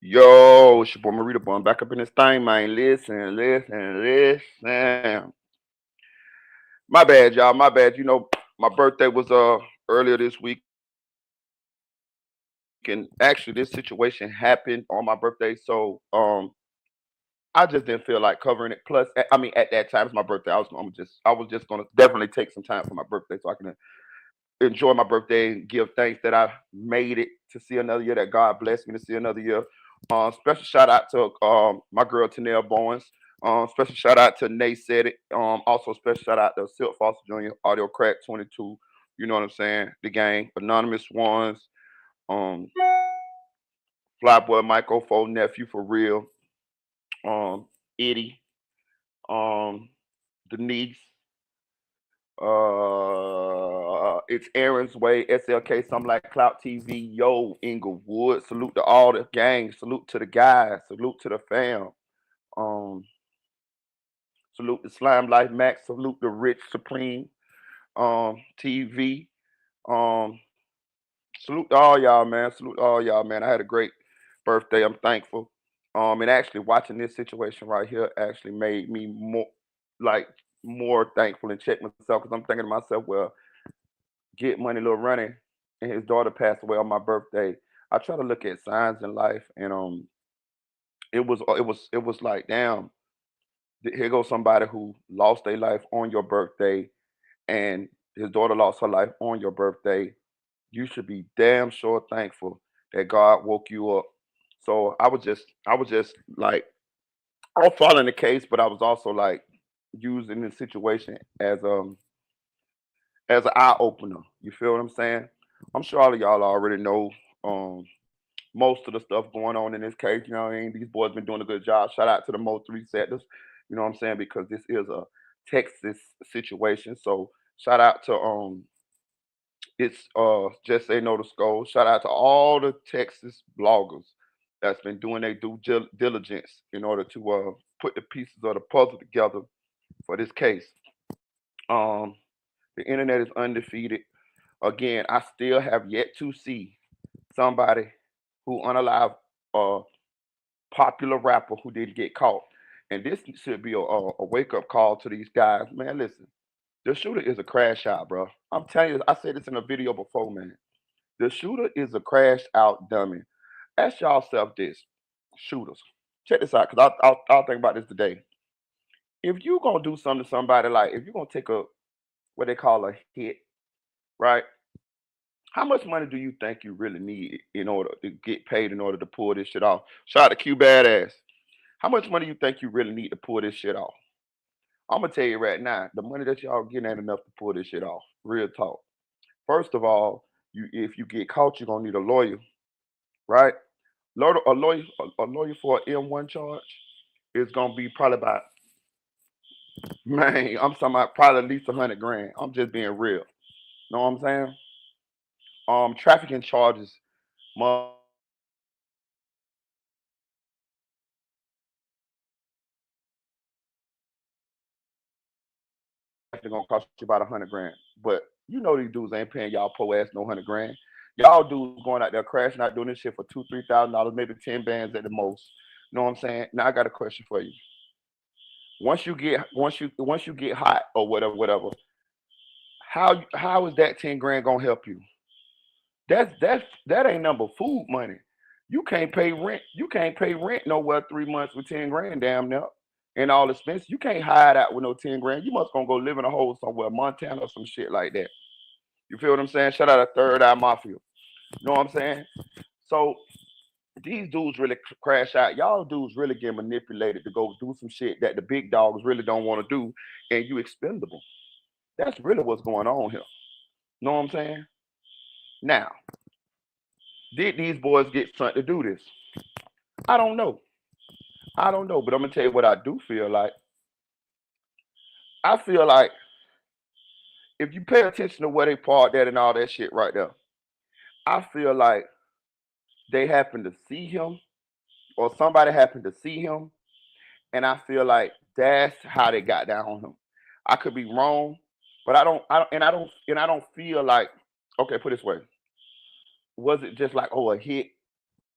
Yo, it's your boy Marita Boy. I'm back up in this thing, man. Listen. My bad, y'all. My bad. My birthday was earlier this week, and actually this situation happened on my birthday. I just didn't feel like covering it. Plus, I mean, at that time it's my birthday. I was just gonna definitely take some time for my birthday so I can enjoy my birthday and give thanks that I made it to see another year, that God blessed me to see another year. Special shout out to my girl Tanel Bowens. Special shout out to Nate Said It. Also special shout out to Silk Foster Jr., Audio Crack 22. You know what I'm saying? The gang, Anonymous Ones, um, Flyboy Michael, Fo Nephew for real, Eddie, um, Denise, it's Aaron's Way, SLK, something like Clout TV, Yo, Inglewood. Salute to all the gang. Salute to the guys. Salute to the fam. Um, Salute to Slime Life Max. Salute to Rich Supreme. TV. Um, Salute to all y'all, man. Salute to all y'all, man. I had a great birthday. I'm thankful. And actually watching this situation right here actually made me like more thankful and check myself because I'm thinking to myself, well, get money, little Ronnie, and his daughter passed away on my birthday. I try to look at signs in life, and it was like, damn, here goes somebody who lost their life on your birthday, and his daughter lost her life on your birthday. You should be damn sure thankful that God woke you up. So I was just like, all following the case, but I was also like using the situation as an eye opener. You feel what I'm saying? I'm sure all of y'all already know um most of the stuff going on in this case. You know what I mean? These boys been doing a good job. Shout out to the Mo three setters. You know what I'm saying? Because this is a Texas situation. So shout out to it's just say no to Skull. Shout out to all the Texas bloggers that's been doing their due diligence in order to put the pieces of the puzzle together for this case. Um, the internet is undefeated. Again, I still have yet to see somebody who unalive a popular rapper who didn't get caught. And this should be a wake up call to these guys. Man, listen, the shooter is a crash out, bro. I'm telling you, I said this in a video before, man. The shooter is a crash out dummy. Ask yourself this, shooters. Check this out, because I'll think about this today. If you gonna do something to somebody, like if you're gonna take a what they call a hit, right? How much money do you think you really need in order to get paid in order to pull this shit off? Shout out to Q Badass. How much money you think you really need to pull this shit off? I'm gonna tell you right now, the money that y'all getting ain't enough to pull this shit off. Real talk. First of all, if you get caught, you're gonna need a lawyer, right? A lawyer for an M1 charge is gonna be probably about, man, I'm talking about probably at least 100 grand. I'm just being real. Know what I'm saying? Trafficking charges, motherfuckers gonna cost you about 100 grand. Definitely gonna cost you about 100 grand. But you know these dudes ain't paying y'all po ass no 100 grand. Y'all dudes going out there crashing out doing this shit for two, $3,000, maybe 10 bands at the most. You know what I'm saying? Now I got a question for you. Once you get hot or whatever, how is that 10 grand gonna help you? That ain't number food money. You can't pay rent. You can't pay rent nowhere 3 months with 10 grand, damn near. And all expenses. You can't hide out with no 10 grand. You must gonna go live in a hole somewhere, Montana or some shit like that. You feel what I'm saying? Shout out to Third Eye Mafia. You know what I'm saying? So these dudes really crash out. Y'all dudes really get manipulated to go do some shit that the big dogs really don't want to do, and you expendable. That's really what's going on here. Know what I'm saying? Now, did these boys get sent to do this? I don't know. I don't know, but I'm gonna tell you what I do feel like. I feel like if you pay attention to where they parked at and all that shit right there, I feel like they happened to see him or somebody happened to see him, and I feel like that's how they got down on him. I could be wrong, but I don't feel like, okay, put it this way, was it just like, oh, a hit?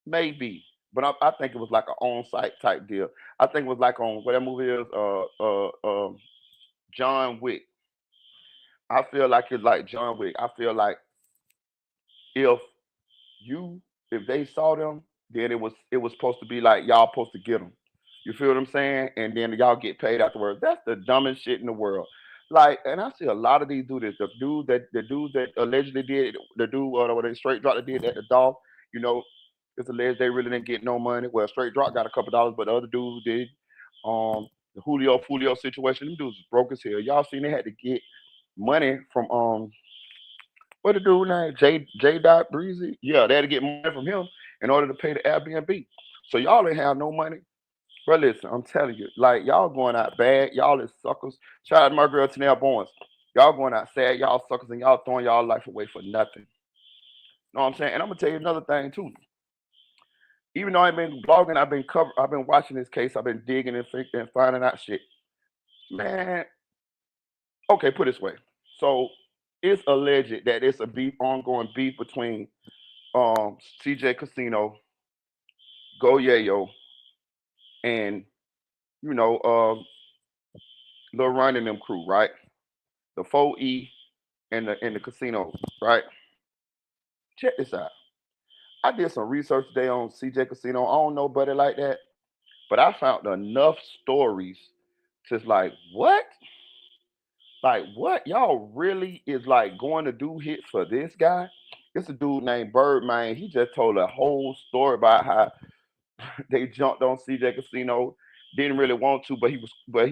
Maybe. but I think it was like an on-site type deal. I think it was like on what that movie is, John Wick. I feel like it's like John Wick. I feel like if you if they saw them, then it was supposed to be like y'all supposed to get them. You feel what I'm saying? And then y'all get paid afterwards. That's the dumbest shit in the world. Like, and I see a lot of these do this. The dude that allegedly did the dude or the straight drop that did at the dog. You know, it's alleged they really didn't get no money. Well, straight drop got a couple dollars, but the other dudes did. The Julio situation, them dudes was broke as hell. Y'all seen they had to get money from what the dude name? J Dot Breezy? Yeah, they had to get money from him in order to pay the Airbnb. So y'all ain't have no money. But listen, I'm telling you, like y'all going out bad, y'all is suckers. Shout out to my girl Tanel Bowens. Y'all going out sad, y'all suckers, and y'all throwing y'all life away for nothing. Know what I'm saying? And I'm gonna tell you another thing too. Even though I've been blogging, I've been watching this case, I've been digging and finding out shit. Man, okay, put it this way. So it's alleged that it's a ongoing beef between CJ Casino, Go Yayo, and you know, Lil Ronnie and them crew, right? The 4E and the casino, right? Check this out. I did some research today on CJ Casino. I don't know buddy like that, but I found enough stories to like what? Like what? Y'all really is like going to do hits for this guy? It's a dude named Birdman. He just told a whole story about how they jumped on CJ Casino. Didn't really want to, but he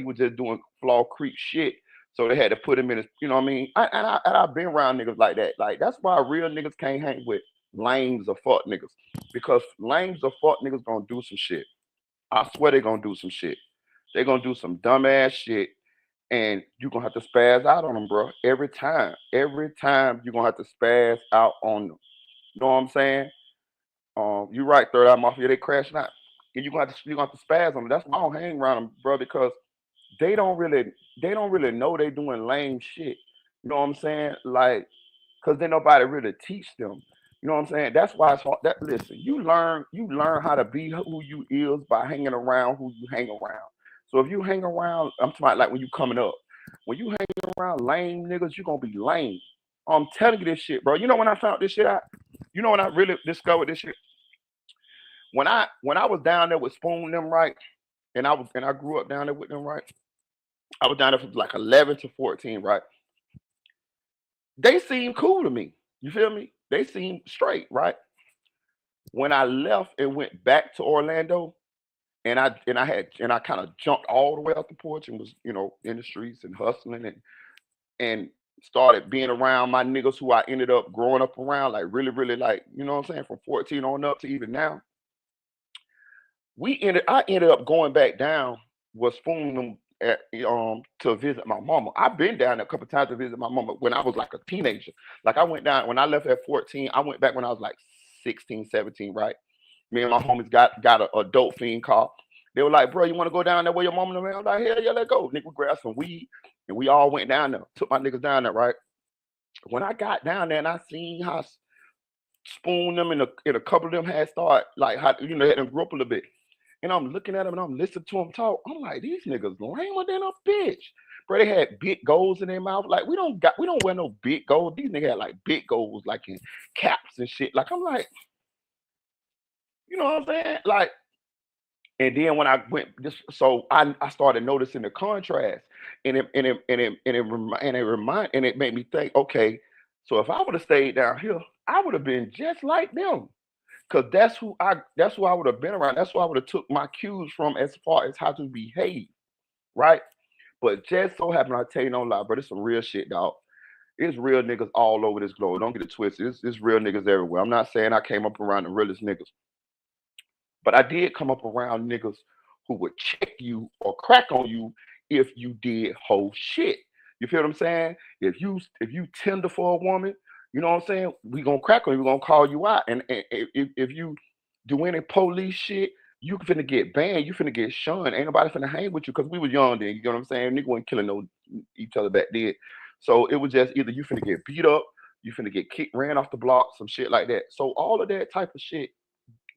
was just doing flaw creep shit. So they had to put him in his, you know what I mean? I've been around niggas like that. Like that's why real niggas can't hang with lames or fuck niggas. Because lames or fuck niggas gonna do some shit. I swear they gonna do some shit. They gonna do some dumbass shit and you're gonna have to spaz out on them, bro. Every time. Every time you're gonna have to spaz out on them. You know what I'm saying? You're right, Third Eye Mafia, they crashing out. And you gonna have to spaz on them. That's why I don't hang around them, bro, because they don't really they don't really know they doing lame shit. You know what I'm saying? Like, cause then nobody really teach them. You know what I'm saying? That's why it's hard. That listen, you learn how to be who you is by hanging around who you hang around. So if you hang around, I'm talking about like when you coming up, when you hang around lame niggas, you gonna be lame. I'm telling you this shit, bro. You know when I found this shit out? You know when I really discovered this shit? When I was down there with Spoon them, right? And I grew up down there with them, right? I was down there from like 11 to 14, right? They seemed cool to me. You feel me? They seemed straight, right? When I left and went back to Orlando, and I kind of jumped all the way off the porch and was, in the streets and hustling and started being around my niggas who I ended up growing up around, like really, really like, you know what I'm saying, from 14 on up to even now. I ended up going back down was Spoon them to visit my mama. I've been down there a couple times to visit my mama when I was like a teenager. Like I went down when I left at 14, I went back when I was like 16, 17, right? Me and my homies got a dope fiend car. They were like, bro, you want to go down there where your mama and them at? I'm like, hell yeah, let's go. Nigga, we grabbed some weed and we all went down there. Took my niggas down there, right? When I got down there and I seen how Spoon them and a couple of them had started like how had them grew up a little bit. And I'm looking at them and I'm listening to them talk. I'm like, these niggas lamer than a bitch. Bro, they had big goals in their mouth. Like we don't wear no big goals. These niggas had like big goals like in caps and shit. Like I'm like, you know what I'm saying? Like, and then when I went just so I started noticing the contrast. And it made me think, okay, so if I would have stayed down here, I would have been just like them. Cause that's who I would have been around. That's who I would have took my cues from as far as how to behave, right? But just so happened, I tell you no lie, bro. This some real shit, dog. It's real niggas all over this globe. Don't get it twisted. It's real niggas everywhere. I'm not saying I came up around the realest niggas, but I did come up around niggas who would check you or crack on you if you did whole shit. You feel what I'm saying? If you tender for a woman, you know what I'm saying? We gonna crack on you. We gonna call you out. And if you do any police shit, you finna get banned. You finna get shunned. Ain't nobody finna hang with you because we was young then. You know what I'm saying? Nigga wasn't killing no each other back then. So it was just either you finna get beat up, you finna get kicked, ran off the block, some shit like that. So all of that type of shit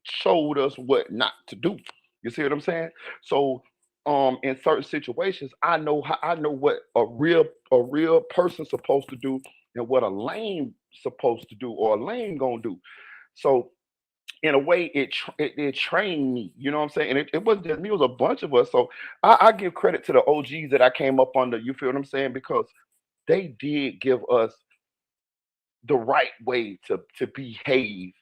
showed us what not to do. You see what I'm saying? So in certain situations, I know what a real person's supposed to do and what a lame supposed to do or a lame gonna do. So in a way, it trained me. You know what I'm saying? And it wasn't just me; it was a bunch of us. So I give credit to the OGs that I came up under. You feel what I'm saying? Because they did give us the right way to behave.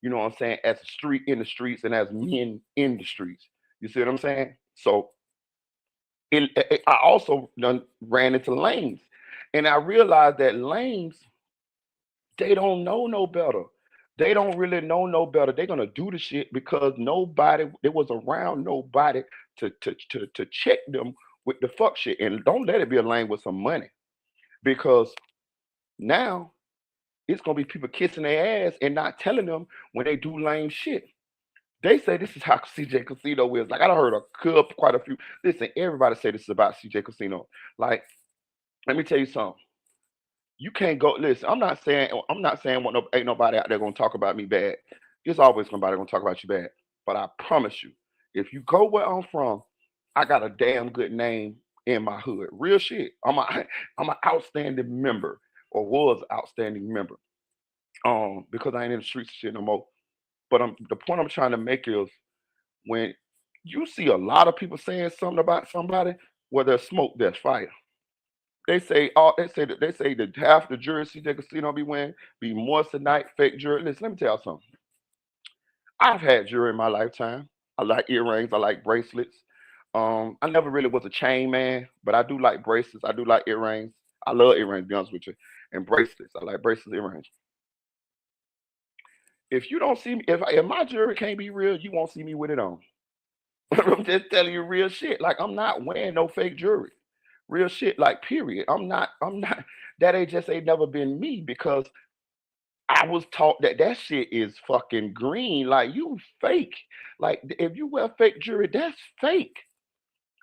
You know what I'm saying? As a street in the streets and as men in the streets. You see what I'm saying? So I also done ran into lanes, and I realized that lanes they don't know no better. They don't really know no better. They're gonna do the shit because nobody it was around nobody to check them with the fuck shit. And don't let it be a lane with some money because now it's gonna be people kissing their ass and not telling them when they do lame shit. They say this is how CJ Casino is. Like I done heard quite a few. Listen, everybody say this is about CJ Casino. Like, let me tell you something. You can't go. Listen, I'm not saying ain't nobody out there gonna talk about me bad. There's always somebody gonna talk about you bad. But I promise you, if you go where I'm from, I got a damn good name in my hood. Real shit. I'm an outstanding member or was an outstanding member. Because I ain't in the streets shit no more. But the point I'm trying to make is when you see a lot of people saying something about somebody, where there's smoke, there's fire. They say that half the jury see they casino be winning, be moissanite, fake jury. Listen, let me tell you something. I've had jewelry in my lifetime. I like earrings, I like bracelets. I never really was a chain man, but I do like bracelets, I do like earrings. I love earrings, to be honest with you. And bracelets. I like bracelets, earrings. If you don't see me, if my jewelry can't be real, you won't see me with it on. I'm just telling you real shit. Like I'm not wearing no fake jewelry. Real shit, like period. I'm not that ain't never been me because I was taught that that shit is fucking green. Like you fake. Like if you wear fake jewelry, that's fake.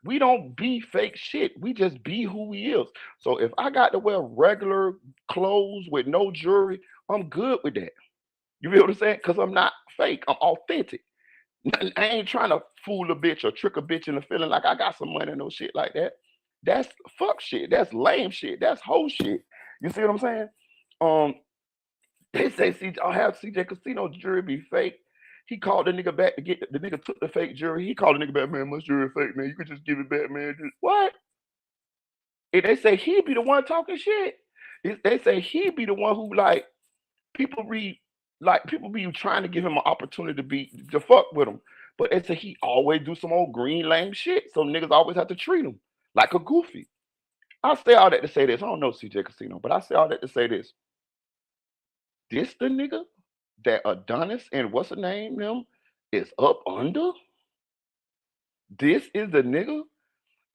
We don't be fake shit. We just be who we is. So if I got to wear regular clothes with no jewelry, I'm good with that. You feel what I'm saying? Because I'm not fake. I'm authentic. I ain't trying to fool a bitch or trick a bitch into feeling like I got some money and no shit like that. That's fuck shit. That's lame shit. That's whole shit. You see what I'm saying? Um, they say I have CJ Casino jury be fake. He called the nigga back to get the nigga took the fake jury. He called the nigga back, man, my jury fake, man. You could just give it back, man. What? And they say he be the one talking shit. They say he be the one who people be people be trying to give him an opportunity to fuck with him. But they say he always do some old green lame shit. So niggas always have to treat him like a goofy. I say all that to say this. I don't know CJ Casino, but I say all that to say this. This the nigga that Adonis and what's the name them is up under? This is the nigga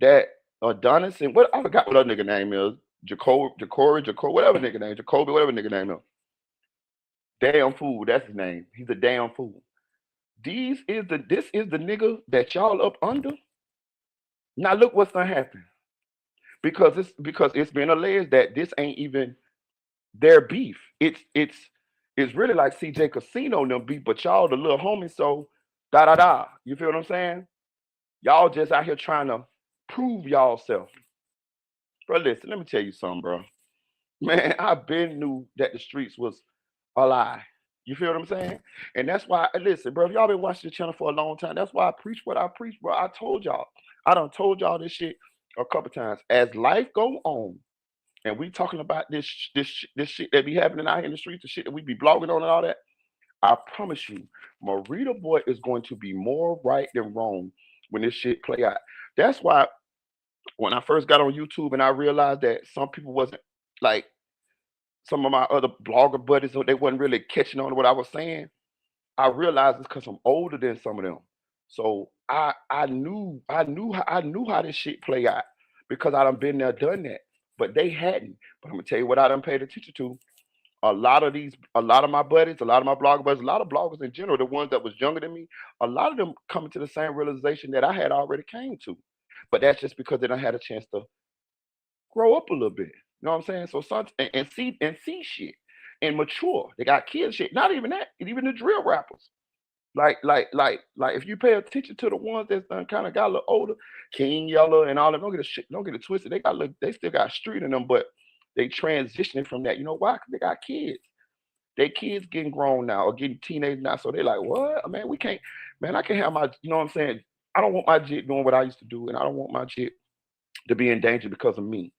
that Adonis and what I forgot what other nigga name is. Jacory, whatever nigga name, Jacoby, whatever nigga name is. Damn fool, that's his name. He's a damn fool. This is the nigga that y'all up under. Now look what's gonna happen. Because it's been alleged that this ain't even their beef. It's really like CJ Casino and them beef, but y'all the little homie, so da da da. You feel what I'm saying? Y'all just out here trying to prove y'all self. Bro, listen, let me tell you something, bro. Man, I been knew that the streets was a lie. You feel what I'm saying? And that's why, listen, bro, if y'all been watching the channel for a long time, that's why I preach what I preach, bro. I told y'all. I done told y'all this shit a couple times. As life go on, and we talking about this shit that be happening out here in the streets, the shit that we be blogging on and all that, I promise you, Marita Boy is going to be more right than wrong when this shit play out. That's why when I first got on YouTube and I realized that some people wasn't like some of my other blogger buddies, so they wasn't really catching on to what I was saying. I realized it's because I'm older than some of them. So I knew how this shit play out because I done been there, done that. But they hadn't. But I'm gonna tell you what I done paid attention to. A lot of my buddies, a lot of my blogger buddies, a lot of bloggers in general, the ones that was younger than me, a lot of them coming to the same realization that I had already came to. But that's just because they don't had a chance to grow up a little bit. You know what I'm saying? So some and see shit and mature. They got kids shit. Not even that. Even the drill rappers. Like if you pay attention to the ones that's done kind of got a little older, King Yellow and all that, don't get it twisted. They still got street in them, but they transitioning from that. You know why? Because they got kids. They kids getting grown now or getting teenage now. So they like, what? Man, we can't, man, I can't have my, you know what I'm saying? I don't want my jit doing what I used to do, and I don't want my jit to be in danger because of me.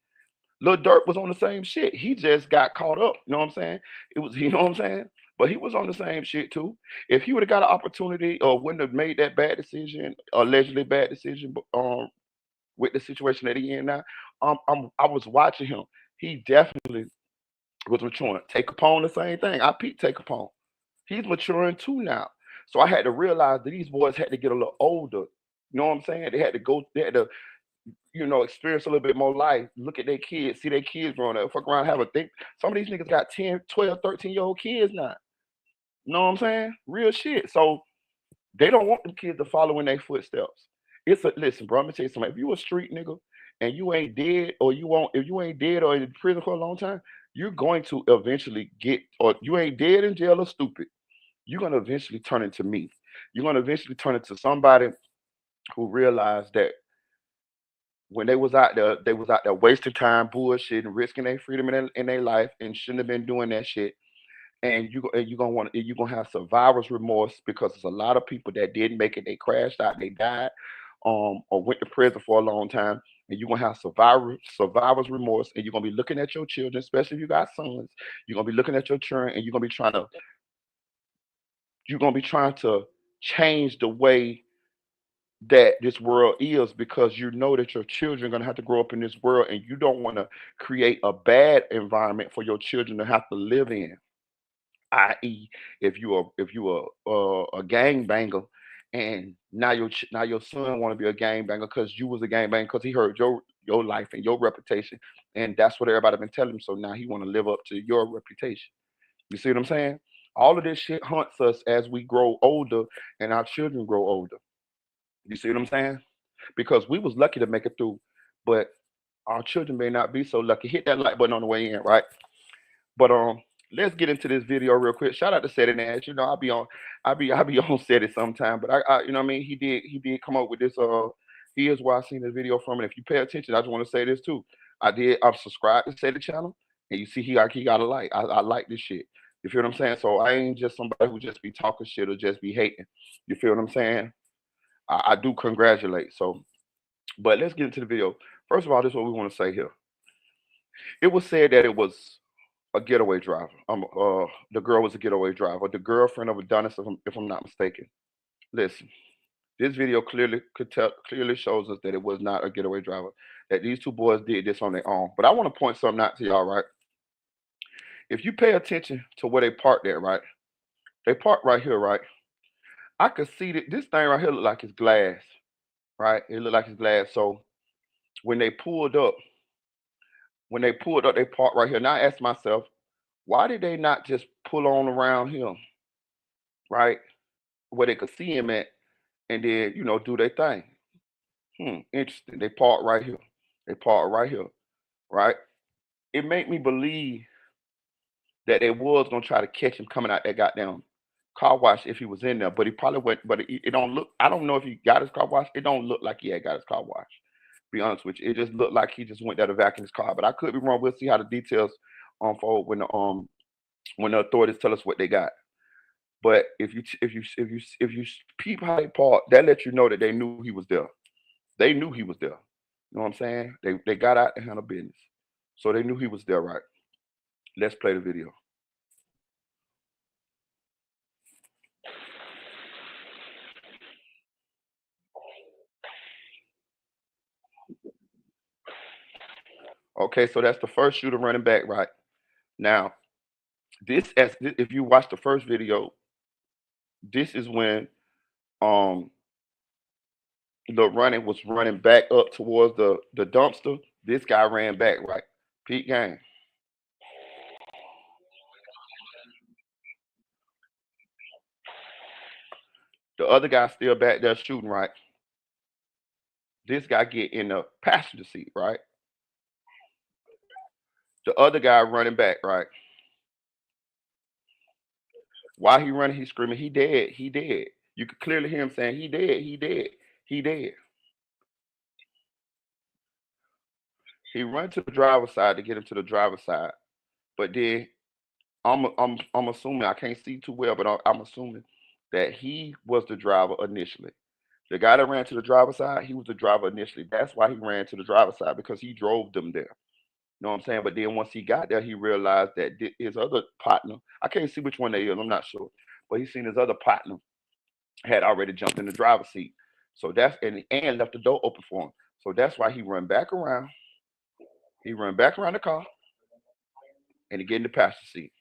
Lil Durk was on the same shit. He just got caught up. You know what I'm saying? It was, you know what I'm saying? But he was on the same shit too. If he would have got an opportunity or wouldn't have made that bad decision, allegedly bad decision, with the situation that he in now, I was watching him. He definitely was maturing. Take Capone, the same thing. I peeped Take Capone. He's maturing too now. So I had to realize that these boys had to get a little older. You know what I'm saying? They had to experience a little bit more life, look at their kids, see their kids growing up, fuck around, have a think. Some of these niggas got 10, 12, 13-year-old kids now. You know what I'm saying? Real shit. So they don't want them kids to follow in their footsteps. Listen, bro, I'm gonna tell you something. If you a street nigga and you ain't dead or you won't if you ain't dead or in prison for a long time, you're going to eventually get or you ain't dead in jail or stupid. You're gonna eventually turn into me. You're gonna eventually turn into somebody who realized that when they was out there wasting time, bullshit, and risking their freedom in their life, and shouldn't have been doing that shit. And you gonna want you gonna have survivor's remorse because there's a lot of people that didn't make it. They crashed out, they died, or went to prison for a long time. And you're gonna have survivor's remorse, and you're gonna be looking at your children, especially if you got sons. You're gonna be looking at your children, and you're gonna be trying to change the way that this world is because you know that your children are going to have to grow up in this world and you don't want to create a bad environment for your children to have to live in, i.e. if you are a gang banger and now your son want to be a gang banger because you was a gang banger because he heard your life and your reputation, and that's what everybody been telling him, so now he want to live up to your reputation. You see what I'm saying? All of this shit haunts us as we grow older and our children grow older. You see what I'm saying? Because we was lucky to make it through, but our children may not be so lucky. Hit that like button on the way in, right? But let's get into this video real quick. Shout out to Set and Ash. I'll be on Set it sometime. But you know what I mean. He did come up with this. He is where I seen this video from. And if you pay attention, I just want to say this too. I'm subscribed to Set the channel, and you see he got a like. I like this shit. You feel what I'm saying? So I ain't just somebody who just be talking shit or just be hating. You feel what I'm saying? I do congratulate. So but let's get into the video. First of all, this is what we want to say here. It was said that it was a getaway driver. The girl was a getaway driver, the girlfriend of Adonis, if I'm not mistaken. Listen, this video clearly shows us that it was not a getaway driver. That these two boys did this on their own. But I want to point something out to y'all, right? If you pay attention to where they parked at, right? They parked right here, right? I could see that this thing right here look like it's glass, right? It looked like it's glass. So when they pulled up, they parked right here. And I asked myself, why did they not just pull on around him, right? Where they could see him at and then, do their thing. Interesting. They parked right here. They parked right here, right? It made me believe that they was gonna try to catch him coming out that goddamn car wash if he was in there, but he probably went. But it don't look. I don't know if he got his car wash. It don't look like he had got his car wash. Be honest with you, it just looked like he just went there to vacuum his car. But I could be wrong. We'll see how the details unfold when the authorities tell us what they got. But if you peep how they parked, that lets you know that they knew he was there. They knew he was there. You know what I'm saying? They got out and handled business, so they knew he was there, right? Let's play the video. Okay, so that's the first shooter running back, right? Now, if you watch the first video, this is when um the running was running back up towards the dumpster. This guy ran back, right? Peak game. The other guy still back there shooting, right? This guy get in the passenger seat, right? The other guy running back, right? While he running, he's screaming, "He dead! He dead!" You could clearly hear him saying, "He dead, he dead, he dead." He run to the driver's side to get him to the driver's side, but then I'm assuming I can't see too well, but I'm assuming that he was the driver initially. The guy that ran to the driver's side, he was the driver initially. That's why he ran to the driver's side because he drove them there. You know what I'm saying? But then once he got there, he realized that his other partner, I can't see which one they is, I'm not sure, but he seen his other partner had already jumped in the driver's seat. So that's and left the door open for him. So that's why he run back around. He run back around the car and he get in the passenger seat.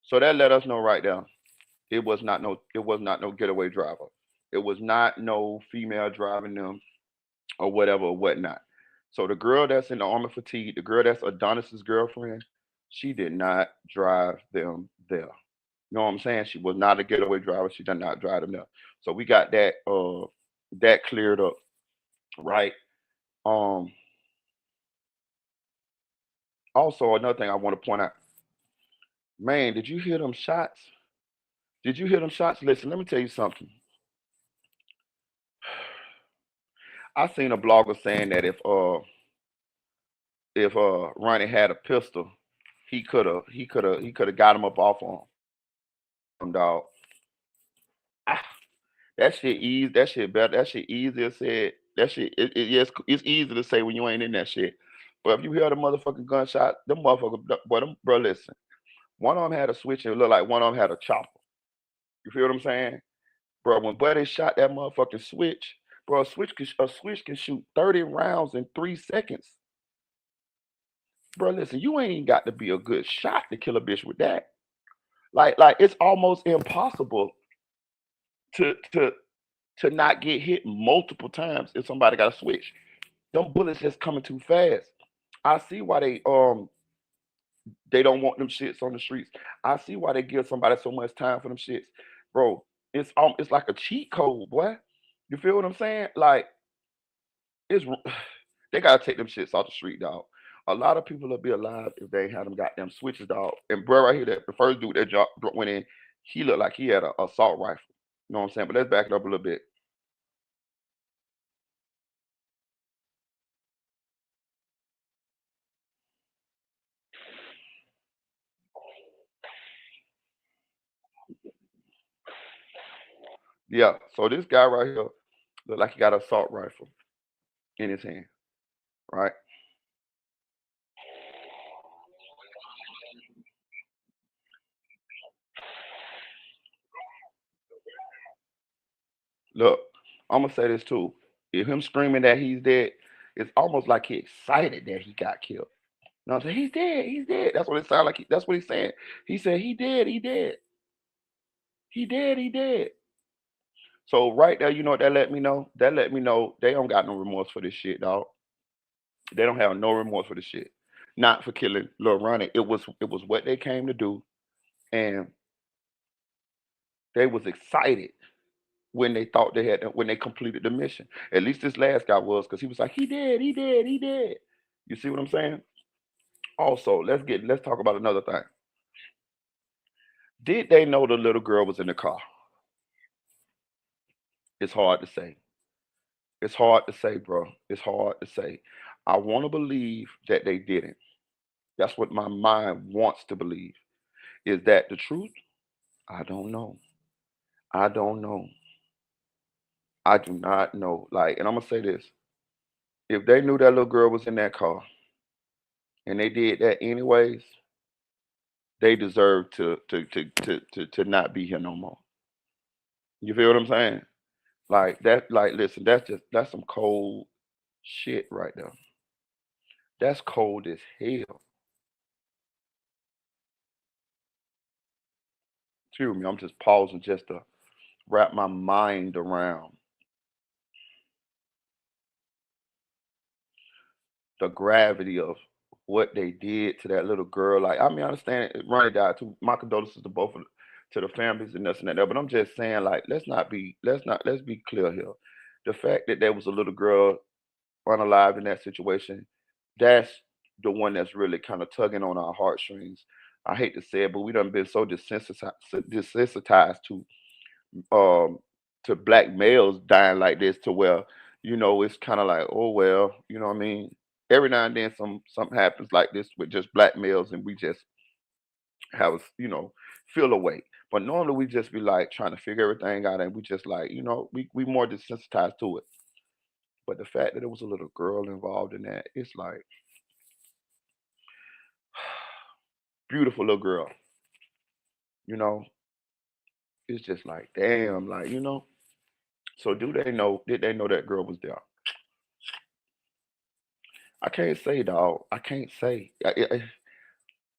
So that let us know right there. It was not no getaway driver. It was not no female driving them or whatever or whatnot. So the girl that's in the army fatigue, the girl that's Adonis's girlfriend, she did not drive them there. You know what I'm saying? She was not a getaway driver. She did not drive them there. So we got that cleared up, right? Um Also another thing I want to point out, man, did you hear them shots? Did you hear them shots? Listen, let me tell you something. I seen a blogger saying that if Ronnie had a pistol, he could have got him up off on him, dog. Ah, that shit easy. That shit better. That shit easier said. That shit. Yes, it's easy to say when you ain't in that shit. But if you hear the motherfucking gunshot, them motherfuckers, boy, bro, listen. One of them had a switch and it looked like one of them had a chopper. You feel what I'm saying, bro? When Buddy shot that motherfucking switch, bro, a switch can shoot 30 rounds in 3 seconds. Bro, listen, you ain't even got to be a good shot to kill a bitch with that. Like it's almost impossible to to not get hit multiple times if somebody got a switch. Them bullets just coming too fast. I see why they don't want them shits on the streets. I see why they give somebody so much time for them shits, bro. It's like a cheat code, boy. You feel what I'm saying? Like it's they gotta take them shits off the street, dog. A lot of people will be alive if they ain't had them goddamn switches, dog. And bro, right here, that the first dude that went in, he looked like he had a assault rifle. You know what I'm saying? But let's back it up a little bit. Yeah. So this guy right here looked like he got an assault rifle in his hand, right? Look, I'm gonna say this too. If him screaming that he's dead, it's almost like he excited that he got killed. You know what I'm saying? He's dead. He's dead. That's what it sounds like. That's what he's saying. He said he dead. He dead. He dead. He dead. So right there, you know what that let me know? That let me know they don't got no remorse for this shit, dog. They don't have no remorse for this shit. Not for killing Lil Ronnie. It was what they came to do, and they was excited when they thought they had when they completed the mission. At least this last guy was, because he was like, he dead, he dead, he dead. You see what I'm saying? Also, let's talk about another thing. Did they know the little girl was in the car? It's hard to say. It's hard to say, bro. It's hard to say. I want to believe that they didn't. That's what my mind wants to believe. Is that the truth? I don't know. I don't know. I do not know. Like, and I'm gonna say this: if they knew that little girl was in that car and they did that anyways, they deserve to not be here no more. You feel what I'm saying? Like that. Like, listen, that's some cold shit right there. That's cold as hell. Excuse me. I'm just pausing just to wrap my mind around the gravity of what they did to that little girl. Like, I mean, I understand Ronnie died too. My condolences to both of to the families and this and that. But I'm just saying, like, let's be clear here. The fact that there was a little girl unalive in that situation, that's the one that's really kind of tugging on our heartstrings. I hate to say it, but we done been so desensitized to um to black males dying like this to where, it's kind of like, oh well, you know what I mean? Every now and then something happens like this with just black males and we just have us, feel away. But normally we just be like trying to figure everything out and we just like, we more desensitized to it. But the fact that there was a little girl involved in that, it's like beautiful little girl, you know. It's just like damn, like, So do they know? Did they know that girl was there? I can't say, dog. I can't say.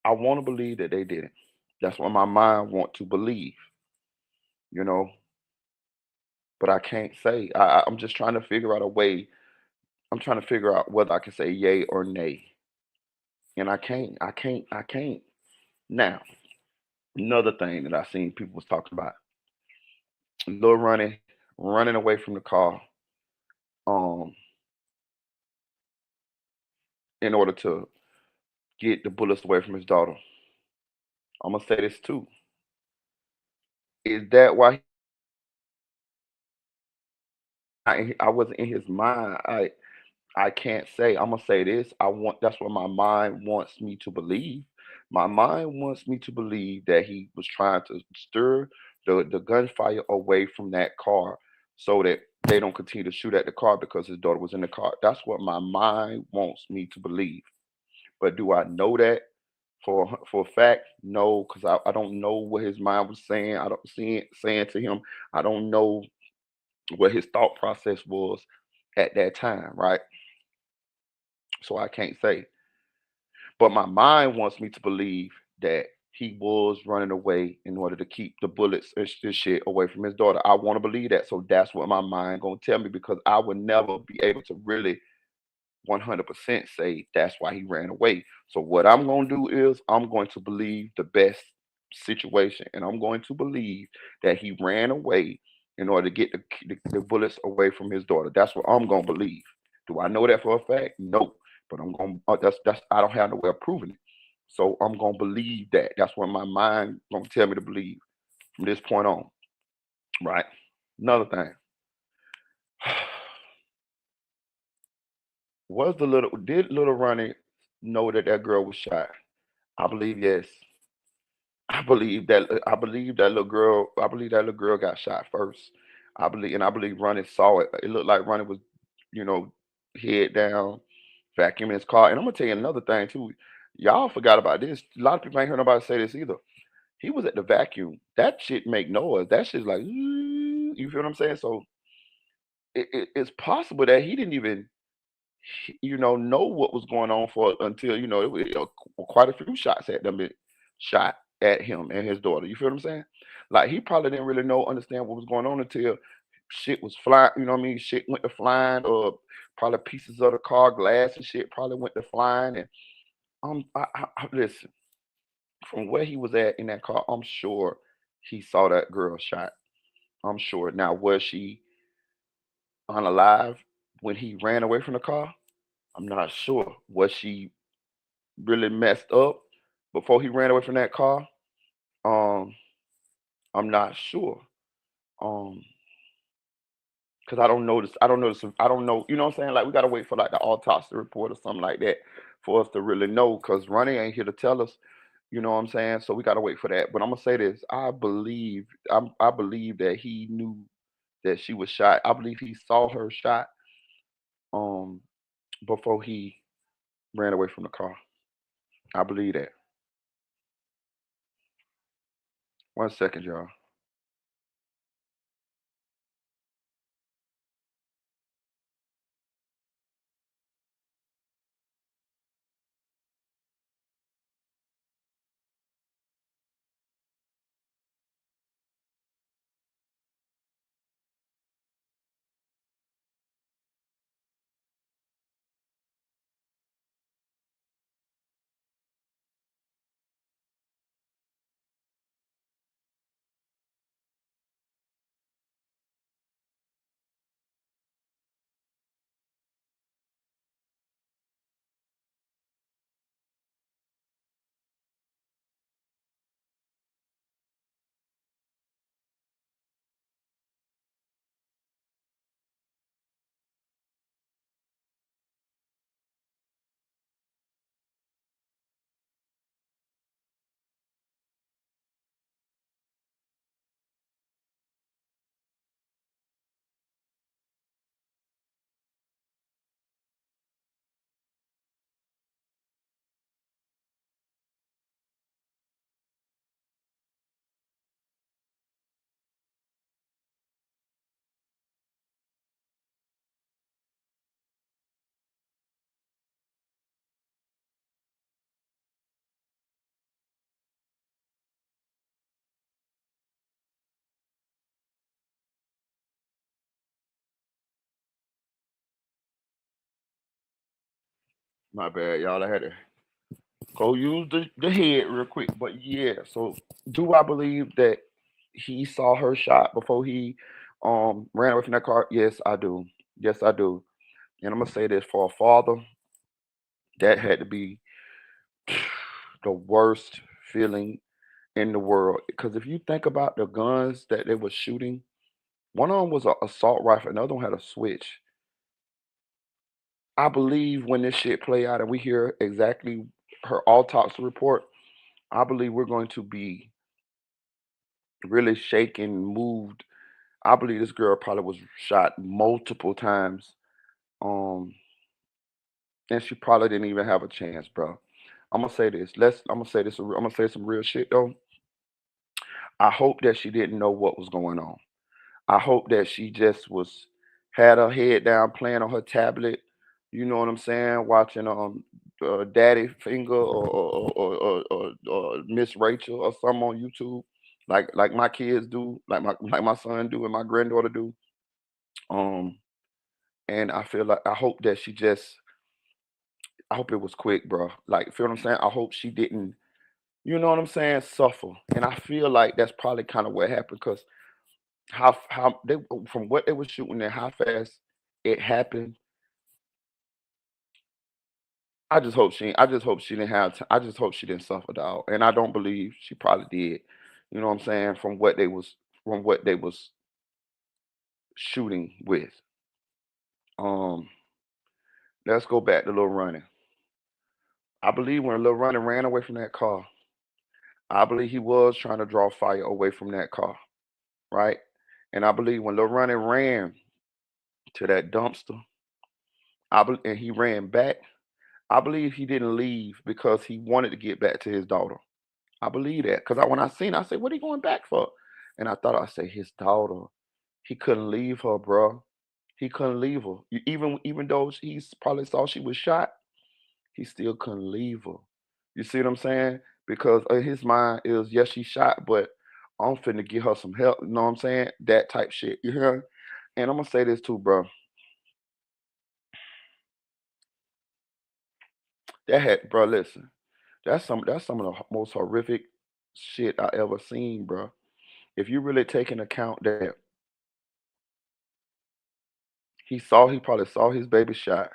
I want to believe that they didn't. That's what my mind want to believe, you know. But I can't say. I'm just trying to figure out a way. I'm trying to figure out whether I can say yay or nay, and I can't. I can't. I can't. Now, another thing that I seen people was talking about: Lil Ronnie running away from the car, um, in order to get the bullets away from his daughter. I'm gonna say this too. Is that why I wasn't in his mind? I can't say. I'm gonna say this. That's what my mind wants me to believe. My mind wants me to believe that he was trying to stir the gunfire away from that car so that they don't continue to shoot at the car because his daughter was in the car. That's what my mind wants me to believe. But do I know that for a fact? No, because I don't know what his mind was saying. I don't see it saying to him. I don't know what his thought process was at that time, right? So I can't say. But my mind wants me to believe that he was running away in order to keep the bullets and this shit away from his daughter. I want to believe that. So that's what my mind gonna tell me because I would never be able to really 100% say that's why he ran away. So what I'm going to do is I'm going to believe the best situation, and I'm going to believe that he ran away in order to get the bullets away from his daughter. That's what I'm going to believe. Do I know that for a fact? No, but I'm going. That's I don't have no way of proving it. So I'm going to believe that. That's what my mind going to tell me to believe from this point on. Right. Another thing. Did little Ronnie know that that girl was shot? I believe yes. I believe that little girl. I believe that little girl got shot first. I believe Ronnie saw it. It looked like Ronnie was, you know, head down, vacuuming his car. And I'm gonna tell you another thing too. Y'all forgot about this. A lot of people ain't heard nobody say this either. He was at the vacuum. That shit make noise. That shit's like, "Ooh," you feel what I'm saying? So it's possible that he didn't even know what was going on for until quite a few shots had them been shot at him and his daughter. You feel what I'm saying? Like he probably didn't really understand what was going on until shit was flying. You know what I mean? Shit went to flying, or probably pieces of the car glass and shit probably went to flying. And listen, from where he was at in that car, I'm sure he saw that girl shot. I'm sure. Now, was she unalive when he ran away from the car? I'm not sure. Was she really messed up before he ran away from that car? Um, I'm not sure. Um, because I don't know this. I don't know this. I don't know. You know what I'm saying? Like we gotta wait for like the autopsy report or something like that for us to really know. Because Ronnie ain't here to tell us. You know what I'm saying? So we gotta wait for that. But I'm gonna say this. I believe that he knew that she was shot. I believe he saw her shot um before he ran away from the car. I believe that. 1 second, y'all. My bad, y'all. I had to go use the head real quick. But yeah, so do I believe that he saw her shot before he ran away from that car? Yes, I do. Yes, I do. And I'm gonna say this for a father, that had to be the worst feeling in the world. Because if you think about the guns that they were shooting, one of them was an assault rifle, another one had a switch. I believe when this shit play out and we hear exactly her autopsy report, I believe we're going to be really shaken, moved. I believe this girl probably was shot multiple times, um, and she probably didn't even have a chance, bro. I'm gonna say this. I'm gonna say this. I'm gonna say some real shit though. I hope that she didn't know what was going on. I hope that she just was had her head down playing on her tablet. You know what I'm saying? Watching Daddy Finger or Miss Rachel or something on YouTube, like my kids do, like my son do and my granddaughter do. Um, and I feel like I hope that she just I hope it was quick, bro. Like, feel what I'm saying? I hope she didn't, you know what I'm saying, suffer. And I feel like that's probably kind of what happened because how they from what they were shooting and how fast it happened. I just hope she didn't have. I just hope she didn't suffer, dog. And I don't believe she probably did. You know what I'm saying? From what they was shooting with. Um, let's go back to Lil Ronnie. I believe when Lil Ronnie ran away from that car, I believe he was trying to draw fire away from that car, right? And I believe when Lil Ronnie ran to that dumpster, and he ran back, I believe he didn't leave because he wanted to get back to his daughter. I believe that because when I seen, it, I said, "What are you going back for?" And I thought I said, "His daughter. He couldn't leave her, bro. He couldn't leave her. Even though he probably saw she was shot, he still couldn't leave her. You see what I'm saying? Because his mind is, yes, she shot, but I'm finna get her some help. You know what I'm saying? That type shit. You hear? And I'm gonna say this too, bro. Bro. Listen, that's some of the most horrific shit I ever seen, bro. If you really take into account that he probably saw his baby shot.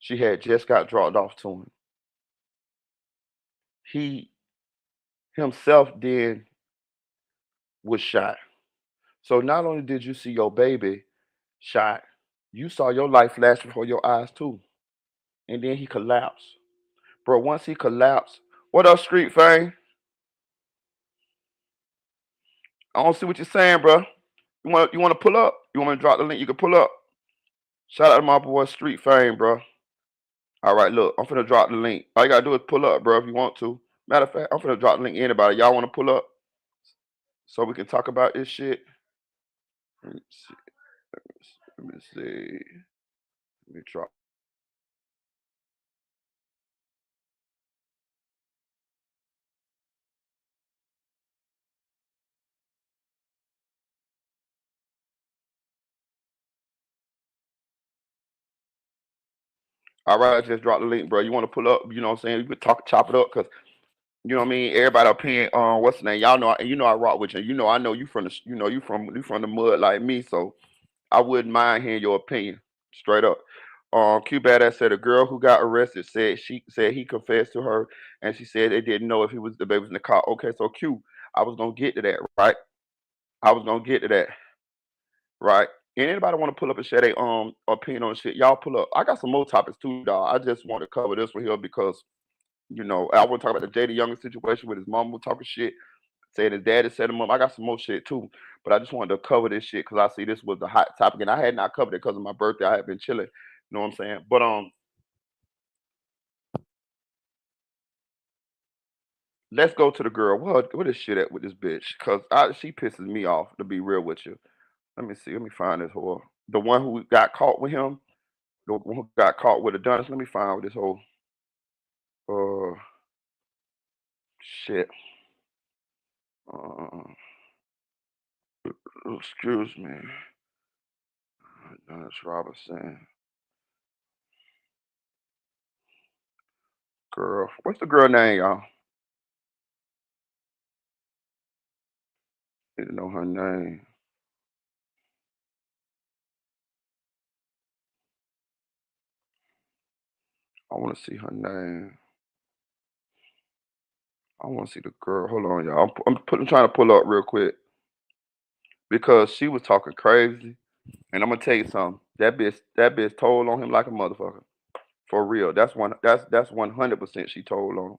She had just got dropped off to him. He himself then was shot. So not only did you see your baby shot, you saw your life flash before your eyes too. And then he collapsed. Bro, once he collapsed, what up, Street Fame? I don't see what you're saying, bro. You want to pull up? You want me to drop the link? You can pull up. Shout out to my boy Street Fame, bro. All right, look, I'm finna drop the link. All you gotta do is pull up, bro, if you want to. Matter of fact, I'm finna drop the link. Anybody, y'all want to pull up so we can talk about this shit? Let me see. Let me see. Let me drop. All right, I just dropped the link, bro. You want to pull up? You know what I'm saying? You could chop it up, cause you know what I mean. Everybody opinion. What's the name? Y'all know. You know I rock with you. I know you from the. You from the mud like me, so I wouldn't mind hearing your opinion, straight up. Q Badass said a girl who got arrested said he confessed to her, and she said they didn't know if he was the baby was in the car. Okay, so Q, I was gonna get to that, right? I was gonna get to that, right? And anybody want to pull up and share their opinion on shit, y'all pull up. I got some more topics too, dog. I just want to cover this one here because I want to talk about the JD Younger situation with his mom talking shit, saying his daddy set him up. I got some more shit too, but I just wanted to cover this shit because I see this was the hot topic, and I had not covered it because of my birthday. I had been chilling. You know what I'm saying? But let's go to the girl. What is shit at with this bitch? Cause she pisses me off. To be real with you, let me see. Let me find this whore. The one who got caught with him. The one who got caught with a dunce. Let me find out this whole uh shit. Uh, excuse me, Dennis Robinson. girl. What's the girl name, y'all? Need to know her name. I want to see her name. I want to see the girl. Hold on, y'all. I'm trying to pull up real quick because she was talking crazy. And I'm gonna tell you something. That bitch told on him like a motherfucker. For real. That's 100% she told on him.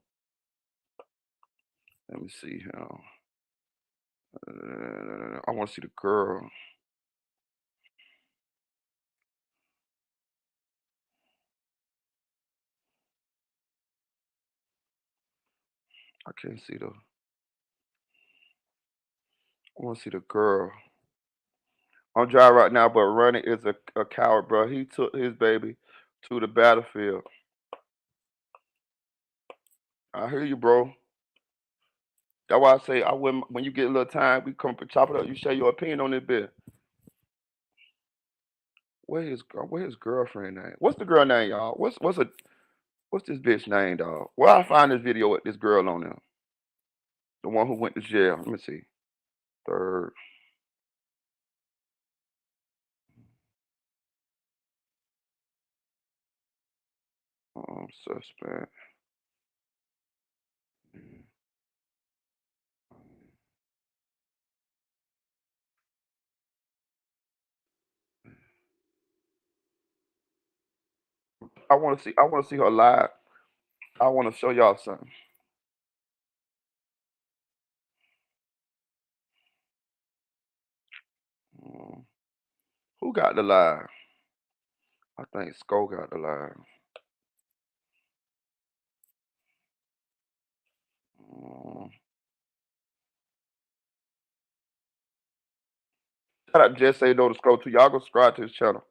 Let me see here. I want to see the girl. I can't see the. I want to see the girl. I'm driving right now, but Ronnie is a coward, bro. He took his baby to the battlefield. I hear you, bro. That's why I say I wouldn't. When you get a little time, we come chop it up. You share your opinion on this bit. Where his girlfriend name? What's the girl name, y'all? What's this bitch name, dog? Where I find this video with this girl on there? The one who went to jail. Let me see. Third suspect. I want to see. I want to see her live. I want to show y'all something. Mm, who got the live? I think Skull got the live. Mm. Shout out Just Say No to Scroll too. Y'all go subscribe to his channel.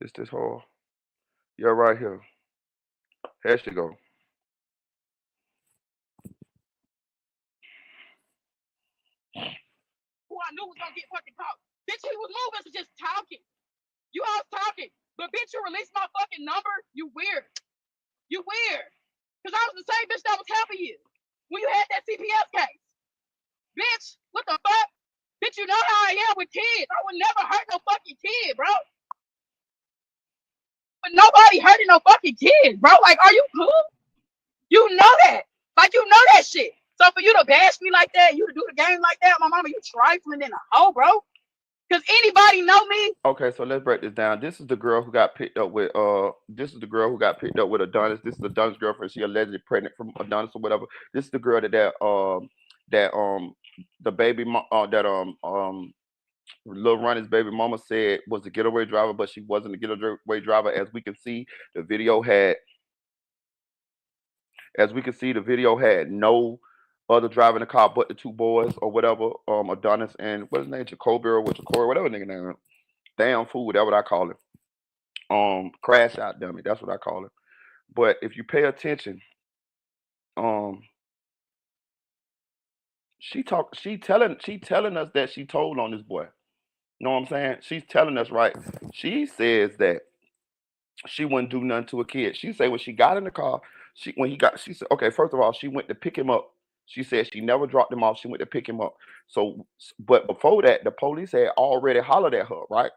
This whole. Yeah, right here. Here she go. Who I knew was gonna get fucking caught. Bitch, he was moving, so just talking. You all talking. But bitch, you released my fucking number. You weird. You weird. Cause I was the same bitch that was helping you when you had that CPS case. Bitch, what the fuck? Bitch, you know how I am with kids. I would never hurt no fucking kid, bro. But nobody hurting no fucking kids, bro. Like, are you cool? You know that. Like, you know that shit. So for you to bash me like that, you to do the game like that, my mama, you trifling in a hoe, bro. Cause anybody know me? Okay, so let's break this down. This is the girl who got picked up with Adonis. This is Adonis' girlfriend. She allegedly pregnant from Adonis or whatever. This is the girl that the baby that Lil Ronnie's baby mama said was the getaway driver, but she wasn't the getaway driver. As we can see, the video had no other driver in the car but the two boys or whatever. Adonis and what's his name, Jacoby or Jacory, whatever nigga name. Damn fool, that's what I call it. Crash out dummy, that's what I call it. But if you pay attention, um, she telling us that she told on this boy. You know what I'm saying? She's telling us right. She says that she wouldn't do nothing to a kid. She said when she got in the car, she said, okay, first of all, she went to pick him up. She said she never dropped him off. She went to pick him up. So, but before that, the police had already hollered at her, right?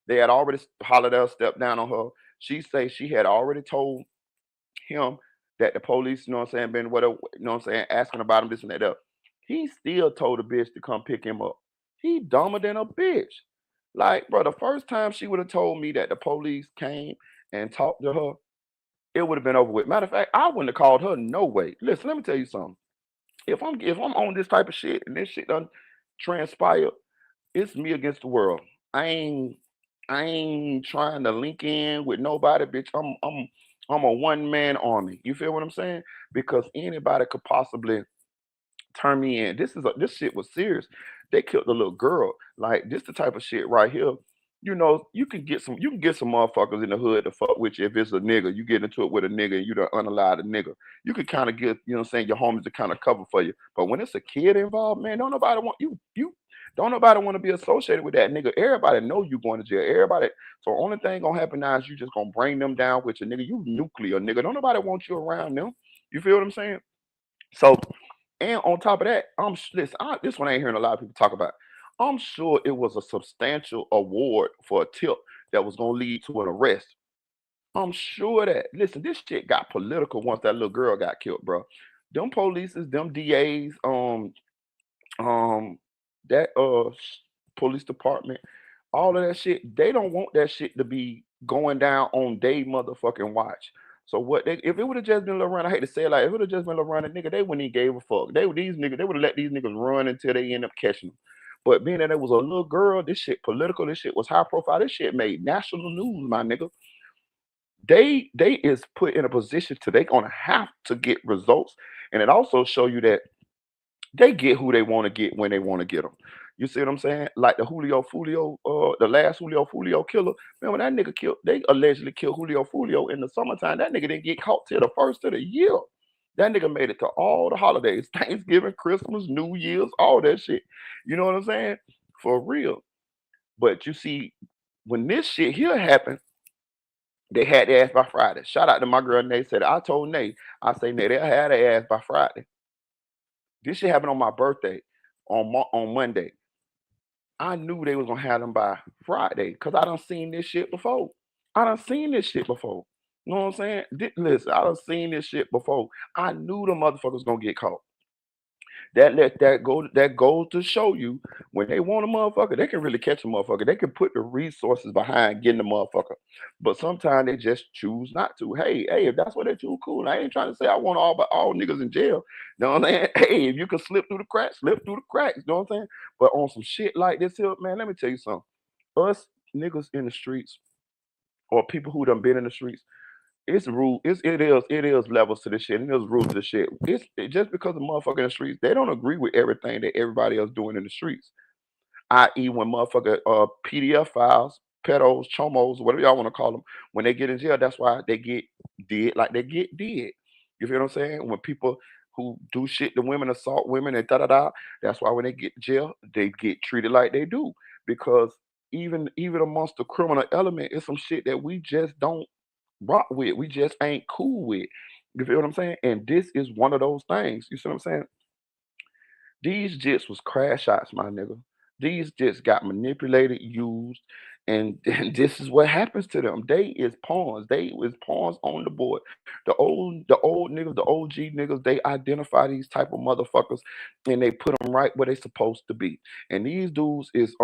They had already hollered at her, stepped down on her. She said she had already told him that the police, you know what I'm saying, been whatever, you know what I'm saying, asking about him, this and that. He still told the bitch to come pick him up. He dumber than a bitch. Like, bro, the first time she would have told me that the police came and talked to her, it would have been over with. Matter of fact, I wouldn't have called her no way. Listen, let me tell you something. If I'm on this type of shit and this shit done transpire, it's me against the world. I ain't I ain't trying to link in with nobody, bitch. I'm a one man army. You feel what I'm saying? Because anybody could possibly turn me in. This shit was serious. They killed the little girl. Like this the type of shit right here. You know, you can get some motherfuckers in the hood to fuck with you if it's a nigga. You get into it with a nigga and you don't unalive a nigga. You could kind of get, you know what I'm saying, your homies to kind of cover for you. But when it's a kid involved, man, don't nobody want you. Don't nobody want to be associated with that nigga. Everybody know you going to jail. Everybody. So only thing gonna happen now is you just gonna bring them down with your nigga. You nuclear nigga. Don't nobody want you around them. You feel what I'm saying? So, and on top of that, listen. This one I ain't hearing a lot of people talk about. I'm sure it was a substantial award for a tip that was gonna lead to an arrest. I'm sure that. Listen, this shit got political once that little girl got killed, bro. Them polices, them DAs, um that police department, all of that shit, they don't want that shit to be going down on day motherfucking watch. So what they if it would have just been Lil Ron, I hate to say it like if it would have just been Lil Ron, nigga, they wouldn't even gave a fuck. They would have let these niggas run until they end up catching them. But being that it was a little girl, this shit political, this shit was high profile, this shit made national news, my nigga. They is put in a position to they gonna have to get results. And it also show you that they get who they want to get when they want to get them. You see what I'm saying? Like the Julio Fulio, the last Julio Fulio killer. Remember that nigga killed? They allegedly killed Julio Fulio in the summertime. That nigga didn't get caught till the first of the year. That nigga made it to all the holidays, Thanksgiving, Christmas, New Year's, all that shit. You know what I'm saying? For real. But you see, when this shit here happened, they had their ass by Friday. Shout out to my girl Nay said, I told Nay, I say, Nay, they'll have their ass by Friday. This shit happened on my birthday on Monday. I knew they was gonna have them by Friday because I done seen this shit before. I done seen this shit before. You know what I'm saying? Listen, I done seen this shit before. I knew the motherfuckers gonna get caught. That goes to show you when they want a motherfucker, they can really catch a motherfucker. They can put the resources behind getting the motherfucker. But sometimes they just choose not to. Hey, if that's what they choose, cool. I ain't trying to say I want all niggas in jail. You know what I'm saying? Hey, if you can slip through the cracks, slip through the cracks. You know what I'm saying? But on some shit like this here, man, let me tell you something. Us niggas in the streets, or people who done been in the streets, it's rule. It is levels to this shit. And there's rules to this shit. Just because the motherfucker in the streets, they don't agree with everything that everybody else doing in the streets. I.e., when motherfucker PDF files, pedos, chomos, whatever y'all want to call them, when they get in jail, that's why they get did like they get did. You feel what I'm saying? When people who do shit to women, assault women, and da da da, that's why when they get to jail, they get treated like they do. Because even amongst the criminal element, it's some shit that we just don't rock with. We just ain't cool with. You feel what I'm saying? And this is one of those things. You see what I'm saying? These jits was crash shots, my nigga. These jits got manipulated, used, and, and this is what happens to them. They is pawns. They is pawns on the board. The old niggas, the OG niggas, they identify these type of motherfuckers and they put them right where they supposed to be. And these dudes is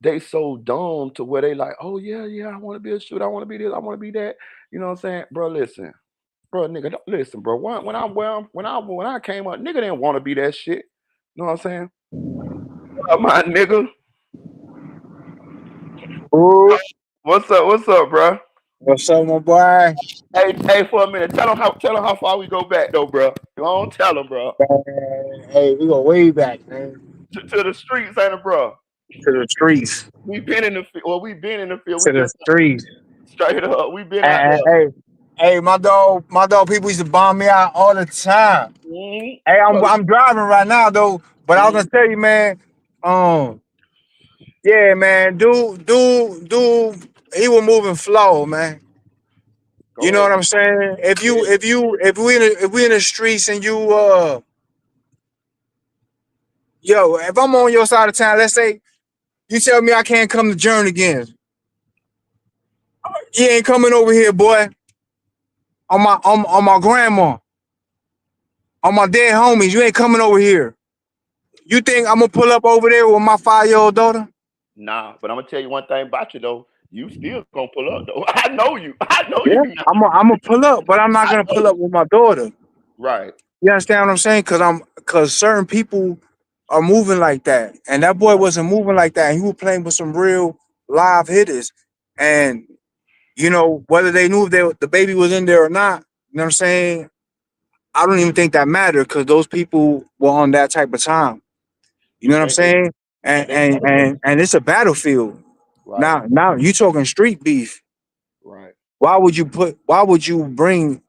they so dumb to where they like, oh yeah, I want to be a shooter, I want to be this, I want to be that. You know what I'm saying, bro? Listen, bro, nigga, listen, bro. When I came up, nigga didn't want to be that shit. You know what I'm saying? My nigga, Ooh, what's up? What's up, bro? what's up, my boy? Hey, for a minute, tell them how far we go back though, bro. Don't tell them, bro. Man, hey, we go way back, man, To the streets, ain't it, bro? to the streets, We been in the field. Well, we been in the field. We to the just streets. straight up. We been out And, there. hey, my dog, people used to bomb me out all the time. Mm-hmm. Hey, I'm driving right now though, but I was gonna tell you, man. Um, yeah, man, he was moving flow, man. You Go know ahead. what I'm saying? Yeah. If we in the streets and you if I'm on your side of town, let's say you tell me I can't come to Jernigan. You ain't coming over here, boy. On my grandma, on my dead homies. You ain't coming over here. You think I'm gonna pull up over there with my 5-year-old daughter? Nah, but I'm gonna tell you one thing about you though. You still gonna pull up though. I know you. I know Yeah, you not. I'm gonna pull up, but I'm not I gonna know pull up you. with my daughter. Right. You understand what I'm saying? Cause certain people are moving like that, and that boy Right. wasn't moving like that. And he was playing with some real live hitters, and whether they knew if the baby was in there or not. You know what I'm saying? I don't even think that mattered because those people were on that type of time. You know what I'm And they saying? and And they and know that. and, and it's a battlefield. Right. Now you talking street beef. Right. Why would you bring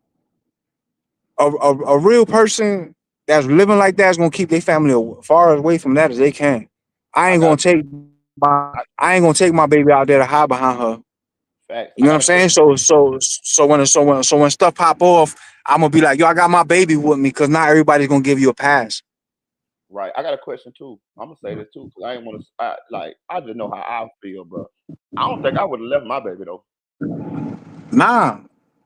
a real person that's living like that is gonna keep their family far away from that as they can. I I ain't got gonna a take I, I ain't gonna take my baby out there to hide behind her. facts. You I know what got I'm a saying? question. So when stuff pop off, I'm gonna be like, yo, I got my baby with me, because not everybody's gonna give you a pass. Right. I got a question too. I'm gonna say this too because I ain't want to. Like I just know how I feel, bro. I don't think I would have left my baby though. Nah,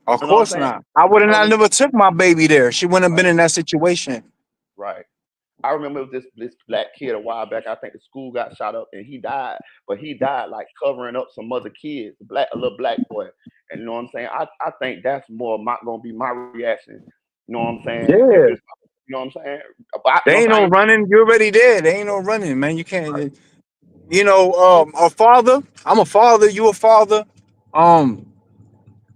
of You know what I'm course saying? not. I would You have know what I not mean? never took my baby there. She wouldn't have Right. been in that situation. Right. I remember it was this black kid a while back. I think the school got shot up and he died, but he died like covering up some other kids, a little black boy. And you know what I'm saying? I think that's more my gonna be my reaction. You know what I'm saying? If it's, Yeah. you know what I'm saying? But you They know what ain't I'm no saying? running. You already dead. They ain't no running, man. You Right. can't. A father. I'm a father. You a father. Um,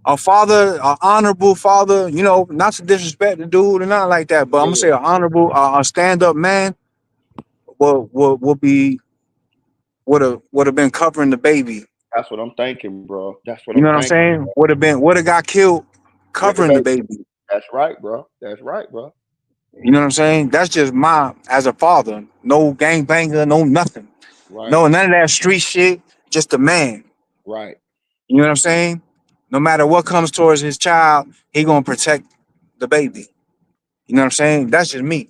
a father, an honorable father. Not to disrespect the dude or not like that, but I'm gonna Yeah, say an honorable, a stand up man will be would have been covering the baby. that's what I'm thinking, bro. That's what You I'm know what I'm thinking. saying? Would have got killed With the covering the baby. baby. That's right, bro. That's right, bro. You know what I'm saying? That's just my as a father. No gangbanger, no nothing. Right, No, none of that street shit. Just a man. right. You know what I'm saying? No matter what comes towards his child, he gonna protect the baby. You know what I'm saying? That's just me.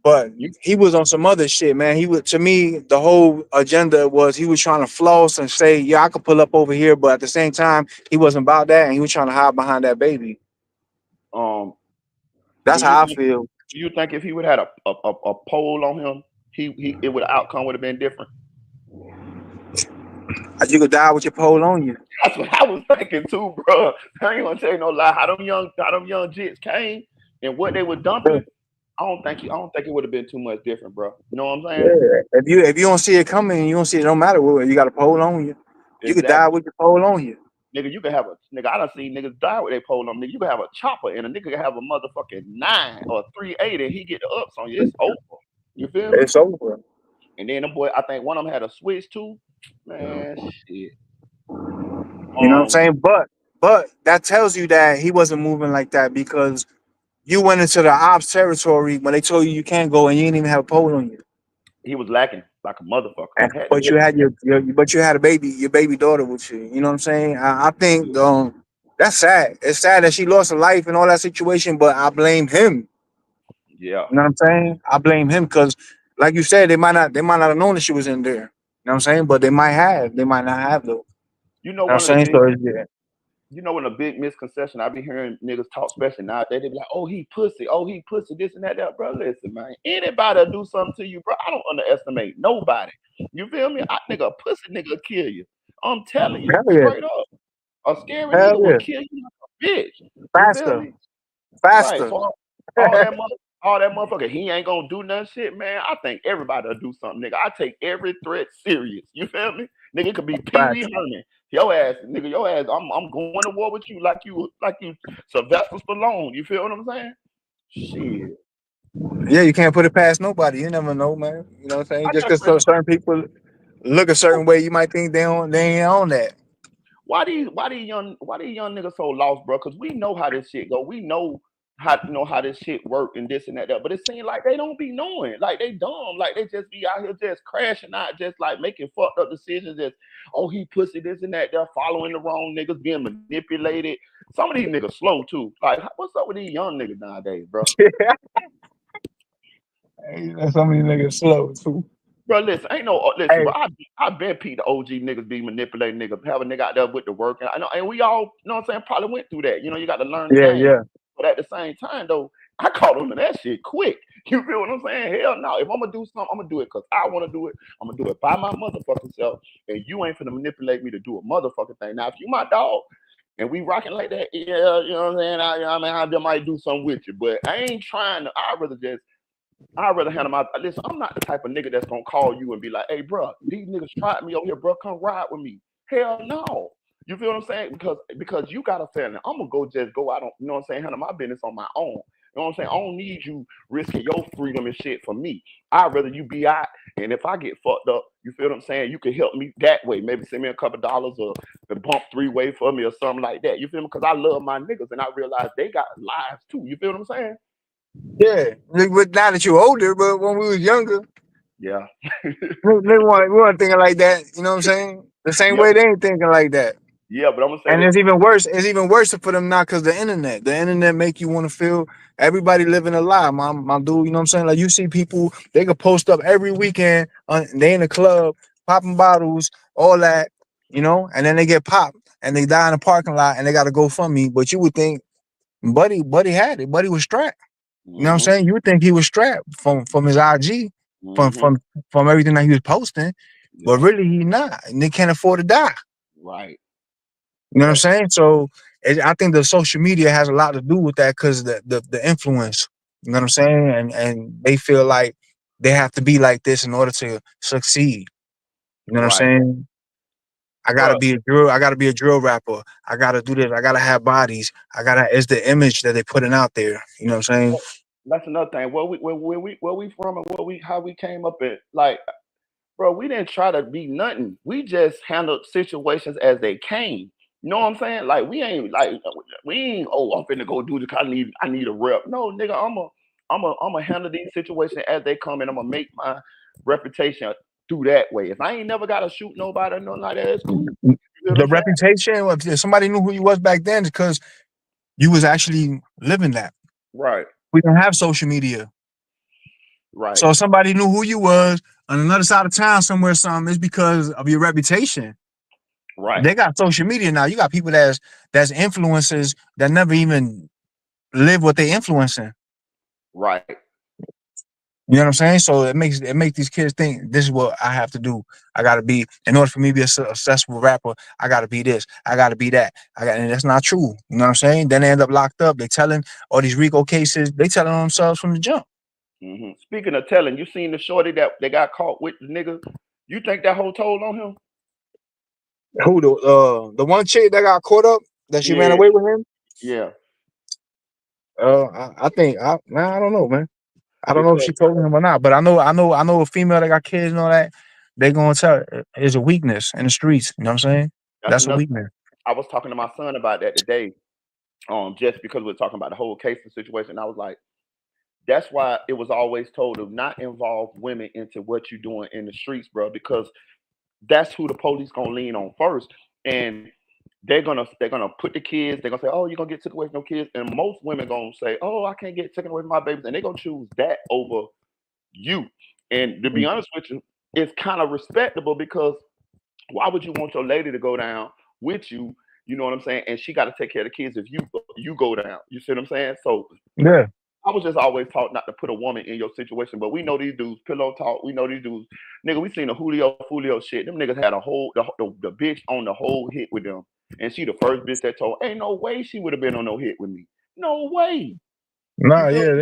But You he was on some other shit, man. He was, to me, the whole agenda was he was trying to floss and say, yeah, I could pull up over here, but at the same time, he wasn't about that, and he was trying to hide behind that baby. um That's do you how I think feel. if he would have had a poll on him, he it would outcome would have been different? You could die with your pole on you. That's what I was thinking too, bro. I ain't gonna tell you no lie. How them young jits came and what they were dumping. I don't think it would have been too much different, bro. You know what I'm saying? Yeah. If you don't see it coming, you don't see it. Don't matter what you got a pole on you. You could die Exactly. with your pole on you. Nigga, you can have a nigga. I done seen niggas die with their pole on. Nigga, you can have a chopper and a nigga can have a motherfucking 9 or 380 and he get the ups on you. It's over. You feel me? It's over. And then the boy, I think one of them had a switch too. Man, shit. You know what I'm Um, saying? But that tells you that he wasn't moving like that because you went into the ops territory when they told you you can't go and you didn't even have a pole on you. he was lacking like a motherfucker. And, Had to but be. you had but you had your baby daughter with you. You know what I'm saying? I think that's sad. It's sad that she lost her life and all that situation, but I blame him. Yeah. You know what I'm saying? I blame him because, like you said, they might not have known that she was in there. You know what I'm saying? But they might have. They might not have though. You know You know what I'm one of the saying? big So yeah. you know when a big misconception I be hearing niggas talk, especially now, they be like, oh he pussy, this and that, bro. Listen, man, anybody do something to you, bro. I don't underestimate nobody. You feel me? I nigga, a pussy nigga will kill you. I'm telling you, Hell yeah. straight up. A scary Hell nigga will yeah. kill you like a bitch. You feel Faster. me? Right. Faster. So all that mother, all that motherfucker, he ain't gonna do nothing shit, man. I think everybody'll do something, nigga. I take every threat serious. You feel me? Nigga, it could be Pee Wee Facts. Herman. Your ass, nigga, your ass, I'm going to war with you like you Sylvester Stallone. You feel what I'm saying? Shit. Yeah, you can't put it past nobody. You never know, man. You know what I'm saying? I Just got a because question. certain people look a certain way, you might think they ain't on that. Why these young niggas so lost, bro? Cause we know how this shit go. We know how this shit work and this and that. But it seems like they don't be knowing. Like they dumb. Like they just be out here just crashing out, just like making fucked up decisions. Just he pussy this and that. They're following the wrong niggas, being manipulated. Some of these niggas slow too. Like what's up with these young niggas nowadays, bro? Hey, some of these niggas slow too. Bro, listen, ain't no listen, Hey, but I been Pete the OG niggas be manipulating niggas, have a nigga out there with the work, and I know, and we all, you know what I'm saying, probably went through that. You know, you got to learn the yeah, game. yeah. But at the same time, though, I caught on to that shit quick. You feel what I'm saying? Hell no. If I'm gonna do something, I'm gonna do it because I want to do it. I'm gonna do it by my motherfucking self, and you ain't finna manipulate me to do a motherfucking thing. Now, if you my dog and we rocking like that, yeah, you know what I'm saying? I mean, I might do something with you, but I ain't trying to. I'd rather handle my listen. I'm not the type of nigga that's gonna call you and be like, "Hey, bro, these niggas tried me over here, bro. Come ride with me." Hell no. You feel what I'm saying? Because you got a family. I'm gonna go out on, you know what I'm saying, handle my business on my own. You know what I'm saying? I don't need you risking your freedom and shit for me. I'd rather you be out, and if I get fucked up, you feel what I'm saying? You can help me that way. Maybe send me a couple dollars or the bump three-way for me or something like that. You feel me? Because I love my niggas and I realize they got lives too. You feel what I'm saying? Yeah, but now that you're older, but when we was younger, Yeah. we weren't thinking like that. You know what I'm saying? The same Yeah, way they ain't thinking like that. yeah, but I'm gonna say And this. it's even worse. It's even worse for them now because the internet. The internet make you want to feel everybody living a lie. My dude, you know what I'm saying? Like you see people, they could post up every weekend. They in the club, popping bottles, all that, and then they get popped and they die in the parking lot and they got to go fund me. But you would think, Buddy had it. Buddy was strapped. You know what I'm Mm-hmm. saying? You would think he was strapped from his IG, from Mm-hmm. from from everything that he was posting, but Yeah. really he not, and they can't afford to die. Right. You know what I'm That's saying? So I think the social media has a lot to do with that because the influence. You know what I'm saying? And they feel like they have to be like this in order to succeed. You know what I'm right, saying? I gotta bro. be a drill. I gotta be a drill rapper. I gotta do this. I gotta have bodies. I gotta. It's the image that they putting out there. You know what I'm saying? That's another thing. Where we from and what we how we came up in. Like, bro, we didn't try to be nothing. We just handled situations as they came. You know what I'm saying? Like we ain't I'm finna go do this 'cause I need a rep. No, nigga, I'm a handle these situations as they come and I'm gonna make my reputation through that way. If I ain't never gotta shoot nobody or nothing like that, it's cool. You know what The I'm saying? reputation. If somebody knew who you was back then, because you was actually living that. Right, We didn't have social media. right, So if somebody knew who you was on another side of town somewhere, something, it's because of your reputation. right, They got social media now. You got people that's influencers that never even live what they influencing. right. You know what I'm saying? So it makes these kids think this is what I have to do. I gotta be in order for me to be a successful rapper. I gotta be this. I gotta be that. And that's not true. You know what I'm saying? Then they end up locked up. They telling all these RICO cases. They telling on themselves from the jump. Speaking of telling, you seen the shorty that they got caught with the nigga? You think that whole told on him? Who the one chick that got caught up that she ran Yeah, away with him? yeah. I think I don't know, man. I don't know if Because she told him or not, but I know a female that got kids and all that. They gonna tell is a weakness in the streets. You know what I'm saying? that's That's a another. weakness. I was talking to my son about that today. Just because we're talking about the whole case and situation, I was like, that's why it was always told to not involve women into what you're doing in the streets, bro, because that's who the police gonna lean on first, and they're gonna put the kids. They're gonna say, "Oh, you're gonna get taken away from no kids," and most women gonna say, "Oh, I can't get taken away from my babies," and they're gonna choose that over you. And to be honest with you, it's kind of respectable because why would you want your lady to go down with you? You know what I'm saying? And she got to take care of the kids if you go down. You see what I'm saying? So Yeah. I was just always taught not to put a woman in your situation, but we know these dudes pillow talk. We know these dudes, nigga. We seen the Julio Fulio shit. Them niggas had a whole the bitch on the whole hit with them, and she the first bitch that told, ain't no way she would have been on no hit with me. No way. You Nah, feel yeah, me?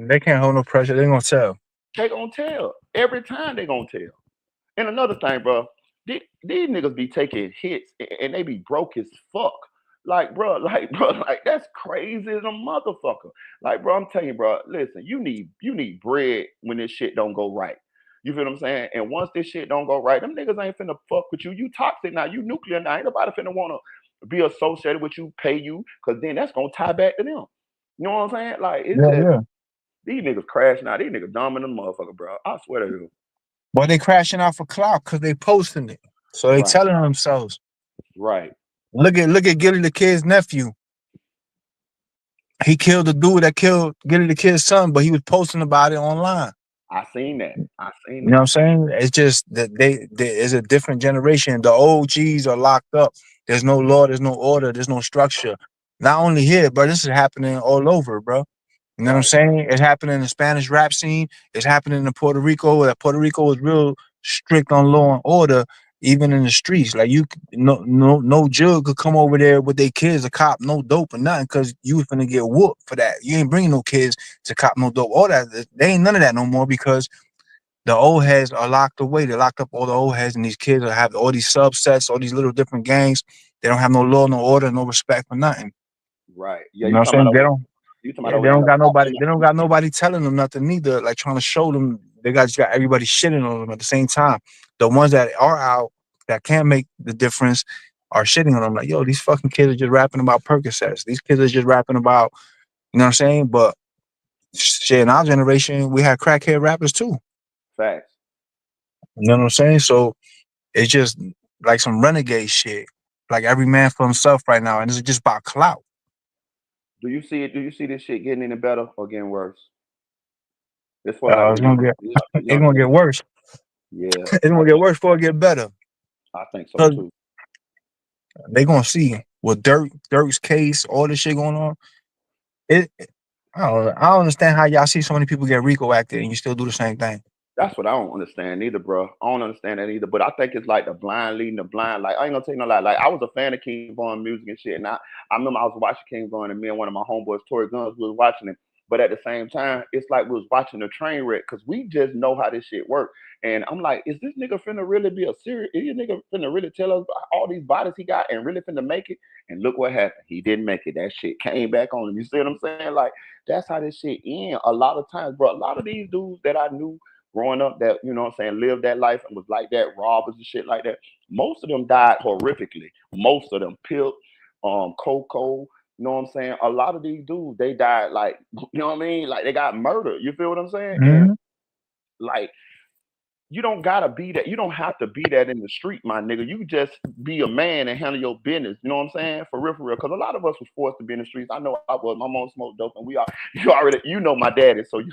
they can't hold no pressure. They gonna tell. They gonna tell every time. They gonna tell. And another thing, bro, these niggas be taking hits and they be broke as fuck. Like, bro, like that's crazy as a motherfucker. Like, bro, I'm telling you, bro, listen, you need bread when this shit don't go right. You feel what I'm saying? And once this shit don't go right, them niggas ain't finna fuck with you. You toxic now. You nuclear now. Ain't nobody finna wanna be associated with you, pay you, cause then that's gonna tie back to them. You know what I'm saying? Like, it's Yeah, just yeah. these niggas crashing out. These niggas dumb in the motherfucker, bro. I swear to you. But they crashing out for clout because they posting it. So they Right, telling themselves. right. Look at Gilly the kid's nephew. He killed the dude that killed Gilly the kid's son, but he was posting about it online. I seen that. I seen You know what that. I'm saying? It's just that there is a different generation. The OGs are locked up. There's no law, there's no order, there's no structure. Not only here, but this is happening all over, bro. You know what I'm Right, saying? It's happening in the Spanish rap scene. It's happening in Puerto Rico. That Puerto Rico was real strict on law and order, even in the streets. Like no jug could come over there with their kids, a cop, no dope or nothing, because you was finna get whooped for that. You ain't bringing no kids to cop no dope. All that, they ain't none of that no more because the old heads are locked away. They locked up all the old heads, and these kids are have all these subsets, all these little different gangs. They don't have no law, no order, no respect for nothing. right. Yeah, You you know what talking I'm saying? about They over don't. you talking about Yeah, over there in the they don't got nobody telling them nothing neither. Like trying to show them they got everybody shitting on them at the same time. The ones that are out that can't make the difference are shitting on them. Like, yo, these fucking kids are just rapping about Percocets. These kids are just rapping about, you know what I'm saying? But Shit, in our generation, we had crackhead rappers too. Facts. You know what I'm saying? So it's just like some renegade shit. Like every man for himself right now, and it's just about clout. Do you see it? Do you see this shit getting any better or getting worse? As far like It's gonna get the it's young gonna get generation. worse. Yeah, It's gonna get worse before it get better. I think so Cause too. they gonna see with Dirk's case, all this shit going on. I don't understand how y'all see so many people get RICO acted and you still do the same thing. That's what I don't understand either, bro. I don't understand that either. But I think it's like the blind leading the blind. Like I ain't gonna tell you no lie. Like I was a fan of King Von music and shit, and I remember I was watching King Von, and me and one of my homeboys, Tory Guns, we was watching it. But at the same time, it's like we was watching a train wreck because we just know how this shit work. And I'm like, is this nigga finna really be a serious? Is this nigga finna really tell us about all these bodies he got and really finna make it? And look what happened. He didn't make it. That shit came back on him. You see what I'm saying? Like that's how this shit end. A lot of times, bro. A lot of these dudes that I knew growing up that, you know what I'm saying, lived that life and was like that, robbers and shit like that. Most of them died horrifically. Most of them Pip, Coco, you know what I'm saying? A lot of these dudes, they died like, you know what I mean? Like they got murdered. You feel what I'm saying? And Hmm. like you don't gotta be that. You don't have to be that in the street, my nigga. You just be a man and handle your business. You know what I'm saying? For real, for real. Because a lot of us was forced to be in the streets. I know I was. My mom smoked dope, and we are. You already, you know my daddy, so you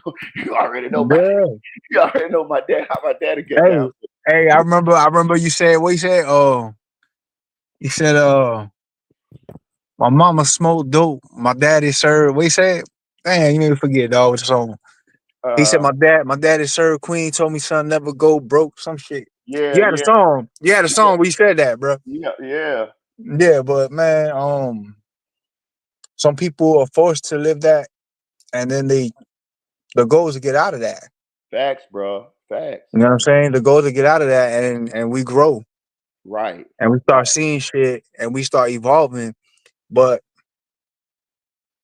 already know my Yeah. you already know my dad how my daddy get Hey, down. So, hey, I remember you said what you said? You said my mama smoked dope. My daddy served. What he said? Damn, you made me forget, dog. What the song? He said uh, my daddy served Queen. Told me son never go broke. Some shit. yeah, You had a yeah, song. You had a yeah, song where you said that, bro. yeah, yeah. Yeah, but man, some people are forced to live that, and then the goal is to get out of that. Facts, bro. Facts. You know what I'm saying? The goal is to get out of that, and we grow Right, and we right, start seeing shit and we start evolving. But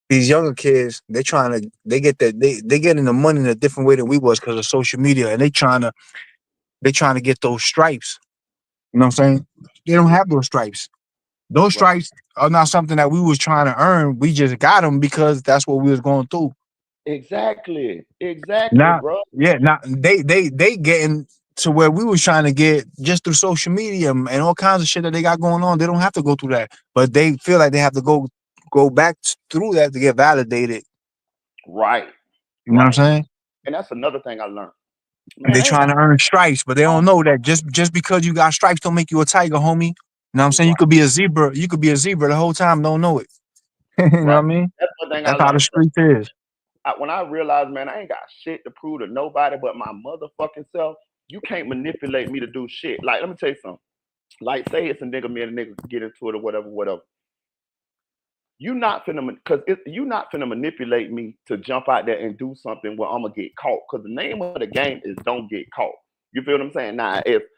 these younger kids, they getting the money in a different way than we was because of social media, and they trying to get those stripes. You know what I'm saying? They don't have those stripes. Those right. stripes are not something that we was trying to earn. We just got them because that's what we was going through. Exactly, exactly, Now, bro. yeah, now they getting to where we was trying to get just through social media and all kinds of shit that they got going on. They don't have to go through that, but they feel like they have to go back through that to get validated. Right, You know what I'm right. saying? And that's another thing I learned. Man, They I ain't trying got to earn stripes, but they no don't know that just because you got stripes don't make you a tiger, homie. You know what I'm saying? You right, could be a zebra. You could be a zebra the whole time, don't know it. You know what right. I mean? That's one thing I That's how the learned, bro. streets is. When I realized, man, I ain't got shit to prove to nobody but my motherfucking self. You can't manipulate me to do shit. Like, let me tell you something. Like, say it's a nigga, me and a nigga get into it or whatever, whatever. You not finna because you not finna manipulate me to jump out there and do something where I'm gonna get caught. Because the name of the game is don't get caught. You feel what I'm saying?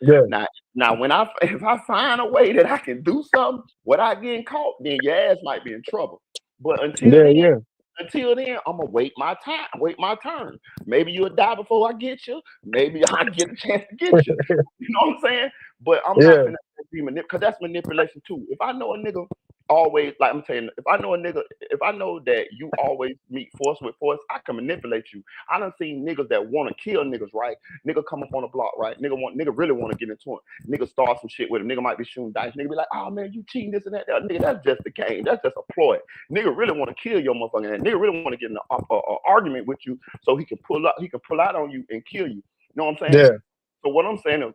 Yeah, Now now when I if I find a way that I can do something without getting caught, then your ass might be in trouble. But yeah, yeah, until then, I'm gonna wait my time, wait my turn. Maybe you'll die before I get you. Maybe I get a chance to get you. You know what I'm saying? But I'm not yeah, finna be because that's manipulation too. If I know a nigga always like I'm saying, if I know a nigga, if I know that you always meet force with force, I can manipulate you. I done seen niggas that want to kill niggas, right? Nigga come up on the block, right? Nigga really want to get into it. Nigga start some shit with him. Nigga might be shooting dice. Nigga be like, oh man, you cheating this and that. Nigga, that's just the game. That's just a ploy. Nigga really want to kill your motherfucking ass. Nigga really want to get in an argument with you so he can pull up, he can pull out on you and kill you. You know what I'm saying? yeah, So what I'm saying is,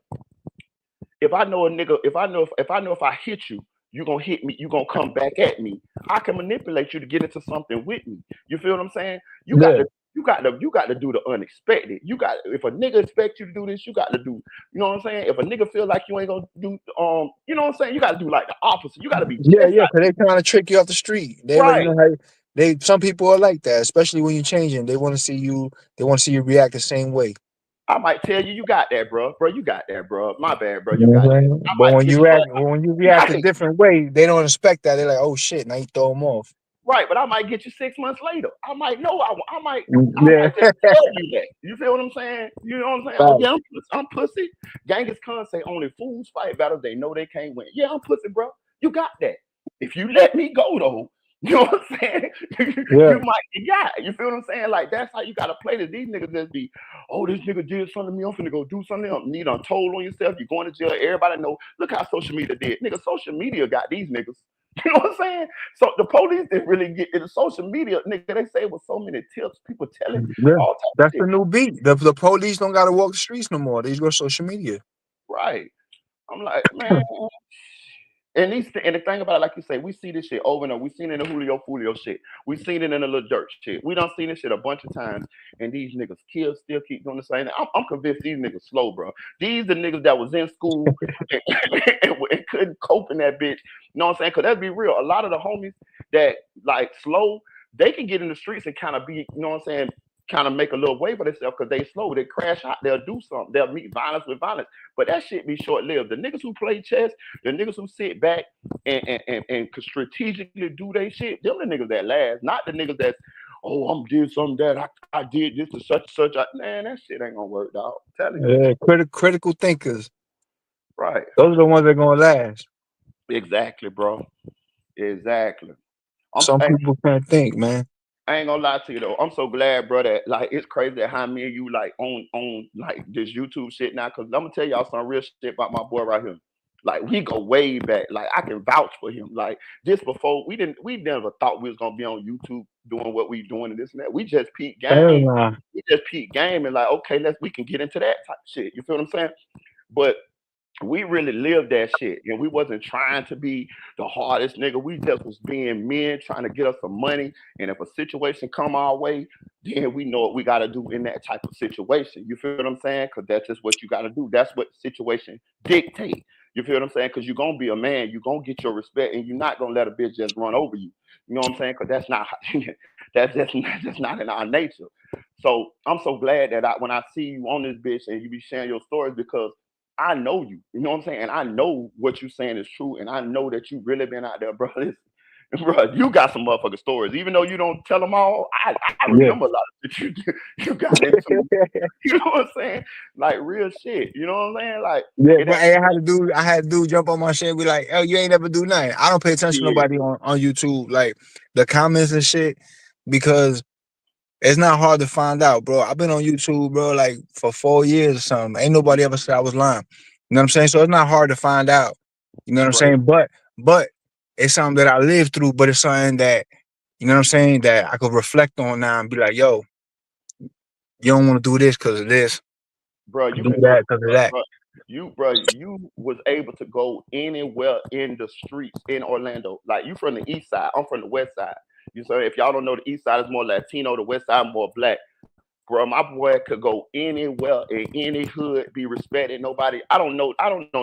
if I know a nigga, if I know if I hit you, you gonna hit me, you gonna come back at me. I can manipulate you to get into something with me. You feel what I'm saying? You got yeah, to you got to do the unexpected. You got if a nigga expect you to do this, you got to do. You know what I'm saying? If a nigga feel like you ain't gonna do, you know what I'm saying? You got to do like the opposite. You got to be yeah, just yeah. Cause they trying to trick you off the street. They like you right. know how they some people are like that, especially when you're changing. They want to see you react the same way. I might tell you, you got that, bro. Bro, you got that, bro. My bad, bro. You You know got what that. I'm saying? I But might get your when you ass. react a different way, they don't expect that. They're like, oh shit, now you throw them off. Right, but I might get you 6 months later. I might know. I Yeah, might just tell you that. You feel what I'm saying? You know what I'm saying? Oh right. yeah, I'm pussy. Genghis Khan say only fools fight battles they know they can't win. Yeah, I'm pussy, bro. You got that. If you let me go though, You know what I'm saying? Yeah. You might get got. You feel what I'm saying? Like that's how you gotta play this. These niggas just be, oh, this nigga did something to me. I'm finna go do something else. Need a toll on yourself. You're going to jail. Everybody know. Look how social media did. Nigga, social media got these niggas. You know what I'm saying? So the police didn't really get it. The social media, nigga, they say with so many tips, people telling Yeah. all type of That's the shit. new beat. The police don't gotta walk the streets no more. They just go social media. Right. I'm like, man. And the thing about it, like you say, we see this shit over and over. We seen it in the Julio Fulio shit. We seen it in the Lil Durk shit. We done seen this shit a bunch of times, and these niggas still keep doing the same thing. I'm convinced these niggas slow, bro. These the niggas that was in school and, and couldn't cope in that bitch. You know what I'm saying? Because let's be real, a lot of the homies that like slow, they can get in the streets and kind of be, you know what I'm saying, kind of make a little way for themselves because they slow. They crash out. They'll do something. They'll meet violence with violence. But that shit be short lived. The niggas who play chess, the niggas who sit back and could strategically do their shit, them the niggas that last, not the niggas that's, oh, I'm did something that I did this to such. Man, that shit ain't gonna work, dog. I'm telling you. Yeah, critical thinkers. Right. Those are the ones that gonna last. Exactly, bro. Exactly. Some Hey, people can't think, man. I ain't gonna lie to you though. I'm so glad, bro, that like it's crazy that how me and you like on like this YouTube shit now. Cause I'm gonna tell y'all some real shit about my boy right here. Like we go way back. Like I can vouch for him. Like this before we never thought we was gonna be on YouTube doing what we doing and this and that. We just peak Hell game. nah. We just peak game and like okay, we can get into that type of shit. You feel what I'm saying? But we really lived that shit and we wasn't trying to be the hardest nigga. We just was being men trying to get us some money, and if a situation come our way, then we know what we got to do in that type of situation. You feel what I'm saying? Because that's just what you got to do. That's what the situation dictate. You feel what I'm saying? Because you're gonna be a man, you're gonna get your respect, and you're not gonna let a bitch just run over you. You know what I'm saying? Because that's not that's not in our nature. So I'm so glad that when I see you on this bitch and you be sharing your stories, because I know you. You know what I'm saying? And I know what you're saying is true. And I know that you really been out there, bro. Bro, you got some motherfucking stories. Even though you don't tell them all, I Yeah. remember a lot of shit you got into. You know what I'm saying? Like real shit. You know what I'm saying? Like Yeah, it but ain't hey, I had to jump on my shit and be like, oh, you ain't never do nothing. I don't pay attention to yeah, nobody on YouTube, like the comments and shit, because it's not hard to find out, bro. I've been on YouTube, bro, like for 4 years or something. Ain't nobody ever said I was lying. You know what I'm saying? So it's not hard to find out. You know what I'm straight, saying? But it's something that I lived through, but it's something that, you know what I'm saying, that I could reflect on now and be like, yo, you don't want to do this because of this. bro. You Do can go, that because of that. you was able to go anywhere in the streets in Orlando. Like you from the east side, I'm from the west side. You say if y'all don't know, the east side is more Latino, the west side more black. Bro, my boy could go anywhere in any hood, be respected. Nobody, I don't know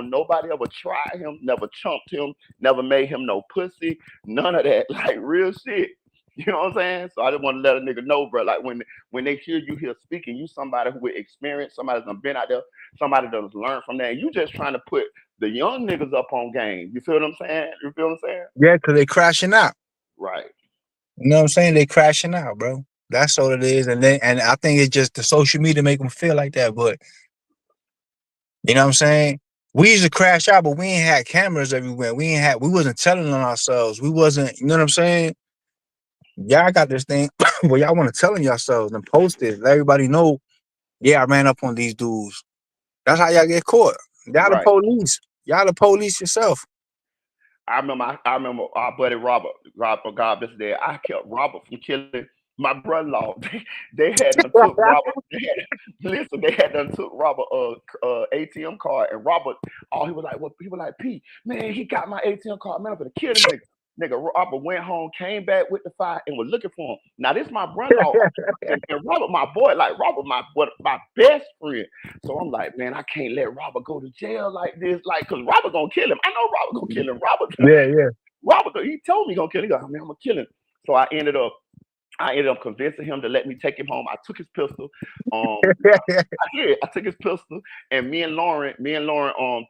nobody ever tried him, never chumped him, never made him no pussy, none of that. Like real shit. You know what I'm saying? So I just want to let a nigga know, bro. Like when they hear you here speaking, you somebody who with experience, somebody that's been out there, somebody that's learned from that. And you just trying to put the young niggas up on game. You feel what I'm saying? You feel what I'm saying? Yeah, because they crashing out. Right. You know what I'm saying? They crashing out, bro. That's all it is. And I think it's just the social media make them feel like that. But you know what I'm saying? We used to crash out, but we ain't had cameras everywhere. We wasn't telling on ourselves. We wasn't, you know what I'm saying? Y'all got this thing where y'all want to tell on yourselves and post it. Let everybody know, yeah, I ran up on these dudes. That's how y'all get caught. Y'all the Right. police. Y'all the police yourself. I remember our buddy Robert, God bless his dad. I kept Robert from killing my brother-in-law. They had done took Robert. Listen, they had done took Robert ATM card, and Robert, oh, he was like, well, he was like, P, man, he got my ATM card, man, I'm gonna kill this nigga. Nigga, Robert went home, came back with the fire, and was looking for him. Now this my brother-in-law, and Robert, my boy, like Robert, my best friend. So I'm like, man, I can't let Robert go to jail like this, like, cause Robert gonna kill him. I know Robert gonna kill him. Yeah, yeah. Robert, he told me he gonna kill him. He go, man, I'm gonna kill him. So I ended up convincing him to let me take him home. I took his pistol. I took his pistol, and me and Lauren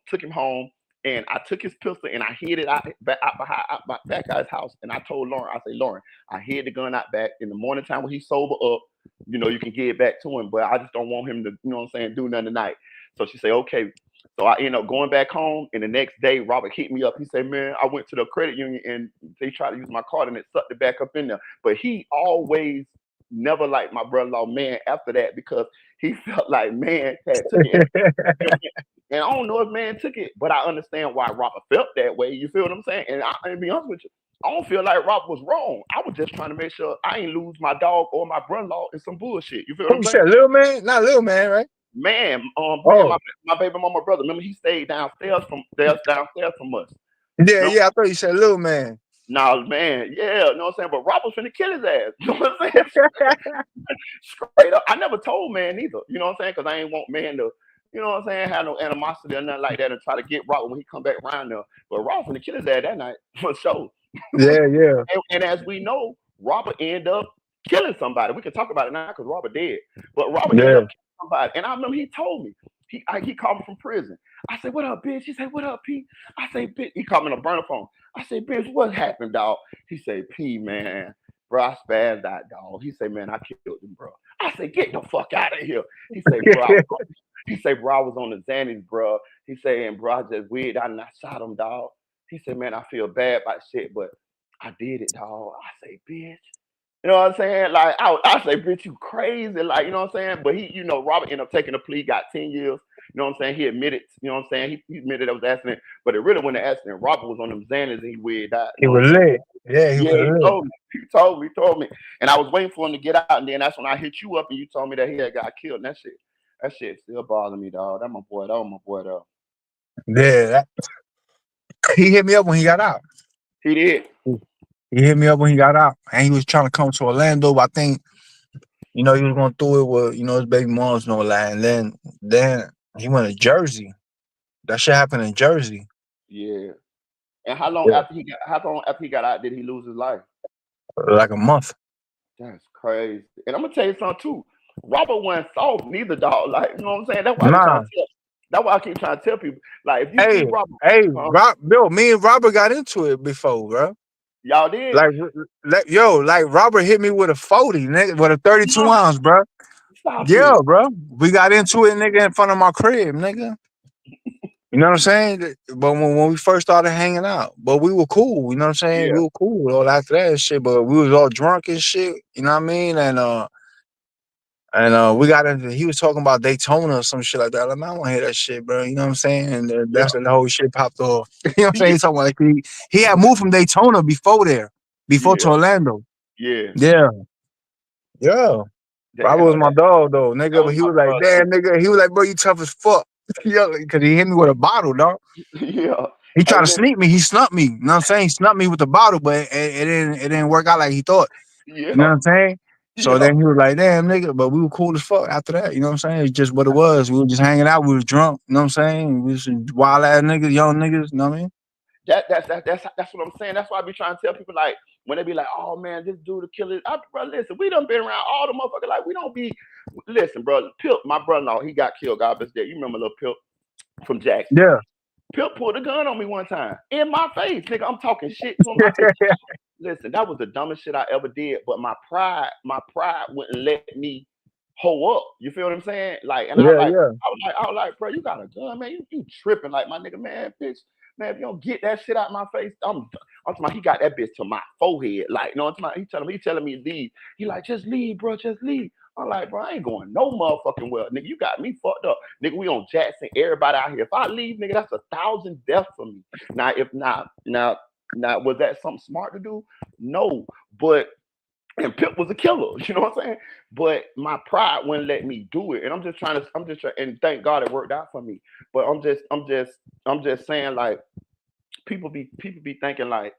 took him home. And I took his pistol and I hid it back out his house. And I told Lauren, I say, Lauren, I hid the gun out back. In the morning time when he's sober up, you can get it back to him. But I just don't want him to, you know what I'm saying, do nothing tonight. So she said, okay. So I end up going back home, and the next day, Robert hit me up. He said, "Man, I went to the credit union and they tried to use my card and it sucked it back up in there." But he always never liked my brother-in-law, man, after that because he felt like man had took it. And I don't know if man took it, but I understand why Robert felt that way. You feel what I'm saying? And be honest with you, I don't feel like Robert was wrong. I was just trying to make sure I ain't lose my dog or my brother-in-law in some bullshit. You feel what I'm Who saying? said little man? Not little man, right? Man, Oh, my baby mama brother. Remember, he stayed downstairs from us. yeah, Remember? yeah. I thought you said little man. Nah, man, yeah, you know what I'm saying. But Rob was finna kill his ass. You know what I'm saying? Straight up. I never told man either. You know what I'm saying? Because I ain't want man to, you know what I'm saying, have no animosity or nothing like that and try to get Rob when he come back around there. But Rob finna kill his ass that night for sure. Yeah, yeah, And as we know, Robert ended up killing somebody. We can talk about it now because Robert dead. But Robert ended yeah. up killing somebody. And I remember he told me. He called me from prison. I said, "What up, bitch?" He said, "What up, P?" I say, "Bitch." He called me on a burner phone. I said, "Bitch, what happened, dog?" He said, "P, man, bro, I spazzed that dog." He said, "Man, I killed him, bro." I said, "Get the fuck out of here." He said, "Bro, he said, bro, I was on the Xannies, bro." He said, "And bro, I just weird out and I shot him, dog." He said, "Man, I feel bad about shit, but I did it, dog." I say, "Bitch." You know what I'm saying? Like, I say, "Bitch, you crazy." Like, you know what I'm saying? But Robert ended up taking a plea, got 10 years. You know what I'm saying? He admitted, you know what I'm saying? He admitted that was an accident, but it really wasn't an accident. Robert was on them Xanax and he weird out. You He know what was I'm saying? lit. Yeah, he Yeah, was lit. he told me. And I was waiting for him to get out, and then that's when I hit you up and you told me that he had got killed. And that shit still bothering me, dog. That was my boy, dog. Yeah, he hit me up when he got out. He did. He hit me up when he got out, and he was trying to come to Orlando. But I think he was going through it with his baby mom's and all that. And then he went to Jersey. That shit happened in Jersey. Yeah. And Yeah, how long after he got out did he lose his life? like a month. That's crazy. And I'm gonna tell you something too. Robert wasn't soft neither, dog. Like, you know what I'm saying? That's why I be trying Nah, to tell. That's why I keep trying to tell people. Like, if you see hey, Robert, hey, huh? Bill, me and Robert got into it before, bro. Y'all did? Like Robert hit me with a 40, nigga, with a 32 No, ounce, bro. stop Yeah, it. bro. We got into it, nigga, in front of my crib, nigga. You know what I'm saying? But when we first started hanging out, but we were cool. You know what I'm saying? Yeah, We were cool all after that and shit. But we was all drunk and shit. You know what I mean? And we got into. He was talking about Daytona or some shit like that. Like, man, I want to hear that shit, bro. You know what I'm saying? And yeah, that's when the whole shit popped off. You know what I'm saying? yeah, He's talking about like he had moved from Daytona before there, before to yeah, Orlando. yeah. Yeah, yeah. Robert was Damn, my dog though, nigga. that But was he my was like, brother. damn, nigga. He was like, bro, you tough as fuck. Yeah, because he hit me with a bottle, dog. Yeah. He Hey tried to man, sneak me. He snuck me. You know what I'm saying? He snuck me with the bottle, but it didn't work out like he thought. You know yeah, what I'm saying? So yeah, then he was like, damn, nigga. But we were cool as fuck after that. You know what I'm saying? It's just what it was. We were just hanging out. We was drunk. You know what I'm saying? We was some wild ass niggas, young niggas. You know what I mean? that's what I'm saying. That's why I be trying to tell people like when they be like, "Oh man, this dude the killer." Bro, listen, we done been around all the motherfuckers. Like we don't be. Listen, bro. Pip, my brother-in-law, he got killed. God bless that. You remember little Pip from Jackson? Yeah. Pip pulled a gun on me one time in my face, nigga. I'm talking shit to him. I said, "Listen, that was the dumbest shit I ever did." But my pride wouldn't let me hoe up. You feel what I'm saying? Like, and Yeah, yeah. I was like, bro, you got a gun, man. You tripping like my nigga, man, bitch. Man, if you don't get that shit out my face, I'm talking about he got that bitch to my forehead. Like, no, I'm talking about, he telling me to leave. He like, just leave, bro, just leave. I'm like, bro, I ain't going no motherfucking well. Nigga, you got me fucked up. Nigga, we on Jackson, everybody out here. If I leave, nigga, that's 1,000 deaths for me. Now, if not, now, was that something smart to do? No. But and Pip was a killer, you know what I'm saying? But my pride wouldn't let me do it. And I'm just trying, and thank God it worked out for me. But I'm just saying like people be thinking like,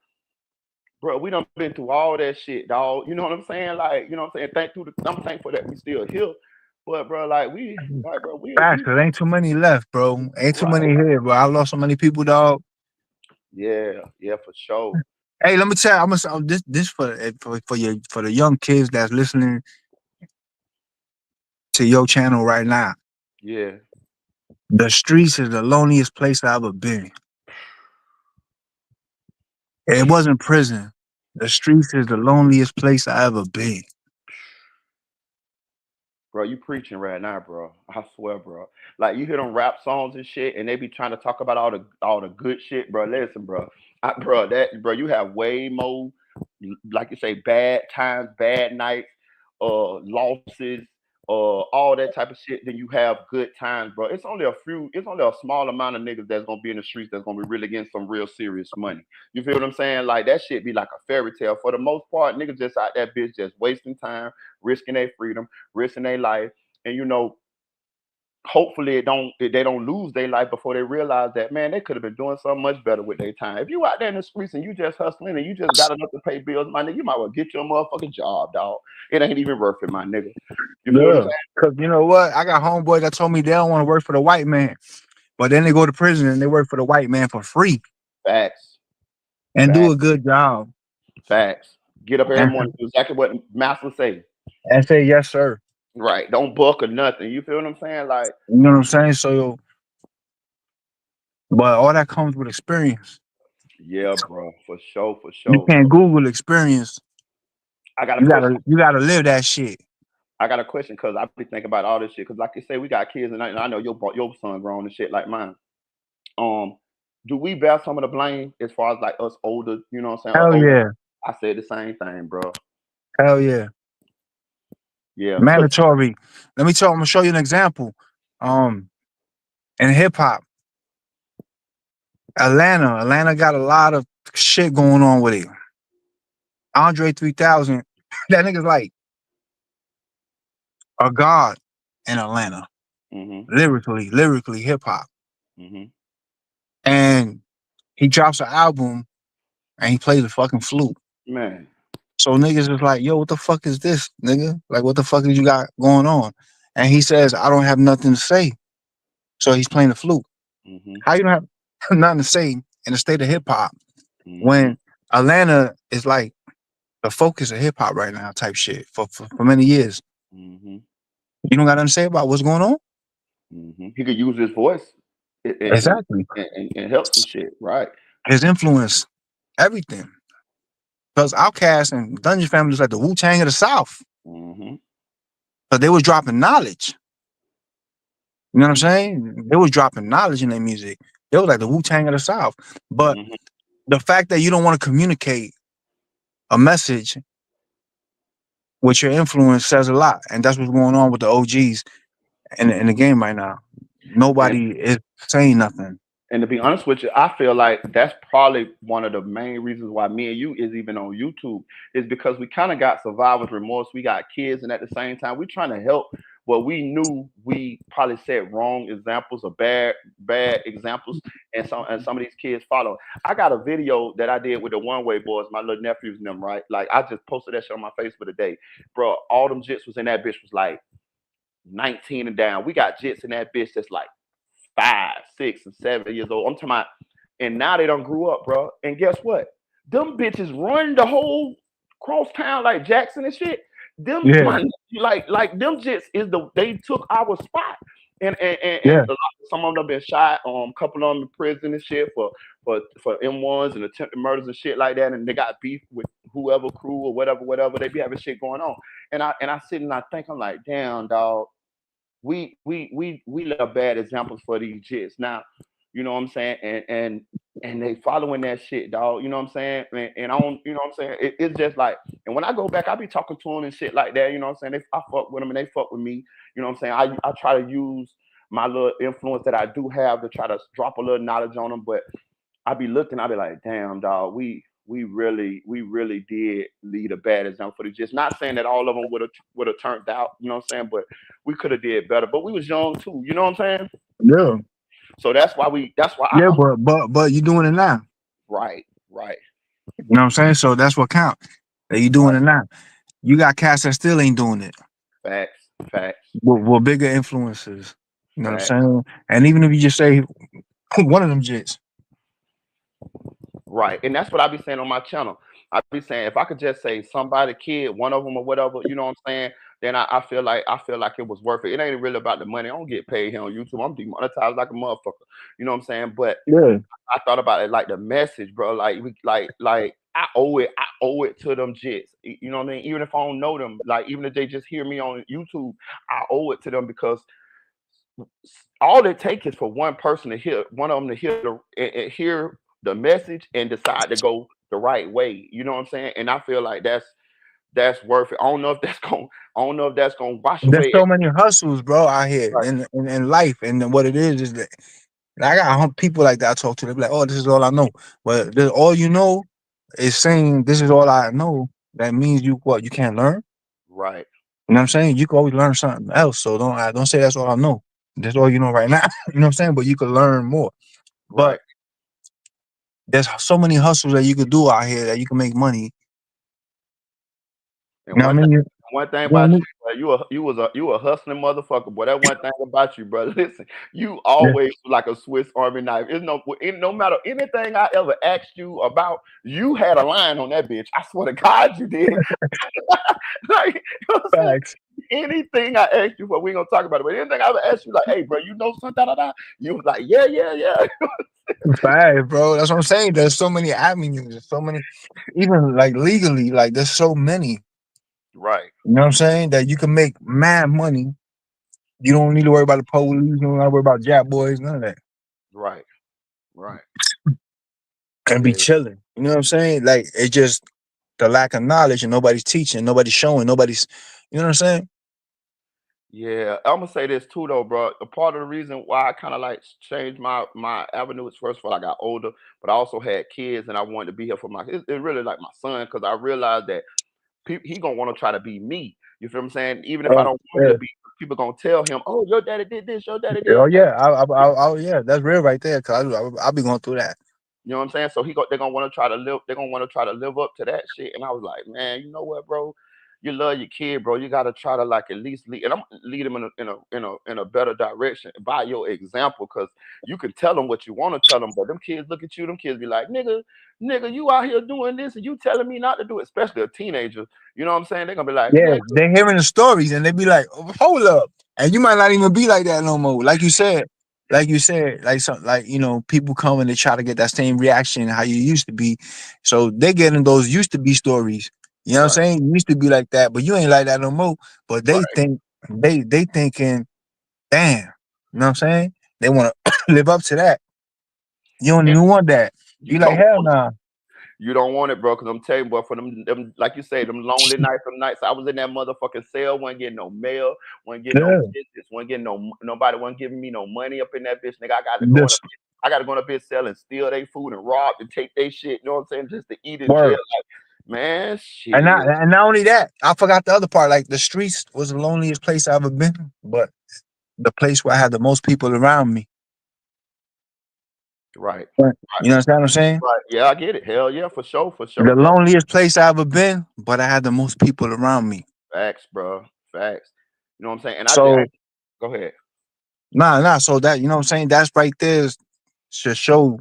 bro, we done been through all that shit, dog. You know what I'm saying? Like, you know what I'm saying? I'm thankful that we still here. But bro, like bro, Facts, we 'cause ain't too many left, bro. Ain't too right. many here, bro. I lost so many people, dog. Yeah, yeah, for sure. Hey, let me tell you, I'm gonna this for the young kids that's listening to your channel right now. Yeah. The streets is the loneliest place I ever been. It wasn't prison. The streets is the loneliest place I ever been. Bro, you preaching right now, bro. I swear, bro. Like you hear them rap songs and shit, and they be trying to talk about all the good shit, bro. Listen, bro, bro, you have way more, like you say, bad times, bad nights, losses, all that type of shit. Than you have good times, bro. It's only a few. It's only a small amount of niggas that's gonna be in the streets that's gonna be really getting some real serious money. You feel what I'm saying? Like that shit be like a fairy tale. For the most part, niggas just out that bitch just wasting time, risking their freedom, risking their life, and hopefully they don't lose their life before they realize that, man, they could have been doing something much better with their time. If you out there in the streets and you just hustling and you just got enough to pay bills, my nigga, you might well get your motherfucking job, dog. It ain't even worth it, my nigga. You feel what I'm Yeah. saying? Cause you know what? I got homeboys that told me they don't want to work for the white man, but then they go to prison and they work for the white man for free Facts, and do a facts, good job facts. Get up every and, morning, do exactly what master say. and say yes, sir. Right. Don't buck or nothing. You feel what I'm saying? Like, You know what I'm saying? So, but all that comes with experience. yeah, bro, for sure, for You sure. can't Google experience. I got a You question. gotta you gotta live that shit. I got a question because I be thinking about all this shit. Because, like you say, we got kids, and I know your son grown and shit like mine. Um, do we bear some of the blame as far as like us older? You know what I'm saying? Us Hell older. yeah. I said the same thing, bro. Hell yeah. Yeah, cause Mandatory. I'm gonna show you an example. Um, in hip hop, Atlanta got a lot of shit going on with it. Andre 3000, that nigga's like a god in Atlanta. mhm, Lyrically, hip hop. mhm, And he drops an album and he plays the fucking flute. man, So niggas is like, yo, what the fuck is this, nigga? Like, what the fuck did you got going on? And he says, I don't have nothing to say. So he's playing the flute. mhm, How you don't have nothing to say in the state of hip hop mhm, when Atlanta is like the focus of hip hop right now, type shit for many years? mhm, You don't got nothing to say about what's going on? mhm. He could use his voice and and, Exactly. and help some shit, right? His influence, everything. Because Outkast and Dungeon Family was like the Wu Tang of the South. Mhm, But they was dropping knowledge. You know what I'm saying? They was dropping knowledge in their music. They was like the Wu Tang of the South. But mhm. the fact that you don't want to communicate a message with your influence says a lot. And that's what's going on with the OGs in the game right now. And Nobody is saying nothing. And to be honest with you, I feel like that's probably one of the main reasons why me and you is even on YouTube is because we kind of got survivor's remorse. We got kids, and at the same time, we trying to help what we knew we probably set wrong examples or bad examples, and some of these kids follow. I got a video that I did with the One Way Boys, my little nephews and them, right? Like I just posted that shit on my Facebook today, bro. All them jits was in that bitch was like 19 and down. We got jits in that bitch that's like 5, 6, and 7 years old. I'm talking about, and now they don't grew up, bro. And guess what? Them bitches run the whole cross town like Jackson and shit. Them Yeah, my, like them jits is they took our spot. And yeah, a lot, some of them been shot. A couple of them in prison and shit for M1s and attempted murders and shit like that. And they got beef with whoever crew or whatever. They be having shit going on. And I sit and I think I'm like, damn, dog, we love bad examples for these jits. Now, you know what I'm saying, and they following that shit, dog. You know what I'm saying, and I don't, you know what I'm saying. It's just like, and when I go back, I be talking to them and shit like that. You know what I'm saying. I fuck with them and they fuck with me. You know what I'm saying. I try to use my little influence that I do have to try to drop a little knowledge on them, but I be looking, I be like, damn, dog, we really did lead a bad example for the just. Not saying that all of them would have turned out, you know what I'm saying, but we could have did better. But we was young too, you know what I'm saying. yeah, So that's why yeah. I'm But you doing it now. right, right, You know what I'm saying? So that's what count. That you doing right. it now. You got cats that still ain't doing it. Facts, facts, With bigger influences. You know what I'm facts. saying? And even if you just say one of them jits. Right. And that's what I be saying on my channel. I be saying if I could just say somebody, kid, one of them or whatever, you know what I'm saying, then I feel like it was worth it. It ain't really about the money. I don't get paid here on YouTube. I'm demonetized like a motherfucker. You know what I'm saying? But Yeah. I thought about it like the message, bro. Like we like I owe it to them jits. You know what I mean? Even if I don't know them, like even if they just hear me on YouTube, I owe it to them because all it takes is for one person to hear one of them to hear and hear the message and decide to go the right way. You know what I'm saying? And I feel like that's worth it. I don't know if that's going I don't know if that's gonna wash There's away so many hustles, bro, out here right, in life, and then what it is that I got people like that I talk to. They be like, "Oh, this is all I know," but all you know is saying this is all I know. That means you what you can't learn. right, You know what I'm saying? You can always learn something else. So don't say that's all I know. That's all you know right now. You know what I'm saying? But you can learn more. But right. there's so many hustles that you could do out here that you can make money. And You know what I mean? one thing You don't about need- you, bro, you a hustling motherfucker. Boy, that one thing about you, brother. Listen, you yeah, always like a Swiss Army knife. No matter anything I ever asked you about, you had a line on that bitch. I swear to God, you did. Like, you know what I'm saying? facts, Anything I asked you for, we ain't gonna talk about it. But anything I ever asked you, like, hey, bro, you know something, da da da. You was like, yeah, yeah, yeah. facts, bro. That's what I'm saying. There's so many avenues. There's so many, even like legally, like there's so many. Right, You know what I'm saying? That you can make mad money. You don't need to worry about the police. You don't have to worry about jack boys. None of that. right, right. And be Yeah, chilling. You know what I'm saying? Like it's just the lack of knowledge and nobody's teaching, nobody's showing, nobody's. You know what I'm saying? yeah, I'm gonna say this too, though, bro. A part of the reason why I kind of like changed my avenues. First of all, I got older, but I also had kids, and I wanted to be here for my. It's really like my son, because I realized that he gonna want to try to be me. You feel what I'm saying? Even if I don't want him Yeah. to be, people gonna tell him, "Oh, your daddy did this, your daddy Oh did that." yeah, yeah, that's real right there. Cause I'll be going through that. You know what I'm saying? So they're gonna want to try to live. They're gonna want to try to live up to that shit. And I was like, man, you know what, bro? You love your kid, bro. You gotta try to like at least lead, and I'm lead them in a better direction by your example, because you can tell them what you want to tell them, but them kids look at you. Them kids be like, nigga, you out here doing this, and you telling me not to do it. Especially a teenager. You know what I'm saying? They're gonna be like, Yeah, nigga, they're hearing the stories and they be like, "Oh, hold up," and you might not even be like that no more. Like some, like people come and they try to get that same reaction how you used to be, so they getting those used to be stories. You know what I'm right, saying? You used to be like that, but you ain't like that no more. But they right, think they thinking, damn. You know what I'm saying? They want to live up to that. You don't and even want that. you You like don't hell nah. You don't want it, bro, because I'm telling you, boy, for them, like you say, them lonely nights, them nights I was in that motherfucking cell, wasn't getting no mail, wasn't getting no Yeah. visits, wasn't getting nobody wasn't giving me no money up in that bitch. Nigga, This I gotta go in a bitch cell and steal their food and rob and take their shit, you know what I'm saying, just to eat in jail. word. Like, man, And shit. not only that, I forgot the other part. Like the streets was the loneliest place I ever been, but the place where I had the most people around me. Right. Right. Right. You understand what I'm saying? Right. Yeah, I get it. Hell yeah, for sure, The bro. loneliest place I ever been, but I had the most people around me. Facts, bro. Facts. You know what I'm saying? And So go ahead. nah. So that you know what I'm saying? That's right there should show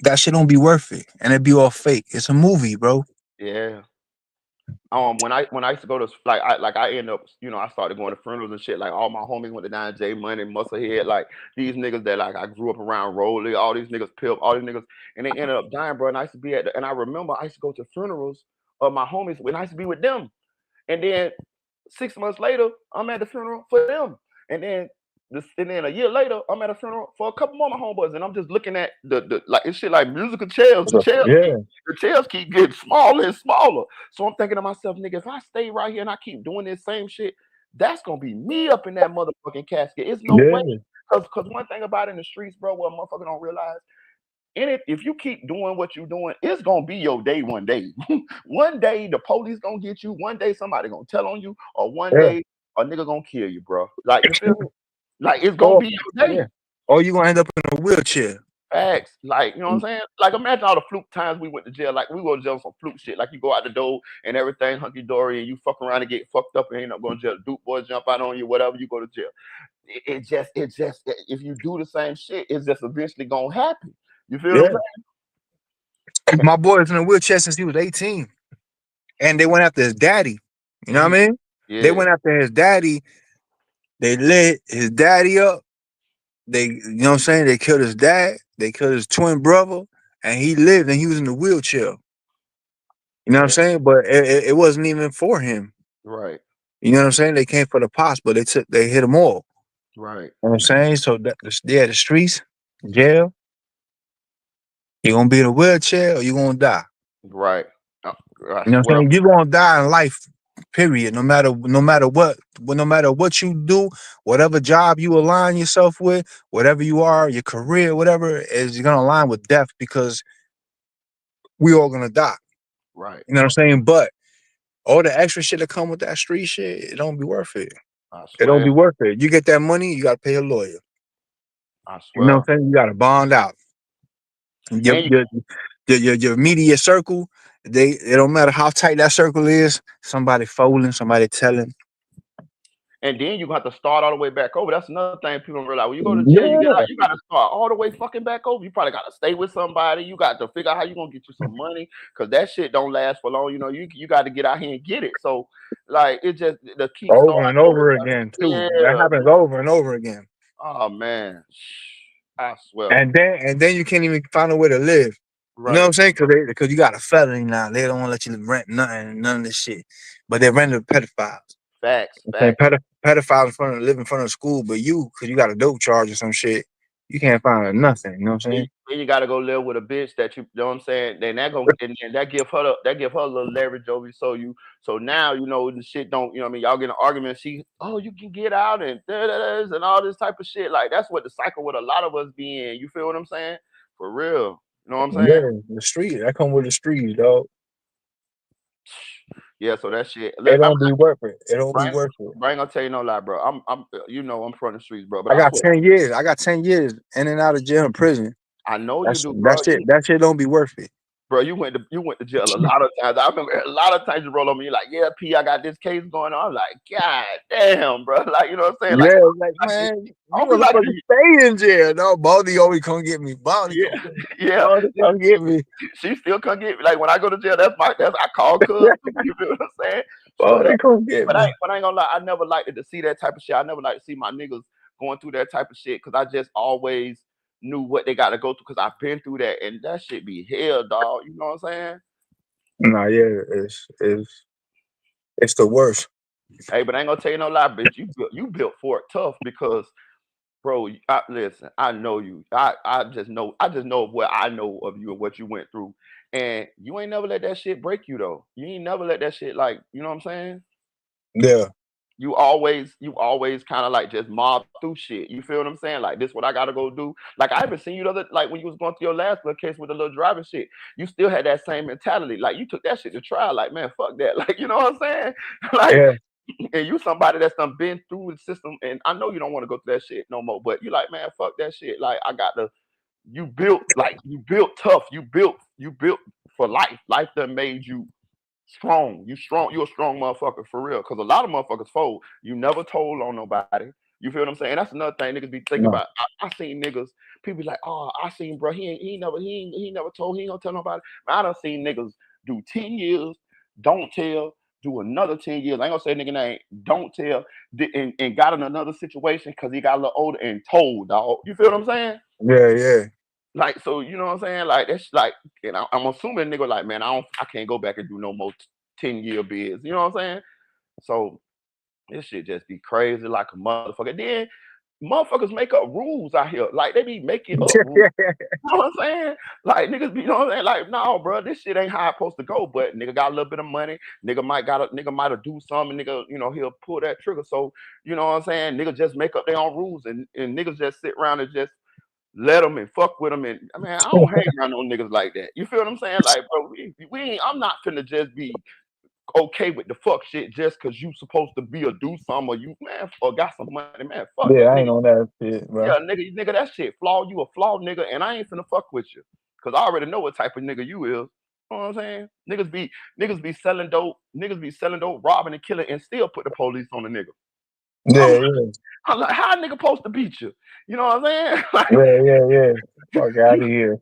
that shit don't be worth it, and it be all fake. It's a movie, bro. Yeah. When I used to go to I end up, I started going to funerals and shit. Like all my homies went to down J Money, Musclehead, like these niggas that like I grew up around, Rolly, all these niggas, Pip, all these niggas, and they ended up dying, bro. And I used to be and I remember I used to go to funerals of my homies when I used to be with them. And then 6 months later, I'm at the funeral for them. And then a year later, I'm at a funeral for a couple more of my homeboys, and I'm just looking at the like it's shit like musical chairs. Yeah, The chairs keep getting smaller and smaller. So I'm thinking to myself, nigga, if I stay right here and I keep doing this same shit, that's gonna be me up in that motherfucking casket. It's no way. yeah, Cause one thing about it in the streets, bro, what motherfucker don't realize, if you keep doing what you're doing, it's gonna be your day one day. One day the police gonna get you. One day somebody gonna tell on you, or one yeah. day a nigga gonna kill you, bro. Like you feel me? Like it's gonna Or be your yeah, day. or you gonna end up in a wheelchair. Facts. Like, you know what I'm saying? Like imagine all the fluke times we went to jail. Like we go to jail for fluke shit. Like you go out the door and everything hunky dory and you fuck around and get fucked up and end up going to jail. Duke boys jump out on you, whatever, you go to jail. If you do the same shit, it's just eventually gonna happen. You feel what I'm Yeah, saying? my boy was in a wheelchair since he was 18, and they went after his daddy. You know what Mhm. I mean? They Yeah. went after his daddy. They lit his daddy up. They, you know what I'm saying? They killed his dad. They killed his twin brother, and he lived and he was in the wheelchair. You know what I'm Yeah, saying? But it wasn't even for him. right, You know what I'm saying? They came for the pops, but they hit them all. right, You know what I'm saying? So yeah, the streets, jail. You gonna be in a wheelchair or you gonna die. right. Uh, I You know what I'm swear, saying? You gonna die in life. Period. No matter what, no matter what you do, whatever job you align yourself with, whatever you are, your career, whatever is, you're gonna align with death because we all gonna die. right. You know what I'm saying? But all the extra shit that come with that street shit, it don't be worth it. I It don't swear, be worth it. You get that money, you gotta pay a lawyer. I You know swear. what I'm saying? You gotta bond out. Your And you, your your immediate circle, it don't matter how tight that circle is, somebody folding, somebody telling. and then you got to start all the way back over. That's another thing people don't realize. When you go to jail, you get out, Yeah. you got to start all the way fucking back over. You probably got to stay with somebody. You got to figure out how you gonna get you some money because that shit don't last for long. You know, you got to get out here and get it. So, like, it just the keep Over starting and over. over again too. That Yeah. happens over and over again. Oh man, I swear. And then you can't even find a way to live. You know what Right. I'm saying? Because you got a felony now. They don't want to let you rent nothing, none of this shit. But they're renting to pedophiles. Facts. I'm saying Facts. pedophiles live in front of the school, but you, because you got a dope charge or some shit, you can't find nothing. You know what I'm saying? Then you gotta go live with a bitch that you know what I'm saying. Then that gonna and then that give her a little leverage over you. So now you know the shit don't you know what I mean. Y'all get an argument. She you can get out and and all this type of shit. Like that's what the cycle with a lot of us be in. You feel what I'm saying? For real. You know what I'm saying? Yeah, the street. That come with the streets, dog. Yeah. So that shit. It Look, don't be worth it. It don't be Brian, worth it. Brian, gonna tell you no lie, bro. I'm you know I'm from the streets, bro. But I I got swear, 10 years. I got 10 years in and out of jail and prison. I know you That's do, that bro. shit. That shit don't be worth it. Bro, you went to jail a lot of times. I remember a lot of times you roll on me, you're like, yeah, P, I got this case going on. I'm like, God damn, bro. Like, you know what I'm saying? Like, Yeah, like like man, I you don't be was like, supposed to stay in jail. No, Baldy always come get me. Baldy come yeah, get me. yeah. Baldy come get me. She still can't get me. Like when I go to jail, that's I call cuz. You feel what I'm saying? Straight Baldy up. come get But I me. but I ain't gonna lie, I never liked it to see that type of shit. I never like to see my niggas going through that type of shit because I just always knew what they got to go through because I've been through that and that shit be hell, dog. You know what I'm saying? Nah, yeah, it's the worst. Hey, but I ain't gonna tell you no lie, bitch. You built for it tough because, bro. Listen, I know you. I just know what I know of you and what you went through, and you ain't never let that shit break you though. You ain't never let that shit like you know what I'm saying. Yeah, You always kind of like just mob through shit. You feel what I'm saying? Like this, what I gotta go do. Like I haven't seen you the other like when you was going through your last little case with the little driving shit. You still had that same mentality. Like you took that shit to trial. Like man, fuck that. Like you know what I'm saying? Like yeah, and you somebody that's done been through the system, and I know you don't want to go through that shit no more, but you like, man, fuck that shit. Like I got to you built tough, you built for life. Life done made you strong. You strong, you a strong motherfucker for real. Cause a lot of motherfuckers fold. You never told on nobody. You feel what I'm saying? That's another thing niggas be thinking no, about. I seen niggas, people be like, oh, I seen bro, he never told, he ain't gonna tell nobody. Man, I done seen niggas do 10 years, don't tell, do another 10 years. I ain't gonna say nigga name, don't tell, and got in another situation because he got a little older and told, dog. You feel what I'm saying? yeah, yeah, Like, so you know what I'm saying? Like that's like, and I'm assuming nigga like, man, I can't go back and do no more 10-year bids. You know what I'm saying? So this shit just be crazy like a motherfucker. Then motherfuckers make up rules out here. Like they be making up rules. You know what I'm saying? Like niggas be, you know what I'm saying? Like, no, bro, this shit ain't how it's supposed to go. But nigga got a little bit of money. Nigga might have do something. Nigga, he'll pull that trigger. So you know what I'm saying? Niggas just make up their own rules, and niggas just sit around and just let them and fuck with them. And I mean, I don't hang around no niggas like that. You feel what I'm saying? Like, bro, we ain't, I'm not finna just be okay with the fuck shit just cause you supposed to be or do something or you man or got some money, man. Fuck yeah. that I nigga. ain't on that shit, bro. Yeah, nigga, that shit flawed. You a flawed nigga, and I ain't finna fuck with you. Cause I already know what type of nigga you is. You know what I'm saying? Niggas be selling dope, robbing and killing, and still put the police on the nigga. I'm Yeah, like, yeah, I'm like, how a nigga supposed to beat you? You know what I'm saying? Like yeah, yeah, yeah. Fuck out you of here.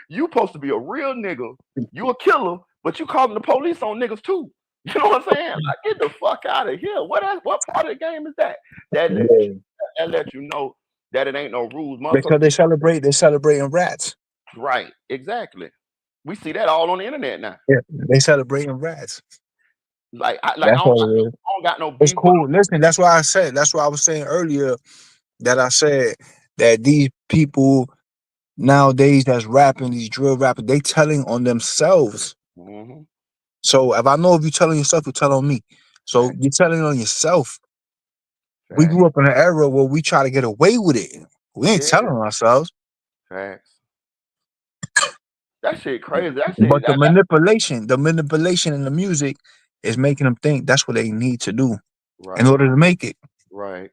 you supposed to be a real nigga. You a killer, but you calling the police on niggas too. You know what I'm saying? Like, get the fuck out of here. What part of the game is that? That let Yeah, that let you know that it ain't no rules, because motherfuckers. they celebrating rats. Right. Exactly. We see that all on the internet now. Yeah, they celebrating rats. Like That's what it is. I don't got no It's beef with cool. Listen, that's why I said. That's why I was saying earlier that I said that these people nowadays that's rapping, these drill rappers, they telling on themselves. them. Mm-hmm. So if I know if you're telling yourself, you tell on me. So Fact. you're telling on yourself. We Fact. grew up in an era where we try to get away with it. We ain't Yeah. telling ourselves. Facts. That shit crazy. That shit. But the manipulation in the music is making them think that's what they need to do in Right. order to make it. Right.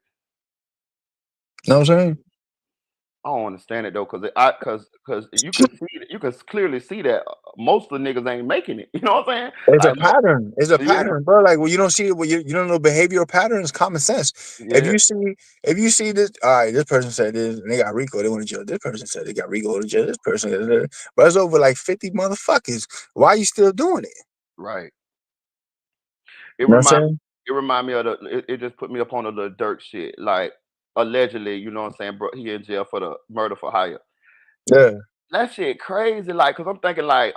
You know what I'm saying? I don't understand it though, cause you can see you can clearly see that most of the niggas ain't making it. You know what I'm saying? It's a Like, pattern. It's a yeah, pattern, bro. Like when you don't see it, when you don't know behavioral patterns, common sense. If yeah, you see, if you see this, all right, this person said this, and they got Rico, they went to jail. This person said they got Rico to jail. This person, but it's over like 50 motherfuckers. Why you still doing it? right. It You know what remind I'm it remind me of it just put me up on the little dirt shit. Like allegedly, you know what I'm saying, bro, he in jail for the murder for hire. saying? That shit crazy, like, cause I'm thinking like,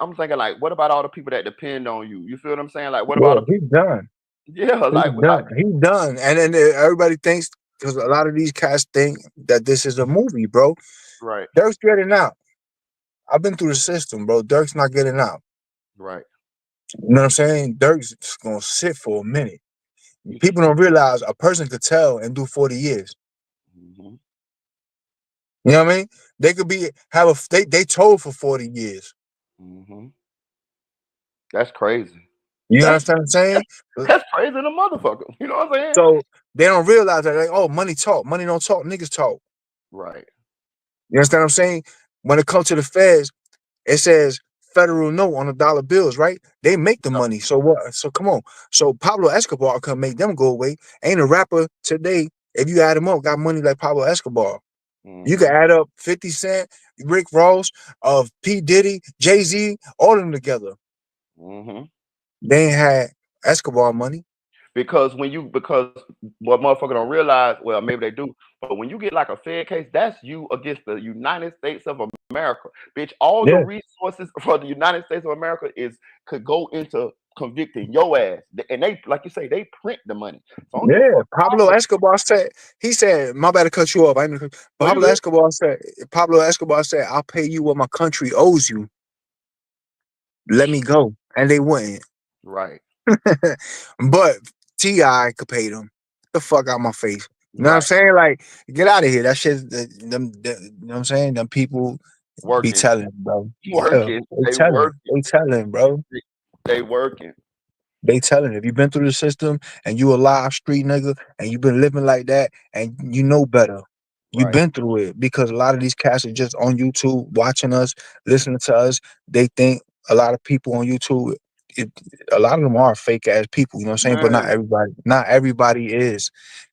what about all the people that depend on you? You feel what I'm saying? Like, what Yeah, about yeah, the he's done. yeah, He's like done. He's done. And then everybody thinks because a lot of these cats think that this is a movie, bro. right, Dirk's getting out. I've been through the system, bro. Dirk's not getting out. right. You know what I'm saying? Dirk's just gonna sit for a minute. You People don't realize a person could tell and do 40 years. hmm You know what I mean? They could be have a they told for 40 years. hmm That's crazy. You That's understand what I'm saying? that's crazy than a motherfucker. You know what I'm saying? So they don't realize that like, oh, money talk, money don't talk, niggas talk. Right. You understand what I'm saying? When it comes to the feds, it says federal note on the dollar bills, right? They make the money. So what? So come on. So Pablo Escobar can make them go away. Ain't a rapper today, if you add them up, got money like Pablo Escobar. You can hmm add up 50 Cent, Rick Ross, of P. Diddy, Jay-Z, all of them together. hmm They ain't had Escobar money. Because what motherfucker don't realize, well, maybe they do, but when you get like a Fed case, that's you against the United States of America. Bitch, all the Yeah, resources for the United States of America is could go into convicting your ass. And they, like you say, they print the money. So I don't give a yeah. fuck how Pablo much. Escobar said, he said, my bad to cut you off. I ain't No, you Pablo good? Escobar said, Pablo Escobar said, I'll pay you what my country owes you. Let me go. And they wouldn't. Right, But T.I. could pay them. Get the fuck out my face. You know what I'm right. saying? Like, get out of here. That shit, you know what I'm saying? Them people be Working, telling, bro. Yeah, working. they They telling. working. They telling, bro. They working. They telling. If you've been through the system and you a live street nigga and you've been living like that and you know better, you've Right. been through it because a lot of these cats are just on YouTube watching us, listening to us. They think a lot of people on YouTube, it, a lot of them are fake ass people. You know what I'm saying? But not Man. everybody. Not everybody is.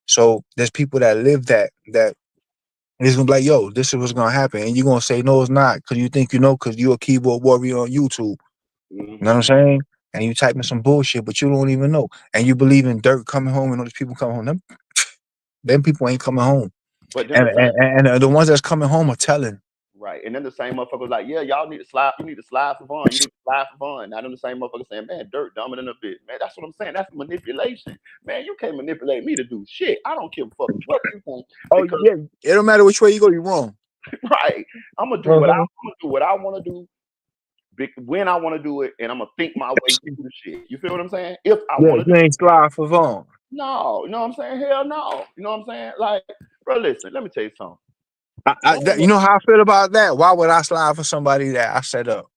So there's people that live that it's gonna be like, yo, this is what's gonna happen, and you're gonna say no, it's not, because you think you know, because you're a keyboard warrior on YouTube. You know what I'm hmm saying? And you typing some bullshit, but you don't even know. And you believe in Dirk coming home and all these people coming home. Them people ain't coming home. But then And the same. the ones that's coming home are telling. Right. And then the same motherfuckers like, yeah, y'all need to slide, you need to slide for fun. You need to slide for fun. Now then the same motherfucker saying, man, dirt dumber than a bitch. Man, that's what I'm saying. That's manipulation. Man, you can't manipulate me to do shit. I don't give a fuck what you think. Oh Because yeah, it don't matter which way you go, you're wrong. right, I'm gonna You do know what what I I'm I'm gonna do what I wanna do when I wanna do it, and I'm gonna think my way saying? through the shit. You feel what I'm saying? If I Yeah, wanna do you ain't slide for Vaughn. no, you know what I'm saying? Hell no. You know what I'm saying? Like, bro, listen, let me tell you something. You Vaughn, know how I feel about that? Why would I slide for somebody that I set up?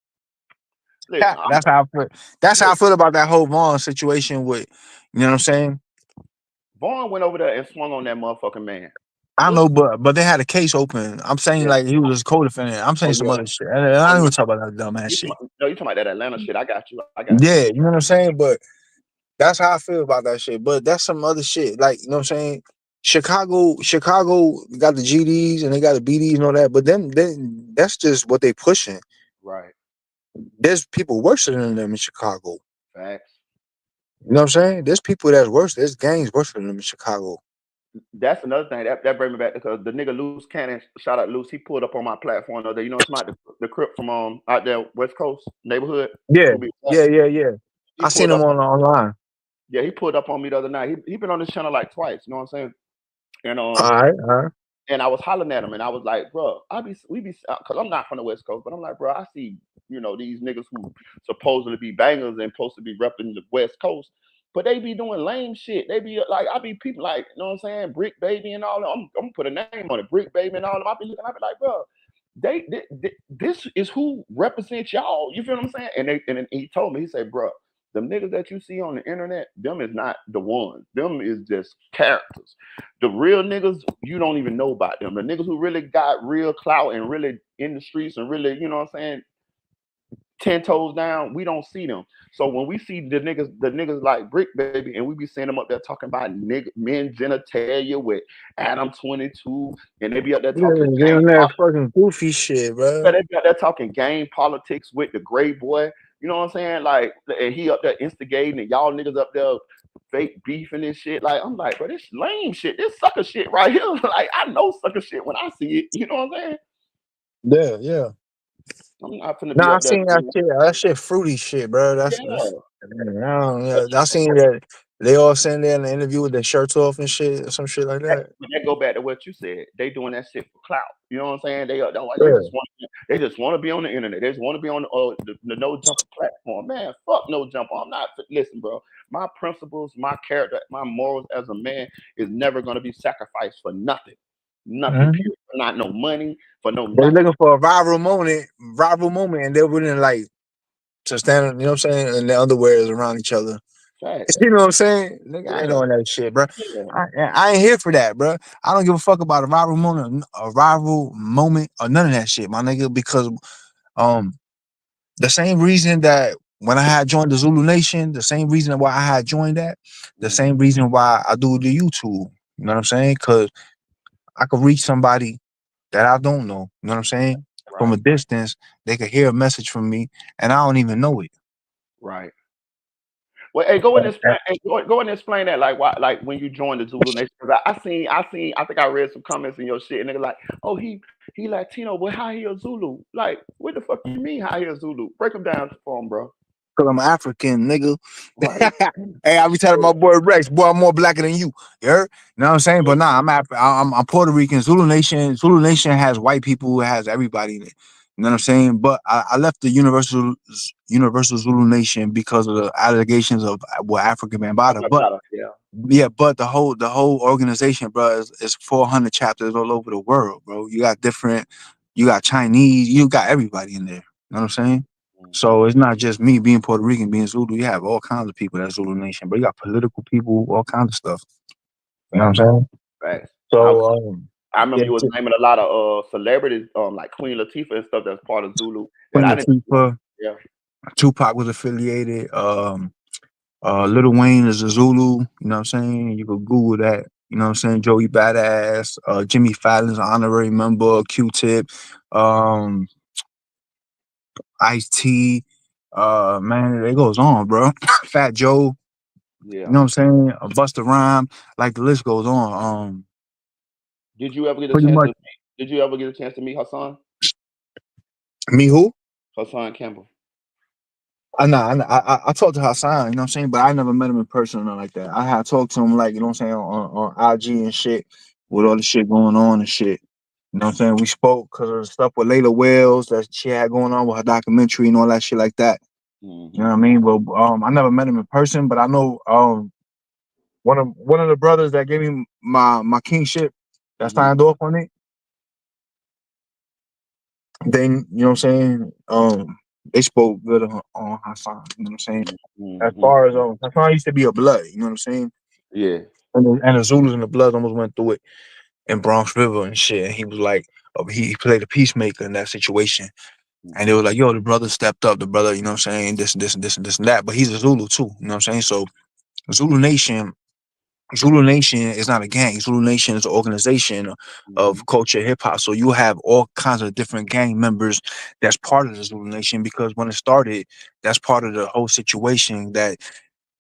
listen, That's how I feel. That's how look, I feel about that whole Vaughn situation with, you know what I'm saying? Vaughn went over there and swung on that motherfucking man. I Look, know, but they had a case open. I'm saying yeah. like he was a co-defendant. I'm Oh saying some yeah. other shit. I Oh don't yeah. even talk about that dumbass You shit. no, you talking about that Atlanta shit? I got you. I got you. Yeah, you know what I'm saying? But that's how I feel about that shit. But that's some other shit. Like, you know what I'm saying? Chicago got the GDs and they got the BDs and all that. But then that's just what they pushing. Right. There's people worse than them in Chicago. Facts. You know what I'm saying? There's people that's worse. There's gangs worse than them in Chicago. that's another thing that brings me back because the nigga Loose Cannon, shout out Loose, he pulled up on my platform the other day. You know, it's not the Crip from out there West Coast neighborhood. Yeah, To be exact. yeah. He I seen pulled him up. on online. Yeah, he pulled up on me the other night. He been on this channel like twice. You know what I'm saying? And All right. and I was hollering at him, and I was like, bro, we be, because I'm not from the West Coast, but I'm like, bro, I see, these niggas who supposedly be bangers and supposed to be repping the West Coast, but they be doing lame shit. They be like, I be people like, you know what I'm saying, Brick Baby and all that. I'm gonna put a name on it, Brick Baby and all that. I be looking, I be like, bro, this is who represents y'all. You feel what I'm saying? And then he told me, he said, bro, the niggas that you see on the internet, them is not the ones. Them is just characters. The real niggas, you don't even know about them. The niggas who really got real clout and really in the streets and really, you know what I'm saying, 10 toes down, we don't see them. So when we see the niggas like Brick Baby, and we be seeing them up there talking about men genitalia with Adam 22, and they be up there Yeah, talking they gang on that fucking goofy shit, bro. but they got there talking game politics with the gray boy. You know what I'm saying? Like, and he up there instigating, and y'all niggas up there fake beefing and shit. Like, I'm like, bro, this lame shit, this sucker shit right here. Like, I know sucker shit when I see it. You know what I'm saying? Yeah. I'm not finna be Nah, I up there seen that doing, shit. That shit fruity shit, bro. That's yeah. I seen that they all sitting there in the interview with their shirts off and shit, or some shit like that. But that go back to what you said. They doing that shit for clout. You know what I'm saying? Yeah. They just want to be on the internet. They just want to be on the no jumper platform. Man, fuck no jumper. I'm not listen, bro. My principles, my character, my morals as a man is never gonna be sacrificed for nothing. Nothing. Mhm. Period. For not no money, for no They nothing. looking for a viral moment, and they're willing like to stand, you know what I'm saying, and the underwears around each other. Facts. You know what I'm saying? Nigga, I ain't Yeah. doing that shit, bro. Yeah. I ain't here for that, bro. I don't give a fuck about a rival moment, or none of that shit, my nigga. Because um, the same reason that when I had joined the Zulu Nation, the same reason why I had joined that, the Mhm. same reason why I do the YouTube. You know what I'm saying? Because I could reach somebody that I don't know. You know what I'm saying? From a Right. distance, they could hear a message from me, and I don't even know it. Right. Well, hey, go and explain. Hey, go and explain that, like, why, like, when you joined the Zulu Nation. 'Cause I seen. I think I read some comments in your shit, and they're like, "Oh, he Latino, but how he a Zulu? Like, what the fuck you mean how he a Zulu? Break him down for him, bro." Cause I'm African, nigga. Right. Hey, I be telling my boy Rex, boy, I'm more blacker than you. You heard? You know what I'm saying? But nah, I'm Puerto Rican. Zulu Nation has white people, it has everybody in it. You know what I'm saying? But I left the Universal Zulu Nation because of the allegations of African Bambaataa. But Yeah. yeah, but the whole organization, bro, is 400 chapters all over the world, bro. You got Chinese, you got everybody in there. You know what I'm saying? Hmm. So it's not just me being Puerto Rican, being Zulu. You have all kinds of people that's Zulu Nation, but you got political people, all kinds of stuff. You know what I'm Facts. saying? Facts. So I yeah, remember you was naming a lot of celebrities, like Queen Latifah and stuff that's part of Zulu that Queen I didn't. Latifah, Yeah. Tupac was affiliated. Lil Wayne is a Zulu. You know what I'm saying? You could Google that. You know what I'm saying? Joey Badass, Jimmy Fallon's an honorary member, Q-Tip, um, Ice T. Man, it goes on, bro. Fat Joe. You Yeah. know what I'm saying? Busta Rhyme. Like the list goes on. Did you ever get a Pretty chance much. to? Did you ever get a chance to meet Hassan? Me who? Hassan Campbell. I talked to Hassan, you know what I'm saying, but I never met him in person or nothing like that. I had talked to him like, you know what I'm saying, on IG and shit, with all the shit going on and shit. You know what I'm saying? We spoke because of the stuff with Layla Wells that she had going on with her documentary and all that shit like that. You know Hmm. what I mean? But I never met him in person, but I know one of the brothers that gave me my kingship that Hmm. signed off on it. Then you know what I'm saying? They spoke good on Hassan. You know what I'm saying? As Hmm. far as Hassan used to be a blood. You know what I'm saying? Yeah. And the Zulus and the Bloods almost went through it in Bronx River and shit. And he was like, he played a peacemaker in that situation. And they Hmm. were like, yo, the brother stepped up. The brother, you know what I'm saying? This and this and this and this and that. But he's a Zulu too. You know what I'm saying? So Zulu Nation Zulu Nation is not a gang. Zulu Nation is an organization Hmm. of culture, hip hop. So you have all kinds of different gang members that's part of the Zulu Nation because when it started, that's part of the whole situation that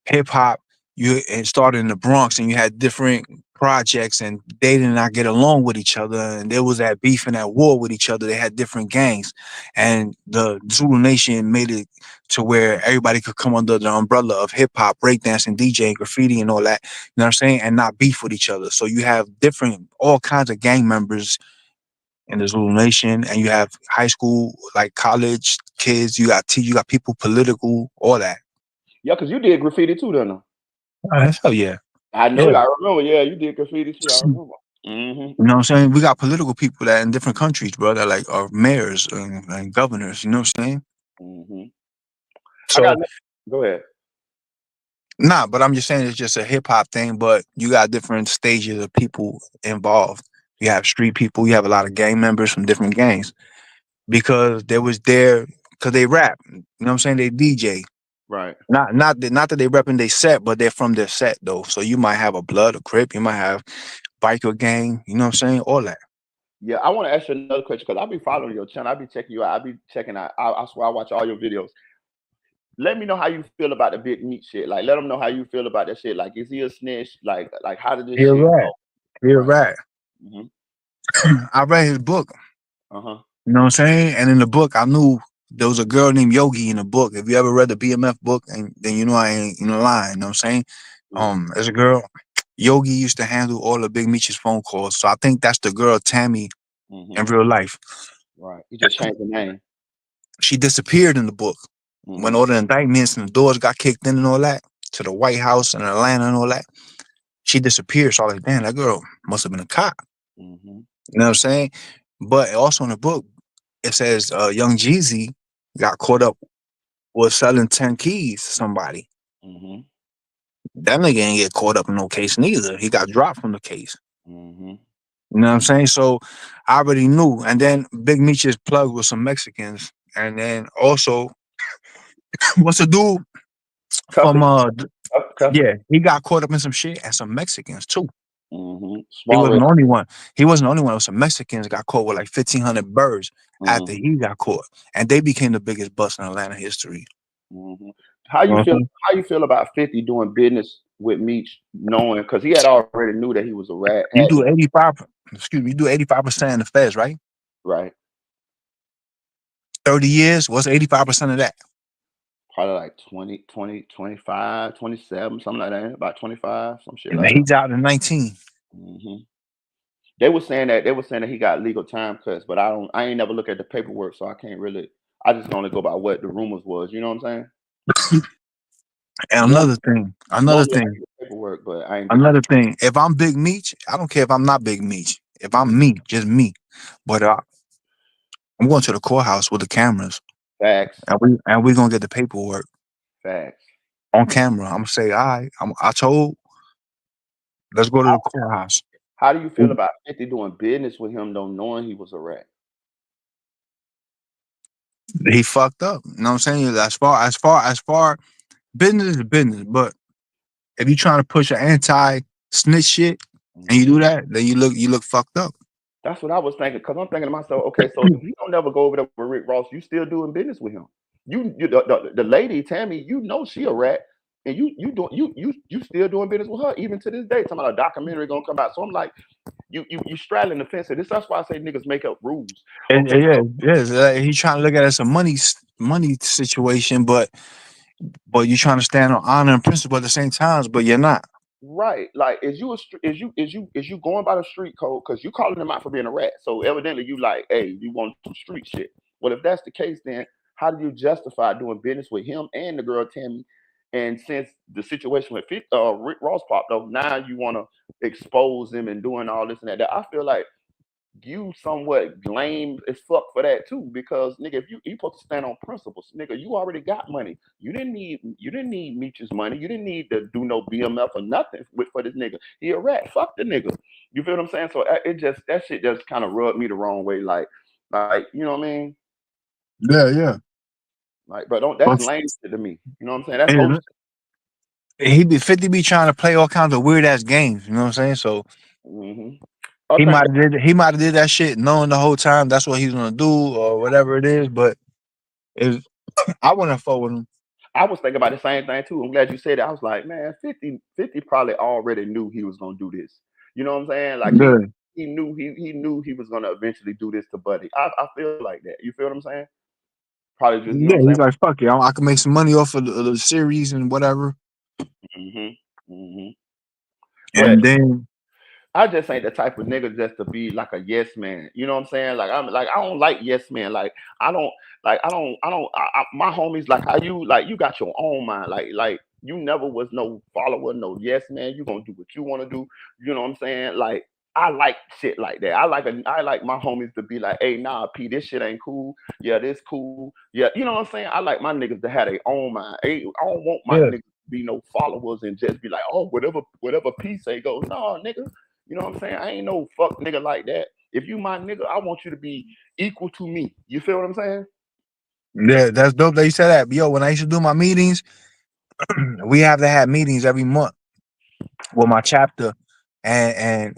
hip hop it started in the Bronx, and you had different projects, and they did not get along with each other, and there was that beef and that war with each other. They had different gangs, and the Zulu Nation made it to where everybody could come under the umbrella of hip hop, breakdancing, DJ, graffiti, and all that. You know what I'm saying? And not beef with each other. So you have different, all kinds of gang members in the Zulu Nation, and you have high school, like college kids. You got people political, all that. Yeah, because you did graffiti too, don't you? Hell yeah, I know. yeah. I remember. Yeah, you did graffiti too. I remember. Mhm. You know what I'm saying? We got political people that in different countries, bro, that like are mayors and governors. You know what I'm saying? Mhm. I got. So Go ahead. nah, but I'm just saying it's just a hip hop thing. But you got different stages of people involved. You have street people. You have a lot of gang members from different gangs because they was there because they rap. You know what I'm saying? They DJ. Right. Not that they repping they set, but they're from their set though. So you might have a blood, a crip. You might have biker gang. You know what I'm saying? All that. Yeah, I want to ask you another question because I'll be following your channel. I'll be checking you out. I'll be checking out. I swear I watch all your videos. Let me know how you feel about the big meat shit. Like, let them know how you feel about that shit. Like, is he a snitch? Like, how did this You're shit right. go? You're Right. right. Hmm. I read his book. Uh huh. You know what I'm saying? And in the book, I knew there was a girl named Yogi in the book. If you ever read the BMF book, and then you know I ain't lying. You know what I'm saying? Yeah. There's a girl. Yogi used to handle all of Big Meech's phone calls, so I think that's the girl Tammy Hmm. in real life. Right. He just changed the name. She disappeared in the book when Hmm. all the indictments and the doors got kicked in and all that to the White House and Atlanta and all that. She disappeared. So I was like, damn, that girl must have been a cop. Hmm. You know what I'm saying? But also in the book, it says Young Jeezy got caught up with selling 10 keys to somebody. Hmm. That nigga ain't get caught up in no case neither. He got dropped from the case. Hmm. You know what I'm saying? So I already knew. And then Big Meech is plugged with some Mexicans. And then also, what's the dude from Cuffing. Cuffing. yeah, he got caught up in some shit and some Mexicans too. Hmm. He Small wasn't red. the only one. He wasn't the only one. It was some Mexicans got caught with like 1,500 birds after Hmm. he got caught. And they became the biggest bust in Atlanta history. Hmm. How You know you what I'm feel? saying? How you feel about 50 doing business with Meech, knowing because he had already knew that he was a rat. You Had do 85, excuse me, you do 85% in the feds, right? right. 30 years, what's 85% of that? Probably like 20, 20, 25, 27, something like that. About 25, some shit And like that. he's out in 19. Hmm. They were saying that he got legal time cuts, but I ain't never look at the paperwork, so I can't really. I just only go by what the rumors was. You know what I'm saying? And Normally, normally I get the paperwork, but I ain't get the. another thing. If I'm Big Meech, I don't care if I'm not Big Meech. If Mhm. I'm me, just me. But I'm going to the courthouse with the cameras, Facts, and we gonna get the paperwork facts. on camera. I'm gonna say, all right, I told, let's go to the courthouse. How do you feel about 50 doing business with him, though, knowing he was a rat? He fucked up. You know what I'm saying? As far business is business. But if you trying to push an anti snitch shit and you Mhm. do that, then you look fucked up. That's what I was thinking. Because I'm thinking to myself, okay, so if you don't never go over there with Rick Ross, you still doing business with him. The lady Tammy, you know she a rat, and you still doing business with her even to this day. Talking about a documentary gonna come out. So I'm like, you straddling the fence. And that's why I say niggas make up rules. Okay, Yeah, so yeah. He trying to look at it as a money situation, but you trying to stand on honor and principle at the same times, but you're not. right, like is you going by the street code because you calling him out for being a rat. So evidently you like, hey, you want some street shit. Well, if that's the case, then how do you justify doing business with him and the girl Tammy? And since the situation with Rick Ross popped up, now you want to expose him and doing all this and that. I feel like you somewhat lame as fuck for that too, because nigga, if you supposed to stand on principles, nigga, you already got money. You didn't need Meech's money. You didn't need to do no BMF or nothing for this nigga. He a rat. Fuck the nigga. You feel what I'm saying? So it just that shit just kind of rubbed me the wrong way. Like you know what I mean? Yeah, yeah. Like, but don't that's But lame shit to me. You know what I'm saying? That's whole and he be 50 be trying to play all kinds of weird ass games. You know what I'm saying? So shit. I he think might have did that shit knowing the whole time that's what he's gonna do or whatever it is. But is I wouldn't have fought with him. I was thinking about the same thing too. I'm glad you said that. I was like, man, 50 probably already knew he was gonna do this. You know what I'm saying? Like Yeah. he knew he was gonna eventually do this to Buddy. I feel like that. You feel what I'm saying? Probably just, you know what Yeah, I'm he's saying? like, fuck it, I can make some money off of the series and whatever. Hmm. Hmm. But And then I just ain't the type of nigga just to be like a yes man. You know what I'm saying? Like I'm like I don't like yes man. Like I don't my homies like how you like you got your own mind. Like you never was no follower, no yes man. You gonna do what you want to do. You know what I'm saying? Like I like shit like that. I like my homies to be like, hey, nah, P, this shit ain't cool. Yeah, this cool. Yeah, you know what I'm saying? I like my niggas to have their own mind. Hey, I don't want my yeah, niggas to be no followers and just be like, oh, whatever P say goes. No, nigga. You know what I'm saying? I ain't no fuck nigga like that. If you my nigga, I want you to be equal to me. You feel what I'm saying? yeah, that's dope that you said that. Yo, when I used to do my meetings, we have to have meetings every month with my chapter, and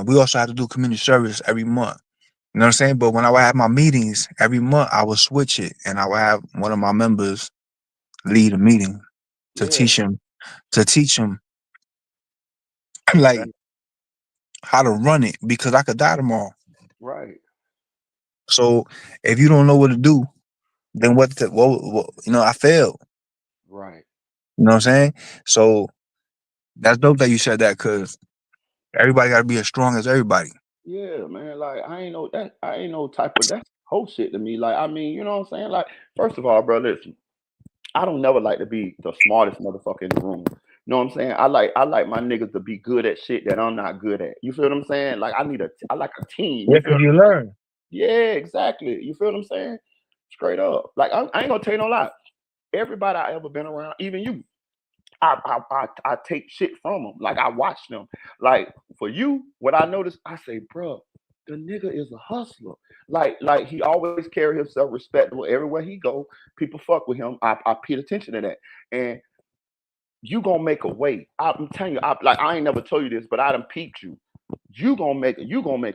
we also have to do community service every month. You know what I'm saying? But when I would have my meetings every month, I would switch it, and I would have one of my members lead a meeting to Yeah, teach him like exactly. how to run it because I could die tomorrow. Right, So if you don't know what to do, then what I failed. right. You know what I'm saying? So that's dope that you said that because everybody got to be as strong as everybody. Yeah, man. Like I ain't no type of that's whole shit to me. Like I mean, you know what I'm saying? Like first of all, bro, listen, I don't never like to be the smartest motherfucker in the room. You know what I'm saying? I like my niggas to be good at shit that I'm not good at. You feel what I'm saying? Like I like a team. Yeah, You feel? because you learn. Yeah, exactly. You feel what I'm saying? Straight up. Like I ain't gonna tell you no lie. Everybody I ever been around, even you, I take shit from them. Like I watch them. Like for you, what I notice, I say, bro, the nigga is a hustler. Like he always carry himself respectable everywhere he go. People fuck with him. I paid attention to that, and you gonna make a way. I'm telling you, I ain't never told you this, but I done peeped you. You gonna make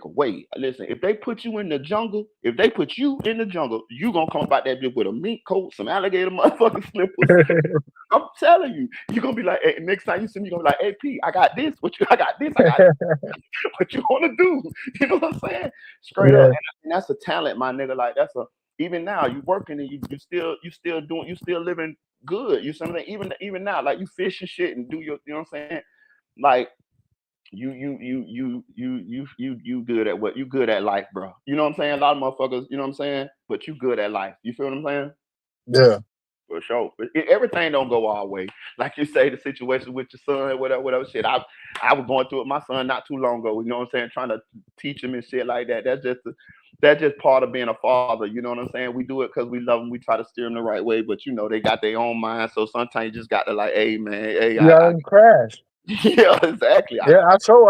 a way. Listen, if they put you in the jungle, if they put you in the jungle, you gonna come about that bitch with a mink coat, some alligator motherfucking slippers. I'm telling you, you're gonna be like, hey, next time you see me, you're gonna be like, hey P, I got this. I got this, I got what you wanna do. You know what I'm saying? Straight up. Yeah, And that's a talent, my nigga. Like that's a even now you working and you still doing you still living good. You see what I'm saying? Even now, like you fish and shit and do your you know what I'm saying? Like you good at what you good at life, bro. You know what I'm saying? A lot of motherfuckers, you know what I'm saying? But you good at life. You feel what I'm saying? yeah. For sure. But everything don't go our way. Like you say, the situation with your son, whatever shit. I was going through it with my son not too long ago. You know what I'm saying? Trying to teach him and shit like that. That's just part of being a father. You know what I'm saying? We do it because we love them. We try to steer them the right way, but you know they got their own mind. So sometimes you just got to like, hey man, hey, You gotta let him crash. yeah, exactly. Yeah, I told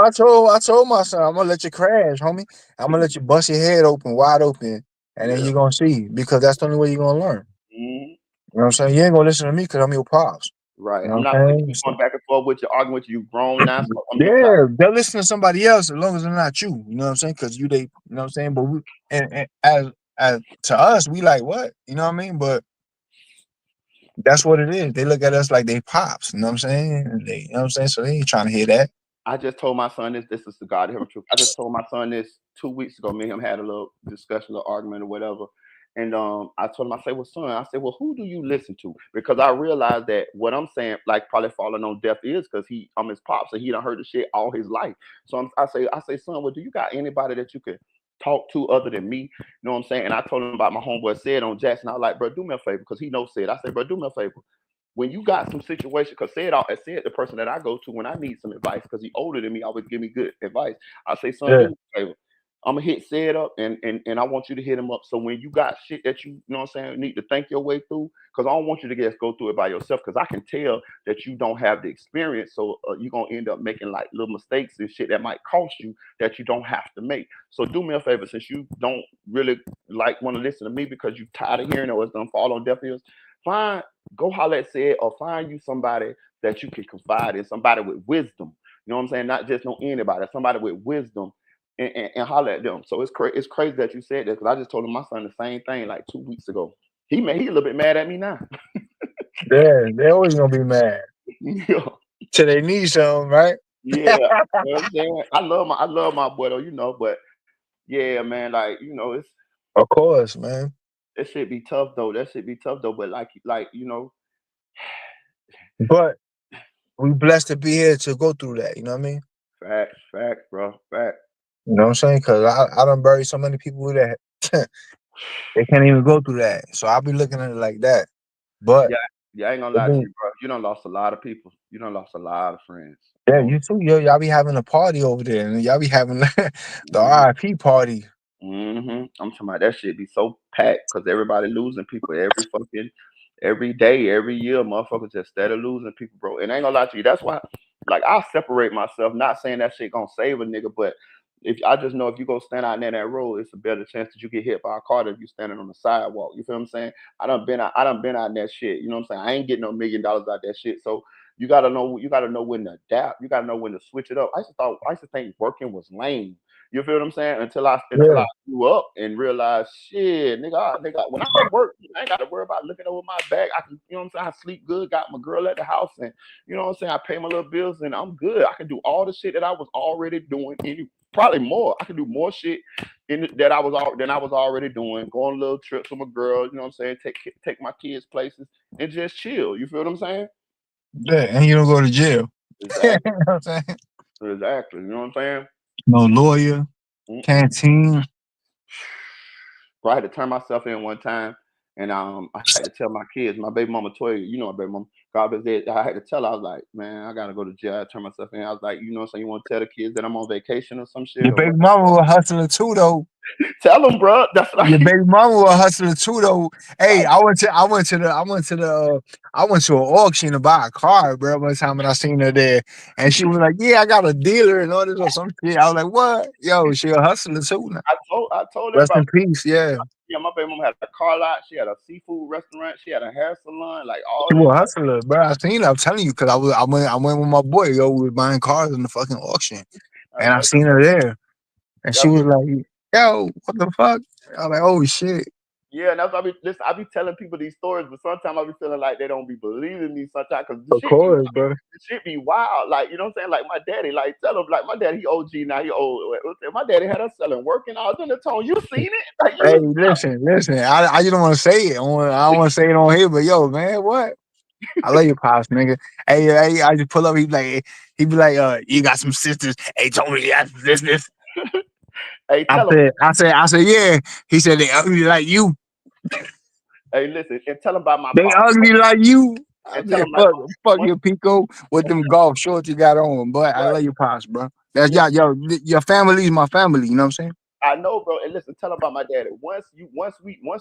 my son, I'm gonna let you crash, homie. I'm gonna let you bust your head open, wide open, and then Yeah. you're gonna see because that's the only way you're gonna learn. Mhm. You know what I'm saying? You ain't gonna listen to me because I'm your pops. Right. You know I'm what not I'm gonna saying? keep going back and forth with you, arguing with you. You grown now, so I'm just Yeah, they'll listen to somebody else as long as they're not you. You know what I'm saying? Because you know what I'm saying? But and as to us, we like what? You know what I mean? But that's what it is. They look at us like they pops. You know what I'm saying? You know what I'm saying? So they ain't trying to hear that. I just told my son this. This is the God heaven truth. I just told my son this 2 weeks ago. Me and him had a little discussion, a little argument, or whatever. And I told him, I said, "Well, son, I said, well, who do you listen to?" Because I realized that what I'm saying, like, probably falling on deaf ears, because I'm his pops, and he done heard the shit all his life. So I say, son, well, do you got anybody that you could talk to other than me? You know what I'm saying? And I told him about my homeboy said on Jackson. I was like, bro, do me a favor, because he knows said. I said, bro, do me a favor when you got some situation, because said the person that I go to when I need some advice, because he older than me, always give me good advice. I say, son, do Yeah. me a favor. I'm gonna hit said up and I want you to hit him up. So when you got shit that you know what I'm saying, need to think your way through, because I don't want you to just go through it by yourself, because I can tell that you don't have the experience. So you're gonna end up making like little mistakes and shit that might cost you that you don't have to make. So do me a favor, since you don't really like want to listen to me because you tired of hearing it or it's gonna fall on deaf ears, find go holler at said or find you somebody that you can confide in, somebody with wisdom. You know what I'm saying? Not just know anybody, somebody with wisdom, and holler at them. So it's crazy that you said that, because I just told him my son the same thing like 2 weeks ago. He a little bit mad at me now. Yeah, they always gonna be mad Yeah, till they need something, right? yeah. You know what I'm saying? I love my boy though, but yeah, man, like, Of course, man. that shit be tough though. That shit be tough though. But like, But we blessed to be here to go through that. You know what I mean? facts, bro, facts. You know what I'm saying? Because I done buried so many people that they can't even go through that. So I'll be looking at it like that. But Yeah, yeah, I ain't gonna it lie to be, you, bro. You done lost a lot of people. You done lost a lot of friends. yeah, you too. Yo, y'all be having a party over there, and y'all be having the Mhm. RIP party. I'm talking about that shit be so packed because everybody losing people every day, every year. Motherfuckers just steady losing people, bro. And I ain't gonna lie to you. That's why, like, I separate myself. Not saying that shit gonna save a nigga, but if I just know if you go stand out there that road, it's a better chance that you get hit by a car than if you standing on the sidewalk. You feel what I'm saying? I done been out in that shit. You know what I'm saying? I ain't getting no $1 million out that shit. So you gotta know when to adapt. You gotta know when to switch it up. I used to think working was lame. You feel what I'm saying? Until I Yeah, grew up and realized, shit, nigga, when I work, I ain't got to worry about looking over my back. I can, you know what I'm saying? I sleep good, got my girl at the house, and you know what I'm saying? I pay my little bills, and I'm good. I can do all the shit that I was already doing, probably more. I can do more shit than I was already doing. Go on little trips with my girl, you know what I'm saying? Take my kids places and just chill. You feel what I'm saying? yeah, and you don't go to jail. You Exactly, know what I'm saying? exactly. You know what I'm saying? No lawyer, Mm-mm. canteen. Bro, I had to turn myself in one time, and I had to tell my kids, my baby mama told you, my baby mama, God bless it. I had to tell her, I was like, man, I gotta go to jail. I turned myself in. I was like, so you want to tell the kids that I'm on vacation or some shit Your or baby what? mama was hustling too, though. Tell them, bro. That's Your like, baby mama was hustling too, though. Hey, I, I went to an auction to buy a car, bro. One time and I seen her there, and she was like, "Yeah, I got a dealer and all this or some shit." I was like, "What? Yo, she a hustler too now." I told Rest everybody, in peace. Yeah, yeah, my baby mama had a car lot. She had a seafood restaurant. She had a hair salon, like all she this was a shit. hustler, bro. I seen her. I'm telling you, cause I went with my boy. Yo, we was buying cars in the fucking auction, I and I know. seen her there, and she That's was like, "Yo, what the fuck?" I was like, "Oh shit." Yeah, and that's why I be telling people these stories, but sometimes I be feeling like they don't be believing me sometimes because Of course, bro. the shit be wild. Like, you know what I'm saying? Like my daddy, like tell him, like my daddy, he OG now, he old. My daddy had us selling working hours in the tone. You seen it? Like Hey, you listen. I just don't want to say it. I don't want to say it on here, but yo, man, what? I love your pops, nigga. Hey, I just pull up. He be like, you got some sisters. Hey, told me you got some sisters. hey tell him, I said, yeah. He said they ugly like you. hey listen, and tell him about my They pops. ugly like you. I And tell said, him like fuck one your Pico with them golf shorts you got on. But I right. love your pops, bro. That's Listen, your family's my family. You know what I'm saying? I know, bro. And listen, tell him about my daddy. Once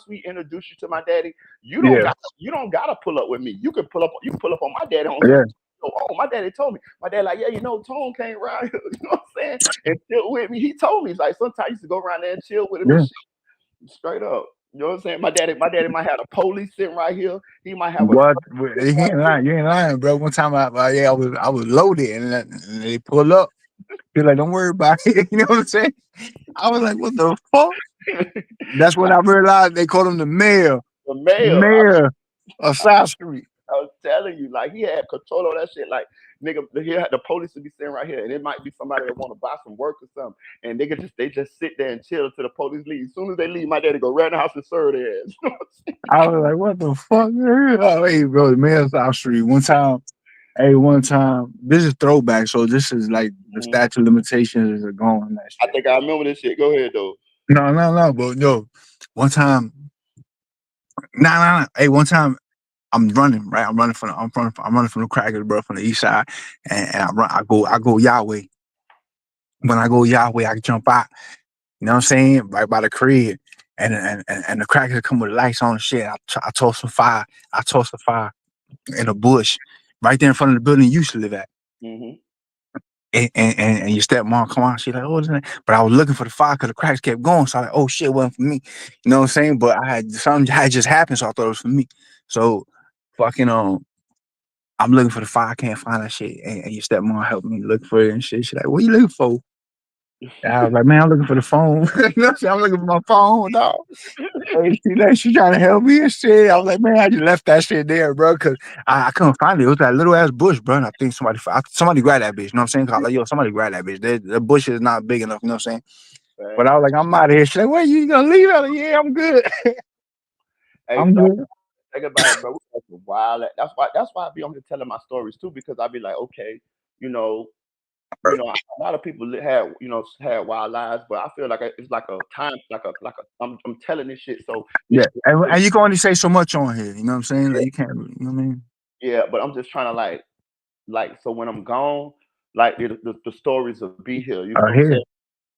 we introduce you to my daddy, Yeah, you don't gotta pull up with me. You can pull up on my daddy on some. yeah, Oh, my daddy told me. My dad like, yeah, Tone came around here, you know what I'm saying, and chill with me. He told me, he's like, sometimes I used to go around there and chill with him and yeah. shit. Straight up. You know what I'm saying? My daddy might have a police sitting right here. He might have a What? truck You sitting right ain't here. lying. You ain't lying, bro. One time, I was loaded, and they pull up. They're like, "Don't worry about it." You know what I'm saying? I was like, "What the fuck?" That's when I realized they called him The mayor. mayor of South Street. I was telling you, like he had control of that shit. Like nigga, he had the police to be sitting right here, and it might be somebody that want to buy some work or something, and they just sit there and chill till the police leave. As soon as they leave, my daddy go right in the house and serve their ass. You know what I'm I was like, "What the fuck?" Oh, hey, bro, the mayor of South Street. One time. This is throwback, so this is like the saying? statute of limitations are gone on that I shit. think I remember this shit. Go ahead though. No, but no. One time, nah. Hey, one time I'm running, right? I'm running from the crackers, bro, from the east side. And I go Yahweh. When I go Yahweh, I jump out, you know what I'm saying? Right by the crib. And the crackers come with lights on and shit. I toss some fire. I toss the fire in a bush right there in front of the building you used to live at. Hmm. And your stepmom come on, she like, oh, isn't it? But I was looking for the fire because the cracks kept going. So I like, oh shit, it wasn't for me. You know what I'm saying? But I had something had just happened, so I thought it was for me. So fucking I'm looking for the fire. I can't find that shit. And your stepmom helped me look for it and shit. She's like, what are you looking for? And I was like, man, I'm looking for the phone. You know what I'm saying? I'm looking for my phone, dog. Hey, she trying to help me and shit. I was like, man, I just left that shit there, bro, because I couldn't find it. It was that little ass bush, bro. And I think somebody grabbed that bitch. You know what I'm saying? 'Cause I was like, yo, somebody grabbed that bitch. The bush is not big enough. You know what I'm saying? But I Man. was like, I'm out of here. She's like, where you gonna leave? I was like, yeah, I'm good. Hey, I'm so good. think about it, bro. We got some wild. That's why I be on here telling my stories too, because I be like, okay, you know, a lot of people had had wild lives, but I feel like it's like a time, I'm telling this shit, so this Yeah, shit and really, you can only say so much on here. You know what I'm saying? Like you can't. You know what I mean? yeah. But I'm just trying to so when I'm gone, like the stories will be here. You feel what I'm saying? Here.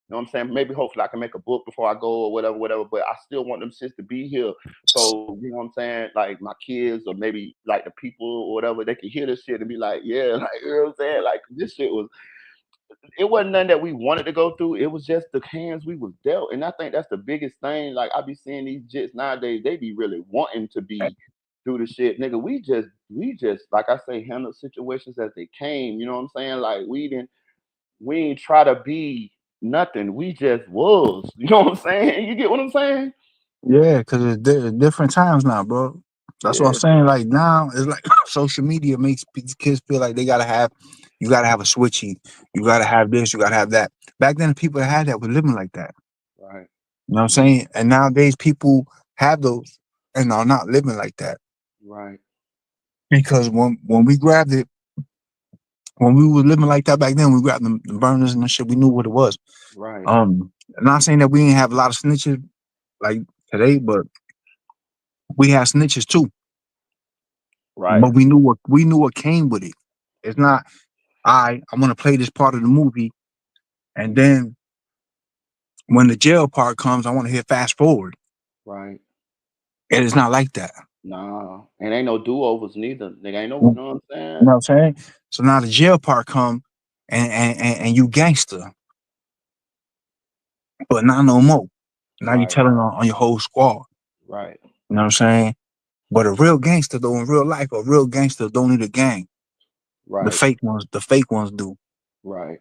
You know what I'm saying? Maybe hopefully I can make a book before I go or whatever, whatever. But I still want them shits to be here. So you know what I'm saying? Like my kids or maybe like the people or whatever, they can hear this shit and be like, yeah, like you know what I'm saying? Like this shit was, it wasn't nothing that we wanted to go through. It was just the hands we was dealt. And I think that's the biggest thing. Like I be seeing these jits nowadays, they be really wanting to be do the shit. Nigga, we just like I say, handle situations as they came. You know what I'm saying? Like we ain't try to be nothing. We just was. You know what I'm saying? You get what I'm saying? Yeah, because it's different times now, bro. That's what I'm Yeah, saying. Like now, it's like social media makes kids feel like you gotta have a switchy, you gotta have this, you gotta have that. Back then, the people that had that were living like that. right, You know what I'm saying? And nowadays, people have those and are not living like that right, because when we grabbed it, when we were living like that back then, we grabbed the burners and the shit. We knew what it was. right, I'm not saying that we didn't have a lot of snitches like today, but we had snitches too. right, But we knew what came with it. It's not I'm gonna play this part of the movie, and then when the jail part comes, I want to hit fast forward. right. And it's not like that. Nah. And ain't no do overs neither. Nigga ain't no, You you know what I'm know saying? what I'm saying? So now the jail part come, and you gangster, but not no more. Now you Right, telling on your whole squad. right, You know what I'm saying? But a real gangster though, in real life, a real gangster don't need a gang. right, The fake ones do. right.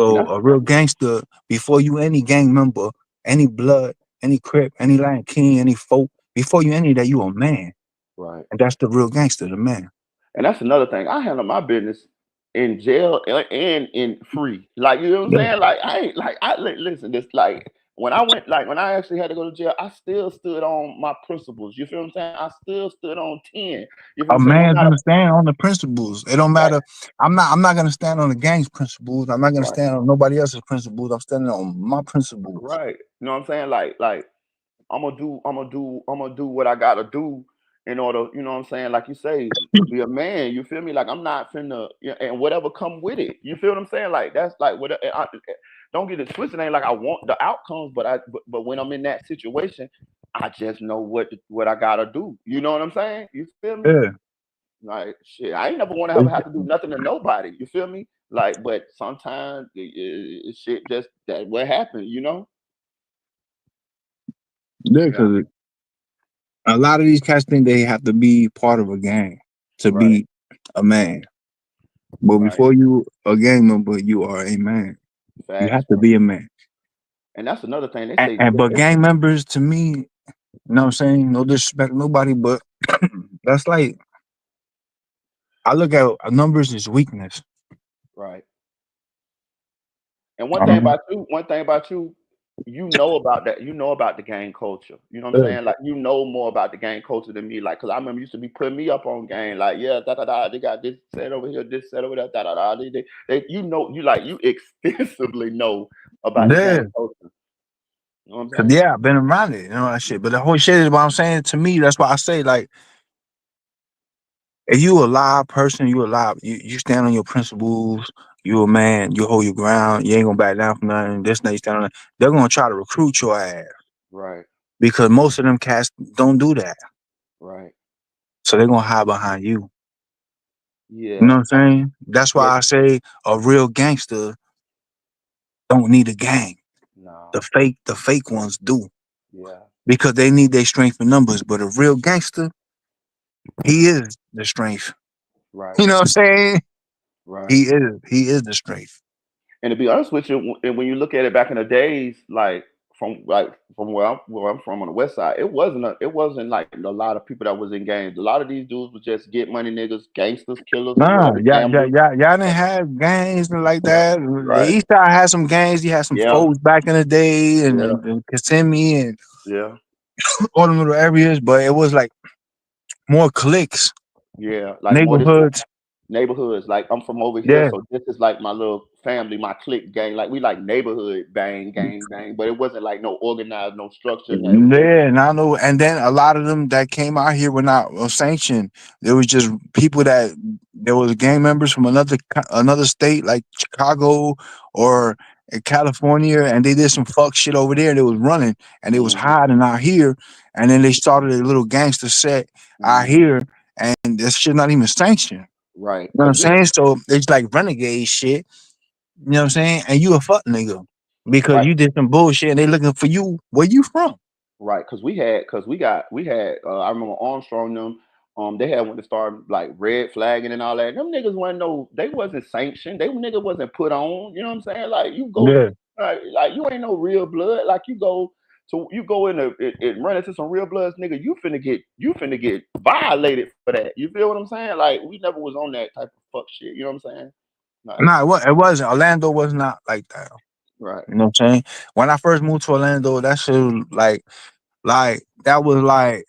And So that's a real gangster, before you any gang member, any blood, any crip, any Lion King, any folk, before you any of that, you a man. right. And that's the real gangster, the man. And that's another thing. I handle my business in jail and in free. Like you know what I'm Yeah. saying? Like I ain't like listen. This like when I actually had to go to jail, I still stood on my principles. You feel what I'm saying? I still stood on 10. You feel what A I'm saying? No man's matter gonna stand on the principles. It don't right, matter. I'm not gonna stand on the gang's principles. I'm not gonna right, stand on nobody else's principles. I'm standing on my principles. right. You know what I'm saying? Like I'm gonna do what I gotta do in order, you know what I'm saying? Like you say, to be a man, you feel me? Like I'm not finna, yeah, and whatever come with it. You feel what I'm saying? Like that's like what don't get it twisted. It ain't like I want the outcomes, but when I'm in that situation, I just know what I gotta do. You know what I'm saying? You feel me? Yeah. Like shit, I ain't never want to have to It's- do nothing to nobody. You feel me? Like, but sometimes shit just that what happened. You know? yeah, Yeah. because a lot of these cats think they have to be part of a gang to Right. be a man. But Right. before you a gang member, you are a man. You Facts, have to bro. be a man. And that's another thing they And, say. and but gang members to me, you know what I'm saying? No disrespect to nobody, but that's like I look at numbers as weakness. Right. And Um, one thing about you, you know about that. You know about the gang culture. You know what I'm yeah. saying? Like you know more about the gang culture than me. Like, cause I remember you used to be putting me up on gang. Like, yeah, da da da. They got this set over here, this set over there, da da da. You know, you extensively know about the gang Yeah. culture. You know what I'm Cause saying? yeah, I've been around it, you know that shit. But the whole shit is what I'm saying to me. That's why I say like, if you a live person, you alive. You stand on your principles. You a man. You hold your ground. You ain't gonna back down from nothing. This, and that, you stand on it. They're gonna try to recruit your ass Right. because most of them cats don't do that. Right. So they're gonna hide behind you. You know Yeah. what I'm saying? That's Yeah. why I say a real gangster don't need a gang. No. The fake ones do Yeah. because they need their strength in numbers. But a real gangster, he is the strength. Right. You know what I'm saying? Right. He is the strength. And to be honest with you, and when you look at it back in the days, like from where I'm from on the west side, it wasn't like a lot of people that was in gangs. A lot of these dudes was just get money niggas, gangsters, killers, or Nah, whatever, gamblers. y'all didn't have gangs and like Right, that. The right. East Side had some gangs. You had some Yeah, folks back in the day, yeah, and Kissimmee and yeah, all them little areas, but it was like more cliques, yeah. Like more this neighborhoods. neighborhoods. Like I'm from over here, Yeah, so this is like my little family, my clique gang. Like we like neighborhood bang, gang, bang, but it wasn't like no organized, no structure, nothing. It was just yeah, and I know. And then a lot of them that came out here were not sanctioned. There was just people that there was gang members from another state like Chicago or California, and they did some fuck shit over there. They was running and they was hmm hiding out here, and then they started a little gangster set out hmm here, and this shit not even sanctioned. right. You know what I'm saying? So it's like renegade shit. You know what I'm saying? And you a fuck nigga because Right. you did some bullshit, and they looking for you. Where you from? Right, cause we had. I remember Armstrong them. They had when they started like red flagging and all that. Them niggas wasn't no. They wasn't sanctioned. They niggas wasn't put on. You know what I'm saying? Like you go, Yeah. like you ain't no real blood. Like you go. So you go in and run into some real bloods, nigga. You finna get violated for that. You feel what I'm saying? Like we never was on that type of fuck shit. You know what I'm saying? Like Nah, it wasn't. Orlando was not like that. right. You know what I'm saying? When I first moved to Orlando, that shit was like that was like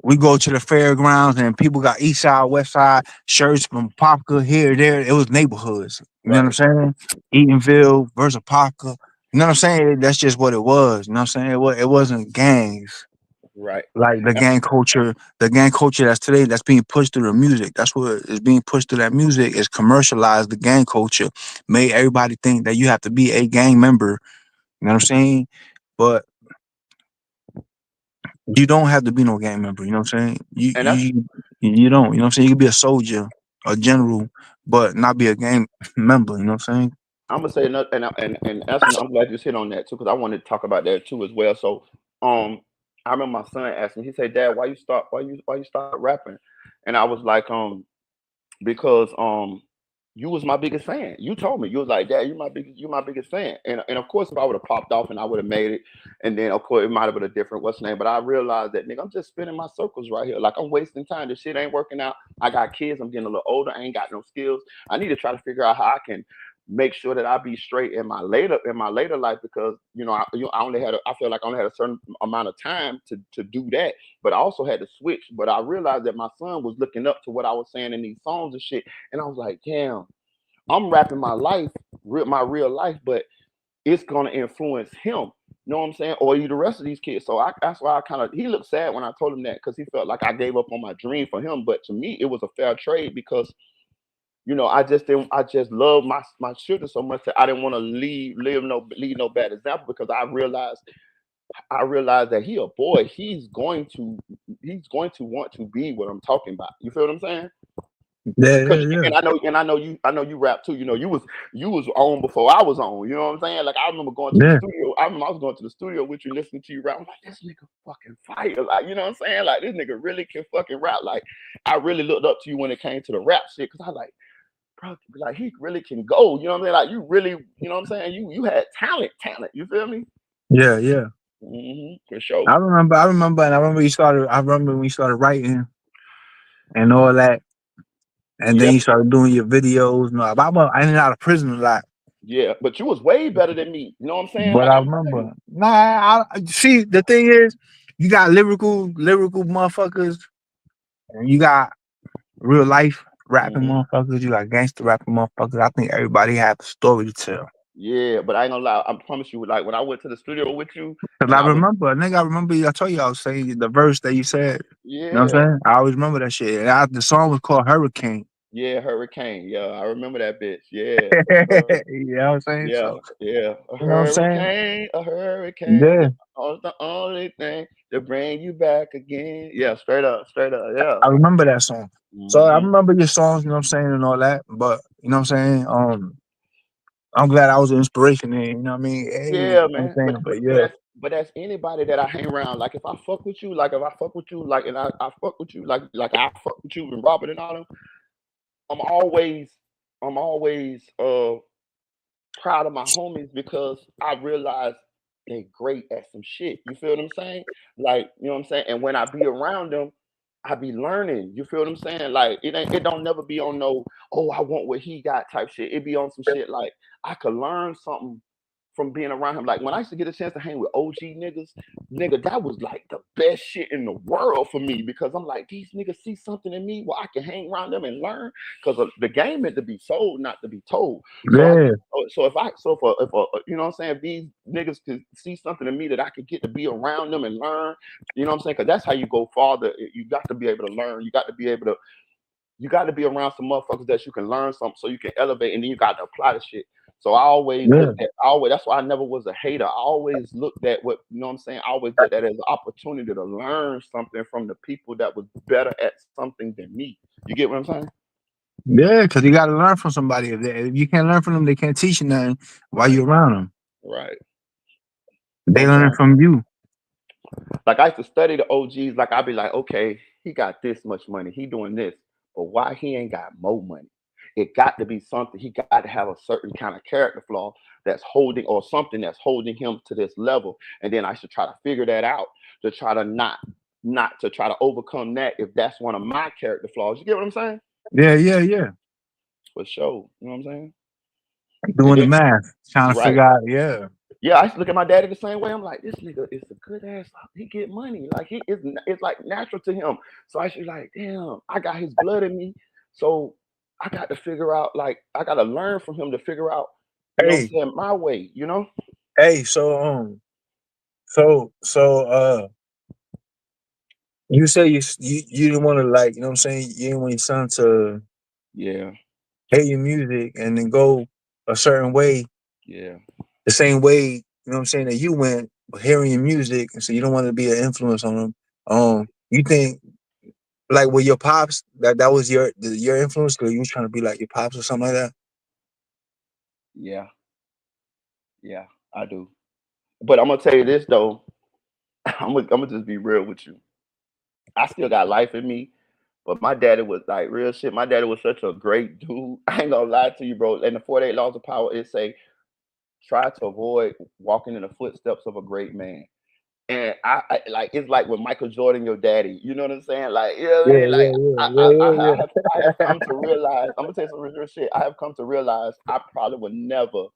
we go to the fairgrounds and people got east side, west side shirts from Popka here, there. It was neighborhoods. You know what I'm Right. saying? Eatonville versus Popka. You know what I'm saying? That's just what it was. You know what I'm saying? It wasn't gangs. Right. Like And the gang culture that's today that's being pushed through the music. That's what is being pushed through that music is commercialized the gang culture, made everybody think that you have to be a gang member. You know what I'm saying? But you don't have to be no gang member. You know what I'm saying? and that's You don't. You know what I'm saying? You can be a soldier, a general, but not be a gang member. You know what I'm saying? I'm gonna say another, and that's, I'm glad you hit on that too, because I wanted to talk about that too as well. So, I remember my son asked me. He said, "Dad, why you start rapping?" And I was like, because you was my biggest fan. You told me you was like, Dad, you my biggest fan. And of course, if I would have popped off and I would have made it, and then of course it might have been a different what's name. But I realized that nigga, I'm just spinning my circles right here. Like I'm wasting time. This shit ain't working out. I got kids. I'm getting a little older. I ain't got no skills. I need to try to figure out how I can make sure that I be straight in my later life, because I only had I feel like I only had a certain amount of time to do that, but I also had to switch. But I realized that my son was looking up to what I was saying in these songs and shit, and I was like, damn, I'm rapping my life, my real life, but it's gonna influence him. You know what I'm saying? Or you, the rest of these kids. So that's why he looked sad when I told him that, because he felt like I gave up on my dream for him. But to me, it was a fair trade, because I just didn't. I just love my children so much that I didn't want to leave no bad example, because I realized that he a boy. He's going to want to be what I'm talking about. You feel what I'm saying? Yeah, Cause yeah, yeah, and I know you rap too. You was on before I was on. You know what I'm saying? Like I remember going to the yeah, studio. I remember I was going to the studio with you, listening to you rap. I'm like, this nigga fucking fire. Like, you know what I'm saying? Like, this nigga really can fucking rap. Like, I really looked up to you when it came to the rap shit, because I like, bro, like he really can go. You know what I'm saying? Like you really, you know what I'm saying? You had talent. You feel me? yeah, yeah. For sure. And I remember you started. I remember when you started writing and all that, and then Yeah, you started doing your videos. No, I ain't out of prison a lot, yeah. But you was way better than me. You know what I'm saying? but Like I I'm telling remember. you. Nah, see. The thing is, you got lyrical motherfuckers, and you got real life rapping hmm motherfuckers. You got gangster rapping motherfuckers. I think everybody has a story to tell. Yeah, but I ain't gonna lie. I promise you, like when I went to the studio with you, Cause and I I was, remember, nigga, I remember. I told you I was saying the verse that you said. You know what yeah, I'm saying? I always remember that shit. The song was called Hurricane. yeah, Hurricane. Yeah, I remember that bitch. Yeah, You know what I'm saying? yeah, So, yeah. A you know what I'm saying? hurricane, a hurricane. Yeah. The only thing to bring you back again. Yeah, straight up, straight up. Yeah. I remember that song. So I hmm remember your songs, you know what I'm saying, and all that. But you know what I'm saying? I'm glad I was an inspiration there, you know what I mean? Hey, you Yeah, know what I'm man. But saying? But but but yeah. that's anybody that I hang around. Like if I fuck with you, like if I fuck with you, like and I fuck with you, like I fuck with you and Robert and all them. I'm always I'm always proud of my homies, because I realize they great at some shit. You feel what I'm saying? Like, you know what I'm saying? And when I be around them, I be learning. You feel what I'm saying? Like it don't never be on no, oh, I want what he got type shit. It be on some shit like I could learn something from being around him. Like when I used to get a chance to hang with OG niggas, nigga, that was like the best shit in the world for me because I'm like, these niggas see something in me where I can hang around them and learn. Because the game meant to be sold, not to be told. So I Yeah, so if I so if you know what I'm saying, if these niggas could see something in me that I could get to be around them and learn, you know what I'm saying? Because that's how you go farther. You got to be able to learn. You got to be around some motherfuckers that you can learn something so you can elevate, and then you got to apply the shit. So I always yeah, looked at always. That's why I never was a hater. I always looked at what you know what I'm saying. I always looked at it as an opportunity to learn something from the people that was better at something than me. You get what I'm saying? yeah. Because you got to learn from somebody. If you can't learn from them, they can't teach you nothing while Right, you around them. right. They I'm learning telling from you. Like I used to study the OGs. Like I'd be like, okay, he got this much money, he doing this, but why he ain't got more money? It got to be something. He got to have a certain kind of character flaw that's holding, or something that's holding him to this level. And then I should try to figure that out to try to not to try to overcome that if that's one of my character flaws. You get what I'm saying? Yeah, yeah, yeah. For sure. You know what I'm saying? And Doing the then math, trying to right. figure out. Yeah, Yeah, I used to look at my daddy the same way. I'm like, this nigga is a good ass. He get money. Like he is. It's like natural to him. So I should like, damn, I got his blood in me. So I got to figure out. Like I got to learn from him to figure out. You know what I'm hey, saying? My way. You know? hey. So you say you didn't want to, like, you know what I'm saying, you didn't want your son to Yeah. hate your music and then go a certain way, Yeah. the same way, you know what I'm saying, that you went hearing your music, and so you don't want to be an influence on them. You think, like, with your pops, that was your influence because you was trying to be like your pops or something like that? Yeah. Yeah. I do. But I'm gonna tell you this though. I'm gonna just be real with you. I still got life in me. But my daddy was like real shit. My daddy was such a great dude. I ain't gonna lie to you, bro. In the 48 laws of power, it say try to avoid walking in the footsteps of a great man. And I like it's like with Michael Jordan, your daddy. You know what I'm saying? Like, you know what I Yeah, mean? Like yeah, yeah, I I, yeah, I yeah, have I have come to realize, I'm gonna tell you some real shit. I have come to realize I probably would never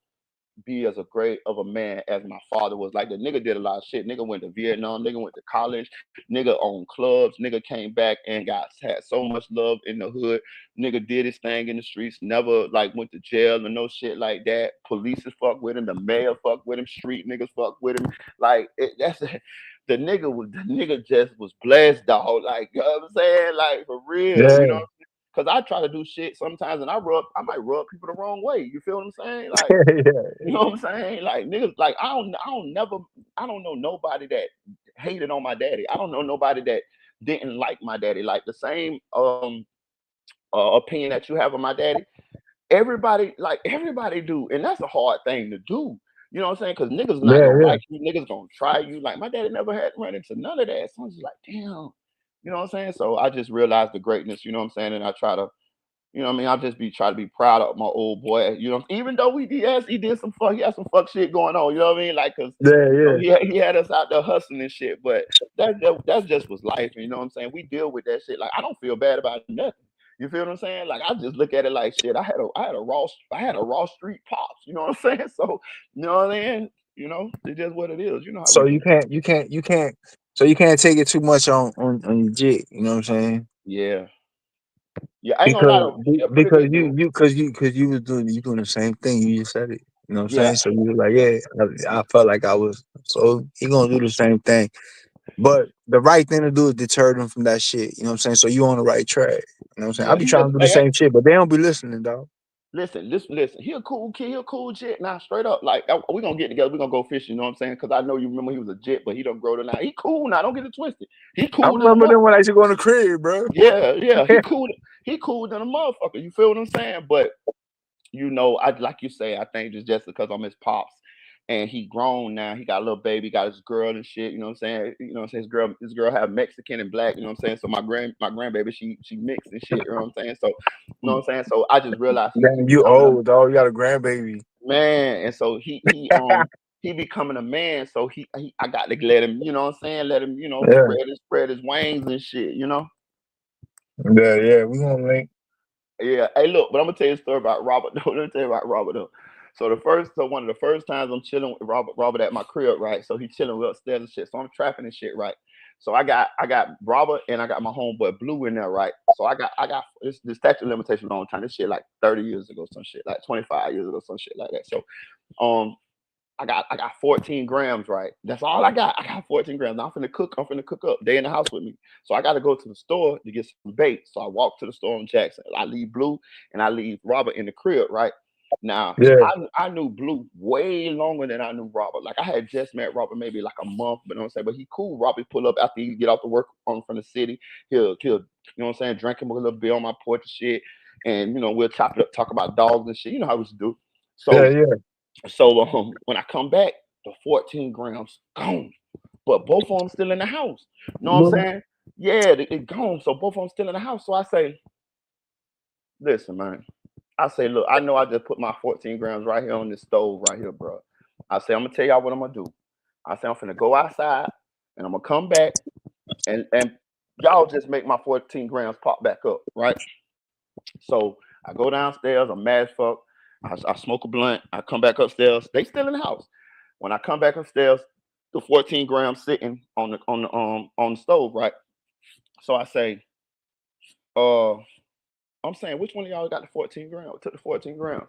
be as a great of a man as my father was. Like the nigga did a lot of shit. Nigga went to Vietnam, nigga went to college, nigga owned clubs, nigga came back and got had so much love in the hood. Nigga did his thing in the streets, never like went to jail or no shit like that. Police fuck with him, the mayor fuck with him, street niggas fuck with him. Like that's the nigga just was blessed, dog. Like you know what I'm saying? Like for real, you yeah, know. Cause I try to do shit sometimes, and I might rub people the wrong way. You feel what I'm saying? Like yeah, you know what I'm saying? Like niggas, like I don't know nobody that hated on my daddy. I don't know nobody that didn't like my daddy. Like the same opinion that you have of my daddy. Everybody do, and that's a hard thing to do. You know what I'm saying? Because niggas not yeah, gonna yeah. like you. Niggas gonna try you. Like my daddy never had run into none of that. So I'm just like, damn. You know what I'm saying? So I just realized the greatness. You know what I'm saying? And I try to you know what I mean? I'll just be try to be proud of my old boy. You know, even though he did some fuck, he had some fuck shit going on. You know what I mean? Like, cause Yeah, you know yeah. he had us out there hustling and shit. But that just was life. You know what I'm saying? We deal with that shit. Like I don't feel bad about nothing. You feel what I'm saying? Like I just look at it like shit. I had a raw street pops. You know what I'm saying? So you know what I mean? You know, it's just what it is. You know how we So do. so you can't take it too much on your jit. You know what I'm saying? Yeah, yeah. I ain't gonna lie Because though. He a pretty good dude. you was doing the same thing. You just said it. You know what I'm Yeah, saying? So you were like, yeah, I felt like I was. So he gonna do the same thing. But the right thing to do is deter them from that shit. You know what I'm saying? So you on the right track. You know what I'm saying? I yeah. be He trying just to do the hey, same shit, but they don't be listening, dog. listen. He a cool kid. He a cool jit. Now, straight up, like we gonna get together. We gonna go fishing. You know what I'm saying? Because I know you remember he was a jit, but he don't grow to now. He cool now. Don't get it twisted. He I cool than a remember them when motherfucker. I used to go in the crib, bro. Yeah, yeah. He cool. He cool than a motherfucker. You feel what I'm saying? But you know, I like you say, I think just because I'm his pops. And he grown now. He got a little baby, got his girl and shit. You know what I'm saying? You know what I'm saying? His girl have Mexican and black. You know what I'm saying? So my grandbaby, she mixed and shit. You know what I'm saying? So you know what I'm saying? So I just realized he Damn, you becoming a old, dog. You got a grandbaby. man. And so he becoming a man, so I got to let him, you know what I'm saying? Let him, Yeah, spread his wings and shit. yeah, yeah. We gonna link. Yeah. Hey, look, but I'm gonna tell you a story about Robert though. Let me tell you about Robert though. So one of the first times I'm chilling with Robert at my crib, right? So he chilling with upstairs and shit. So I'm trapping and shit, right? So I got Robert and I got my homeboy Blue in there, right? So I got this statute of limitation long time. This shit like 30 years ago, some shit like 25 years ago, some shit like that. So um I got 14 grams, right? That's all I got. I got 14 grams. Now I'm finna cook. I'm finna cook up. They in the house with me. So I gotta go to the store to get some bait. So I walk to the store in Jackson. I leave Blue and I leave Robert in the crib, right? Now Yeah, I knew Blue way longer than I knew Robert. Like I had just met Robert maybe like a month, but you know what I'm saying? But he cool. Robert pull up after he get off the work on from the city. He'll you know what I'm saying, drink him a little bit on my porch and shit. And we'll chop it up, talk about dogs and shit. You know how we should do. yeah, So yeah. when I come back, the 14 grams gone, but both of them still in the house. You know what I'm Blue. saying? Yeah, they gone. So both of them still in the house. So I say, listen, man. I say, look, I know I just put my 14 grams right here on this stove right here, bro. I say, I'm gonna tell y'all what I'm gonna do. I say, I'm finna go outside and I'm gonna come back and y'all just make my 14 grams pop back up, right? So I go downstairs, I'm mad as fuck. I smoke a blunt. I come back upstairs. They still in the house. When I come back upstairs, the 14 grams sitting on the stove, right? So I say, uh, I'm saying, which one of y'all got the 14 grams? Took the 14 grams.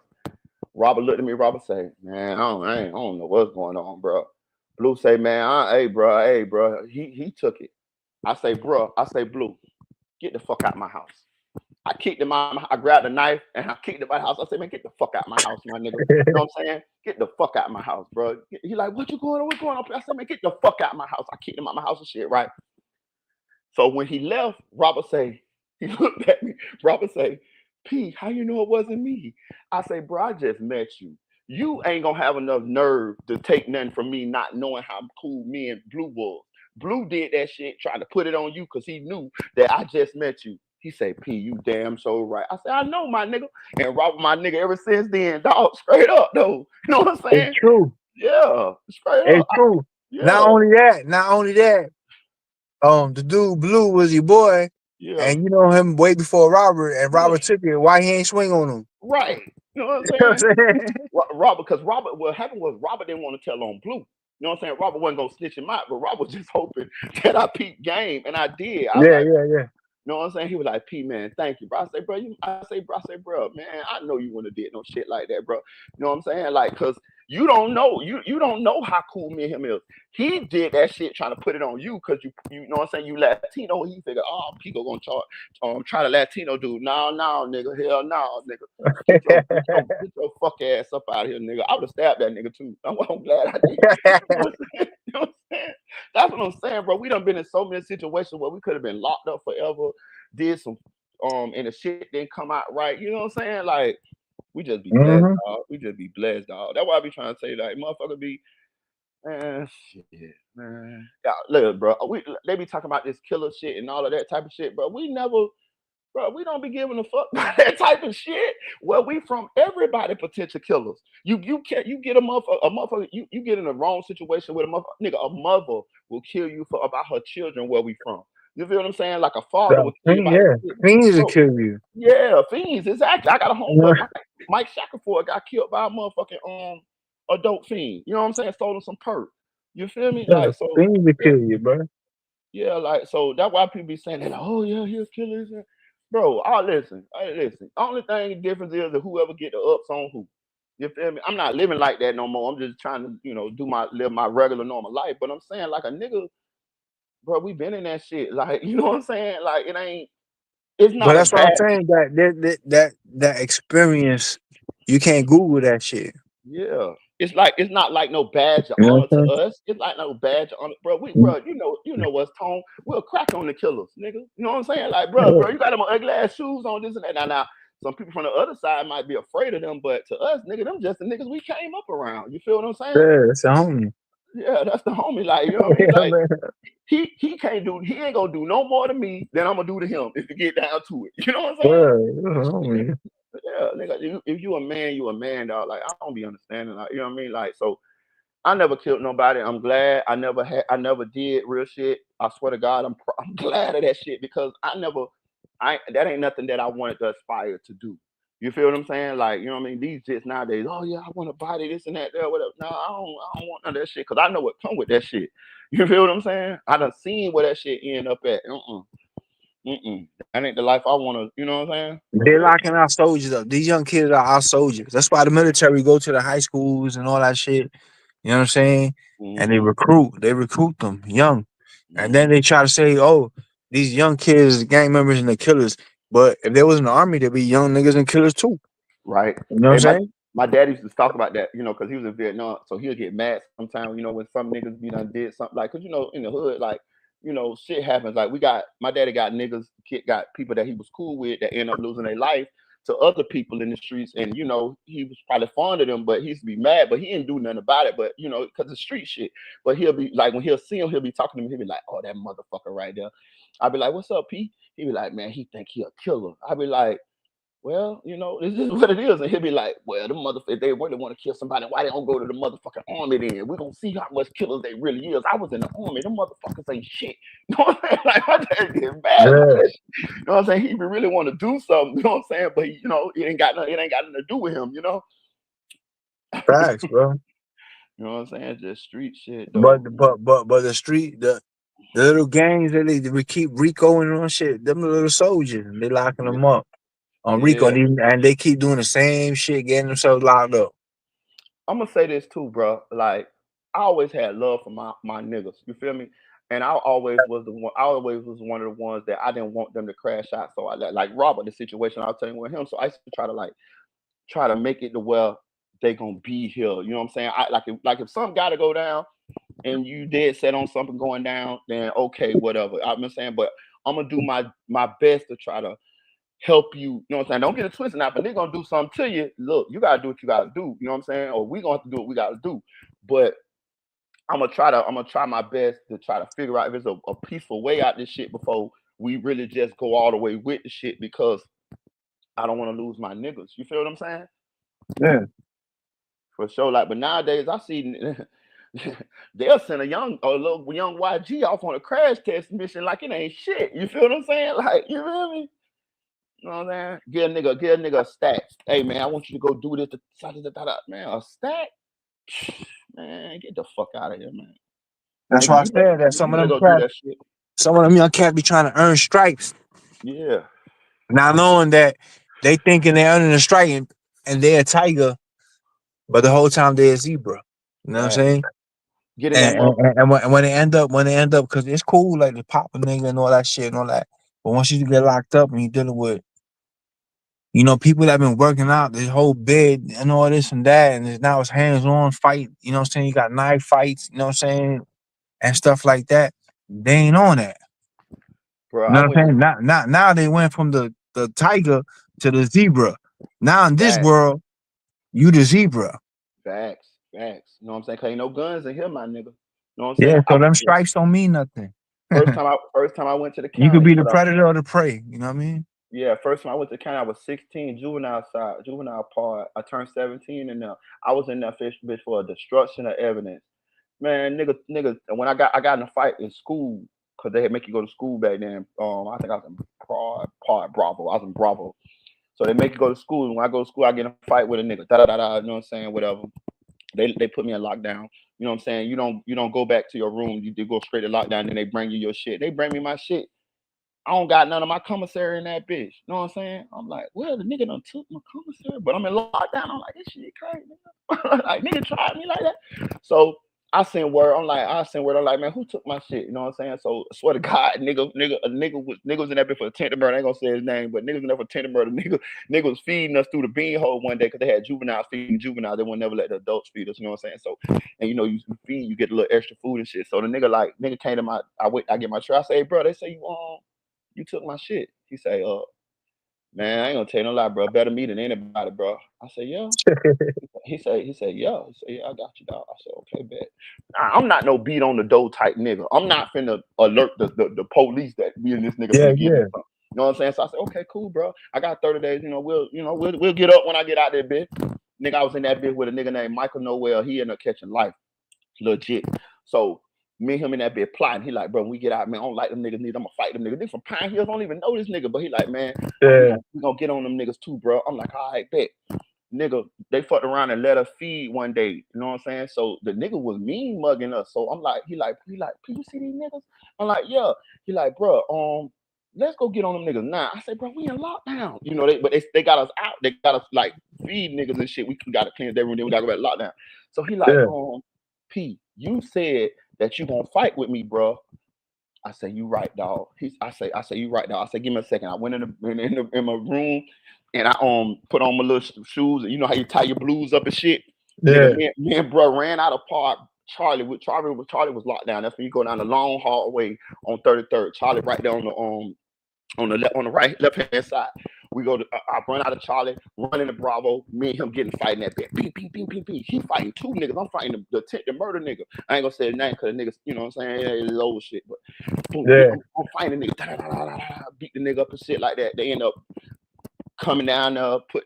Robert looked at me. Robert say, man, I don't know what's going on, bro. Blue say, man, hey, bro, he took it. I say, bro, I say, Blue, get the fuck out of my house. I kicked him out. I grabbed a knife and I kicked him out of my house. I said, man, get the fuck out of my house, my nigga. You know what I'm saying? Get the fuck out of my house, bro. He like, what you going on? What's going on? I said, man, get the fuck out of my house. I kicked him out of my house and shit, right? So when he left, Robert say, he looked at me. Robert say, P, how you know it wasn't me? I say, bro, I just met you. You ain't gonna have enough nerve to take nothing from me, not knowing how cool me and Blue was. Blue did that shit, trying to put it on you because he knew that I just met you. He said, P, you damn so right. I said, I know, my nigga. And Robert, my nigga, ever since then, dog, straight up, though. You know what I'm It's saying? true. Yeah, straight It's up. true. Yeah, Not only that, the dude Blue was your boy, yeah, and you know him way before Robert, and yeah, Robert took it. Why he ain't swing on him? right. You know what I'm You know saying? what I'm saying? Robert, because Robert, what happened was Robert didn't want to tell on Blue. You know what I'm saying? Robert wasn't gonna snitch him out, but Robert was just hoping that I peeped game, and I did. I was Yeah, like, yeah, yeah. you know what I'm saying? He was like, P man, thank you, bro. I say, bro, man, I know you wouldn't have did no shit like that, bro. You know what I'm saying? Like, cause you don't know how cool me and him is. He did that shit trying to put it on you because you know what I'm saying, you Latino. He figured, oh, Pico gonna try the Latino dude. No, nigga, hell no, nigga. Get your fuck ass up out of here, nigga. I would have stabbed that nigga too. I'm glad I did. You know what I'm saying? You know what I'm saying? That's what I'm saying, bro. We done been in so many situations where we could have been locked up forever, did some and the shit didn't come out right. You know what I'm saying? Like we just be blessed, hmm dog. We just be blessed, dog. That's why I be trying to say, like, motherfucker be, man, shit, man. Yeah, look, bro. They be talking about this killer shit and all of that type of shit, bro. We don't be giving a fuck about that type of shit. Where we from, everybody potential killers. You get a motherfucker, you get in the wrong situation with a motherfucker, nigga, a mother will kill you for about her children where we from. You feel what I'm saying? Like a father will kill you about his Yeah, kid. fiends to Bro, kill you. yeah, fiends, exactly. I got a You homeboy, Mike Shackelford got killed by a motherfucking adult fiend. You know what I'm saying? Stolen some perk. You feel me? Yeah, Like so fiends to yeah, kill you, bro. yeah, like so that's why people be saying that, oh yeah, he'll kill his bro. I listen, listen. Only thing difference is that whoever get the ups on who. You feel me? I'm not living like that no more. I'm just trying to, live my regular normal life. But I'm saying like a nigga, bro, we been in that shit. Like, you know what I'm saying? Like it's But not a that's what I'm bad saying. That experience, you can't Google that shit. yeah. It's not like no badge of You know honor what to I'm us. It's like no badge of honor, bro. saying? You know what's tone. We'll crack on the killers, nigga. You know what I'm saying? Like, bro, you got them ugly ass shoes on this and that. Now, some people from the other side might be afraid of them, but to us, nigga, them just the niggas we came up around. You feel what I'm saying? Yeah, it's a homie. Yeah, that's the homie. Like, you know what I mean? Yeah, Like, man. he ain't gonna do no more to me than I'm gonna do to him if you get down to it. You know what I'm saying? Yeah, it's a homie. Yeah, nigga, if you a man, you a man, dog. Like, I don't be understanding, like, you know what I mean? Like, so I never killed nobody. I'm glad I never did real shit. I swear to God, I'm glad of that shit because that ain't nothing that I wanted to aspire to do. You feel what I'm saying? Like, you know what I mean? These jits nowadays, oh yeah, I want to body this and that, there, whatever. No, I don't want none of that shit because I know what come with that shit. You feel what I'm saying? I done seen where that shit end up at. That ain't the life I want to. You know what I'm saying? For They're real. locking our soldiers up. These young kids are our soldiers. That's why the military go to the high schools and all that shit. You know what I'm saying? And they Hmm. recruit. They recruit them young. And then Hmm. they try to say, oh, these young kids, gang members and the killers. But if there was an army, there'd be young niggas and killers too. Right. You know what I'm Hey, saying? my dad used to talk about that, because he was in Vietnam, so he'll get mad sometimes, when some niggas be done did something like, cause in the hood, like, shit happens. Like my daddy got niggas, kid got people that he was cool with that end up losing their life to other people in the streets, and he was probably fond of them, but he used to be mad, but he didn't do nothing about it, but cause it's street shit. But he'll be like, when he'll see him, he'll be talking to me, he'll be like, oh, that motherfucker right there. I'll be like, what's up, P? He be like, man, he think he a killer. I'll be like, well, this is what it is. And he'll be like, well, the motherfucker, if they really want to kill somebody, why they don't go to the motherfucking army then? We're going to see how much killers they really is. I was in the army. Them motherfuckers ain't shit. You know what I'm saying? Like, my dad get mad about Yeah. that shit. You know what I'm saying? He really want to do something. You know what I'm saying? But, it ain't got nothing to do with him, you know? Facts, bro. You know what I'm saying? Just street shit, But though. but the street, the little gangs that we keep Ricoing on shit, them the little soldiers, and they locking Yeah. them up on Rico, Yeah. and they keep doing the same shit, getting themselves locked up. I'm gonna say this too, bro. Like I always had love for my niggas. You feel me? And I always was the one. I always was one of the ones that I didn't want them to crash out. So I like Robert, the situation I was telling you with him. So I used to try to make it to where they gonna be here. You know what I'm saying? Like if something got to go down and you dead set on something going down, then okay, whatever. I'm saying, but I'm gonna do my best to try to help you. You know what I'm saying? Don't get it twisted now. If they're gonna do something to you, look, you gotta do what you gotta do. You know what I'm saying? Or we gonna have to do what we gotta do. But I'm gonna try my best to try to figure out if there's a peaceful way out this shit before we really just go all the way with the shit because I don't want to lose my niggas. You feel what I'm saying? Yeah, For sure. Like, but nowadays I see they'll send a little young YG off on a crash test mission like it ain't shit. You feel what I'm saying? Like, you feel me? You know what I'm saying? Get a nigga a stack. Hey man, I want you to go do this. Man, a stack? Man, get the fuck out of here, man. that's Nigga, why I said that you better go do that shit. some of them young cats be trying to earn stripes, Yeah, not knowing that they thinking they're earning a stripe and they're a tiger, but the whole time they're a zebra. You know what I'm facts. saying? Get in that And mother. when they end up, because it's cool, like the pop a nigga and all that shit and all that. But once you get locked up and you're dealing with, people that been working out this whole bid and all this and that, and now it's hands on fight, you know what I'm saying? You got knife fights, you know what I'm saying? And stuff like that. They ain't on that. Bro, You I know what went I'm to saying? Now they went from the tiger to the zebra. Now in this facts, world, you the zebra. facts. You know what I'm saying? Cause ain't no guns in here, my nigga. You know what I'm saying? Yeah, so them stripes don't mean nothing. First time I went to the You could county. be the What up? predator or the prey. You know what I mean? Yeah, first time I went to county, I was 16, juvenile part. I turned 17 and I was in that fish bitch for a destruction of evidence. Man, nigga, when I got in a fight in school, cause they had make you go to school back then. I think I was in Pod Bravo. I was in Bravo. So they make you go to school, and when I go to school, I get in a fight with a nigga. Da da da da. You know what I'm saying? Whatever. They put me in lockdown. You know what I'm saying? You don't go back to your room. You go straight to lockdown. Then they bring you your shit. They bring me my shit. I don't got none of my commissary in that bitch. You know what I'm saying? I'm like, well, the nigga done took my commissary, but I'm in lockdown. I'm like, this shit crazy. Nigga. Like, nigga tried me like that. So I send word. I'm like, man, who took my shit? You know what I'm saying? So I swear to God, nigga was in that bitch for attempted murder. I ain't gonna say his name, but niggas in there for attempted murder. Nigga was feeding us through the bean hole one day because they had juveniles feeding juveniles. They would never let the adults feed us. You know what I'm saying? So, and you feed, you get a little extra food and shit. So the nigga came to I get my tray. I say, hey, bro, they say you took my shit. He say, man, I ain't gonna tell you no lie, bro. Better me than anybody, bro. I said, yeah. He said, yeah. He said, yeah, I got you, dog. I said, okay, bet. I'm not no beat on the door type nigga. I'm not finna alert the police that me and this nigga Yeah, finna get in yeah. something. You know what I'm saying? So I said, okay, cool, bro. I got 30 days. We'll get up when I get out there, bitch. Nigga, I was in that bitch with a nigga named Michael Noel. He ended up catching life. legit. So me and him in that bed plotting. He like, bro, when we get out, man, I don't like them niggas. I'm gonna fight them niggas. Niggas from Pine Hills don't even know this nigga, but he like, man, Yeah. we gonna get on them niggas too, bro. I'm like, all right, bet. Nigga, they fucked around and let us feed one day. You know what I'm saying? So the nigga was mean mugging us. So I'm like, he like, can you see these niggas? I'm like, yeah. He like, bro, let's go get on them niggas now. I said, bro, we in lockdown. You know, they got us out. They got us like feed niggas and shit. We gotta clean their room, then we gotta go back lockdown. So he like, Yeah. P, you said that you gonna fight with me, bro. I say, you right, dog. I say, you right, dog. I say, give me a second. I went in my room and I put on my little shoes. And you know how you tie your blues up and shit? Nigga, Yeah. me and bro ran out of park. Charlie was locked down. That's when you go down the long hallway on 33rd. Charlie right there on the right left hand side. We go to I run out of Charlie, run into Bravo. Me and him getting fighting that bit. Ping, ping, ping, ping, ping. He fighting two niggas. I'm fighting the murder nigga. I ain't gonna say his name because the niggas, you know what I'm saying? It's old shit. But boom, Yeah. I'm fighting the nigga. Beat the nigga up and shit like that. They end up coming down there, put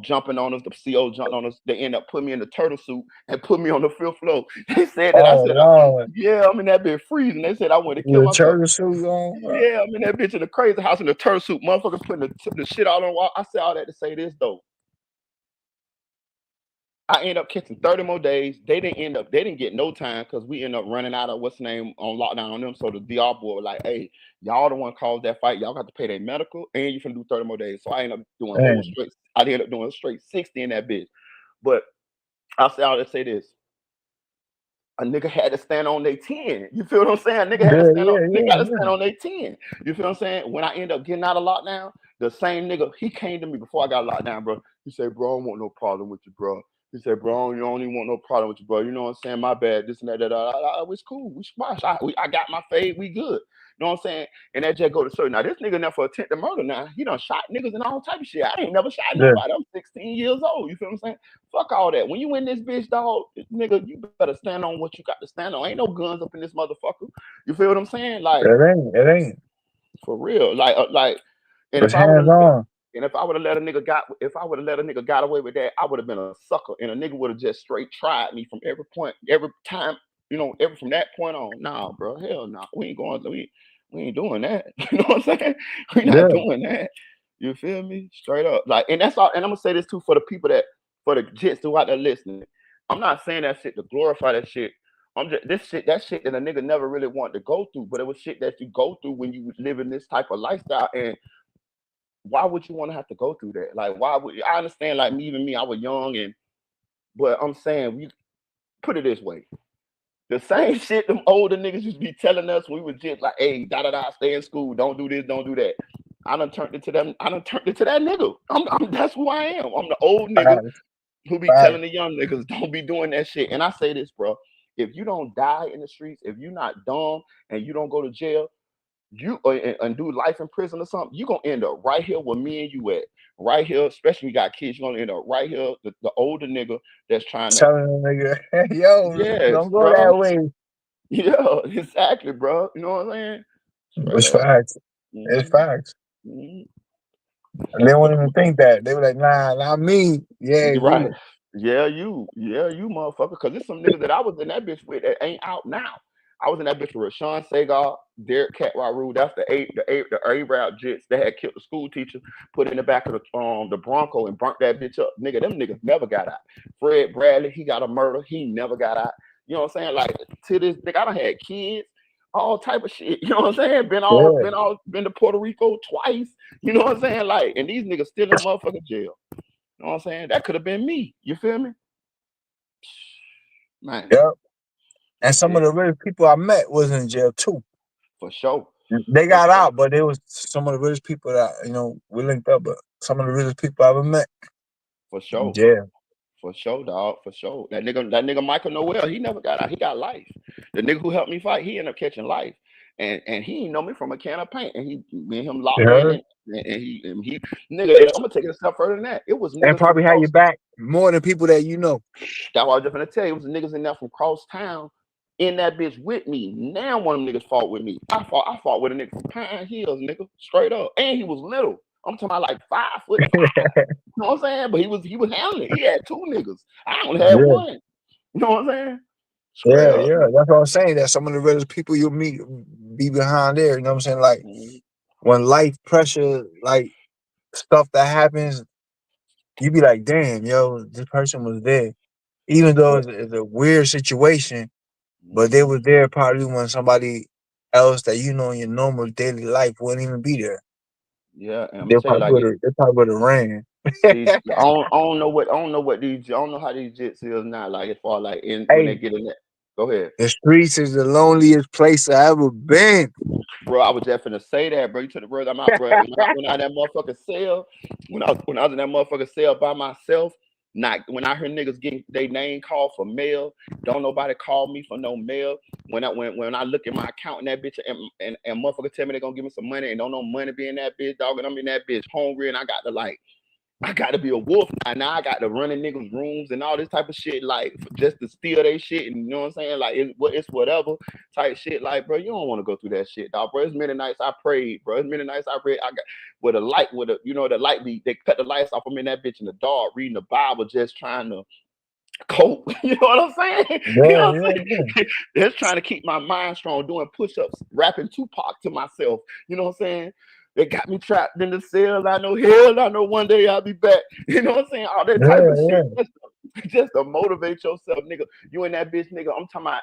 jumping on us. The CO jumped on us. They end up putting me in the turtle suit and put me on the fifth floor. They said that I Oh said, Lord. yeah, I'm in that bitch freezing. They said I wanted to kill With a myself. turtle suit on. Yeah, I'm in that bitch in the crazy house in the turtle suit, motherfucker putting the shit all on the wall. I say all that to say this though. I end up catching 30 more days. They didn't get no time because we end up running out of what's the name on lockdown on them. So the DR board was like, hey, y'all the one caused that fight. Y'all got to pay their medical and you can do 30 more days. So I end up doing whole Man. straight. I ended up doing straight 60 in that bitch. But I say all that say this. A nigga had to stand on their 10. You feel what I'm saying? Nigga had to Yeah, stand on, yeah, they yeah, got to yeah. stand on their 10. You feel what I'm saying? When I end up getting out of lockdown, the same nigga, he came to me before I got locked down, bro. He said, bro, I don't want no problem with you, bro. He said, bro, you don't even want no problem with you, bro. You know what I'm saying? My bad, this and that, it's cool. We squash. I got my fade. We good. You know what I'm saying? And that just go to show you. Now, this nigga now for attempted murder now. He done shot niggas and all type of shit. I ain't never shot Yeah. nobody. I'm 16 years old. You feel what I'm saying? Fuck all that. When you in this bitch, dog, nigga, you better stand on what you got to stand on. Ain't no guns up in this motherfucker. You feel what I'm saying? Like, It ain't. It ain't. for real. Like, and It's if I would hands have on. and if I would have let a nigga got if I would have let a nigga got away with that, I would have been a sucker. And a nigga would have just straight tried me from every point, every time, every from that point on. Nah, bro, hell no. Nah. We ain't doing that. You know what I'm saying? We not Yeah. doing that. You feel me? Straight up. Like, and that's all, and I'm gonna say this too for the people for the jits who out there listening. I'm not saying that shit to glorify that shit. I'm just that shit that a nigga never really wanted to go through, but it was shit that you go through when you was living this type of lifestyle. And why would you want to have to go through that? Like, why would I understand? Like me, even me, I was young, but I'm saying we put it this way: the same shit them older niggas used to be telling us when we was just like, hey, da da da, stay in school, don't do this, don't do that. I done turned it to them. I done turned it to that nigga. That's who I am. I'm the old nigga Facts. who be telling Facts. the young niggas don't be doing that shit. And I say this, bro: if you don't die in the streets, if you not dumb and you don't go to jail, you and do life in prison or something, you're gonna end up right here where me and you at. Right here, especially when you got kids, you're gonna end up right here, the older nigga that's trying to. Telling a nigga, yo, Yes, don't go bro. that way. Yeah, exactly, bro. You know what I'm saying? Straight It's up. facts. It's Hmm. facts. Hmm. And they won't But even think that. They were like, nah, not me. Yeah, you're right. you. Yeah, you motherfucker. Because there's some niggas that I was in that bitch with that ain't out now. I was in that bitch with Rashawn Sagar, Derek Cat Rue. That's the Arab Jits that had killed the school teacher, put in the back of the Bronco and burnt that bitch up. Nigga, them niggas never got out. Fred Bradley, he got a murder. He never got out. You know what I'm saying? Like, to this nigga, I done had kids, all type of shit. You know what I'm saying? Yeah. Been to Puerto Rico twice. You know what I'm saying? Like, and these niggas still in motherfucking jail. You know what I'm saying? That could have been me. You feel me? Man, Yep. And some yeah, of the rich people I met was in jail too. for sure. They For got sure. out, but they was some of the richest people that we linked up. But some of the richest people I ever met For in sure. jail. For sure, dog. For sure. That nigga Michael Noel, he never got out. He got life. The nigga who helped me fight, he ended up catching life. And he didn't know me from a can of paint. And me and him You locked in heard? and he nigga, I'm gonna take it a step further than that. It was And niggas from probably had cross. your back more than people that you know. That's what I was just gonna tell you. It was niggas in there from cross town in that bitch with me. Now one of them niggas fought with me. I fought with a nigga from Pine Hills, nigga, straight up. And he was little. I'm talking about like 5'5". You know what I'm saying? But he was handling it. He had two niggas. I only had Yeah. one. You know what I'm saying? Yeah, Straight up. yeah. That's what I'm saying. That some of the realest people you'll meet be behind there. You know what I'm saying? Like Mhm. when life pressure, like stuff that happens, you be like, damn, yo, this person was there. Even though But it's a weird situation, but they mhm. was there probably when somebody else that you know in your normal daily life wouldn't even be there. Yeah, and I'm gonna tell you like They probably would have ran. these. I don't know how these jits is now. Like as far like in when they Hey, get in that. Go ahead. the streets is the loneliest place I ever been. Bro, I was just finna say that, bro. You took the words out my mouth, bro. When I in that motherfucking cell, when I was in that motherfucking cell by myself, not when I heard niggas getting their name called for mail, don't nobody call me for no mail. When I look at my account and that bitch and motherfucker tell me they gonna give me some money and don't know money be in that bitch, dog, and I'm in that bitch hungry and I got to be a wolf now. Now I got to run in niggas' rooms and all this type of shit, like just to steal their shit. And you know what I'm saying? Like it's whatever type shit. Like, bro, you don't want to go through that shit, dog. Bro, it's many nights I prayed, bro. It's many nights I read. I got with a light, the light. They cut the lights off. I'm in that bitch in the dark, reading the Bible, just trying to cope. You know what I'm saying? You Yeah, know what yeah, I'm yeah. saying? Just trying to keep my mind strong, doing push-ups, rapping Tupac to myself. You know what I'm saying? They got me trapped in the cell. I know hell. I know one day I'll be back. You know what I'm saying? All that type Yeah, of shit. yeah. Just to motivate yourself, nigga. You and that bitch, nigga. I'm talking about,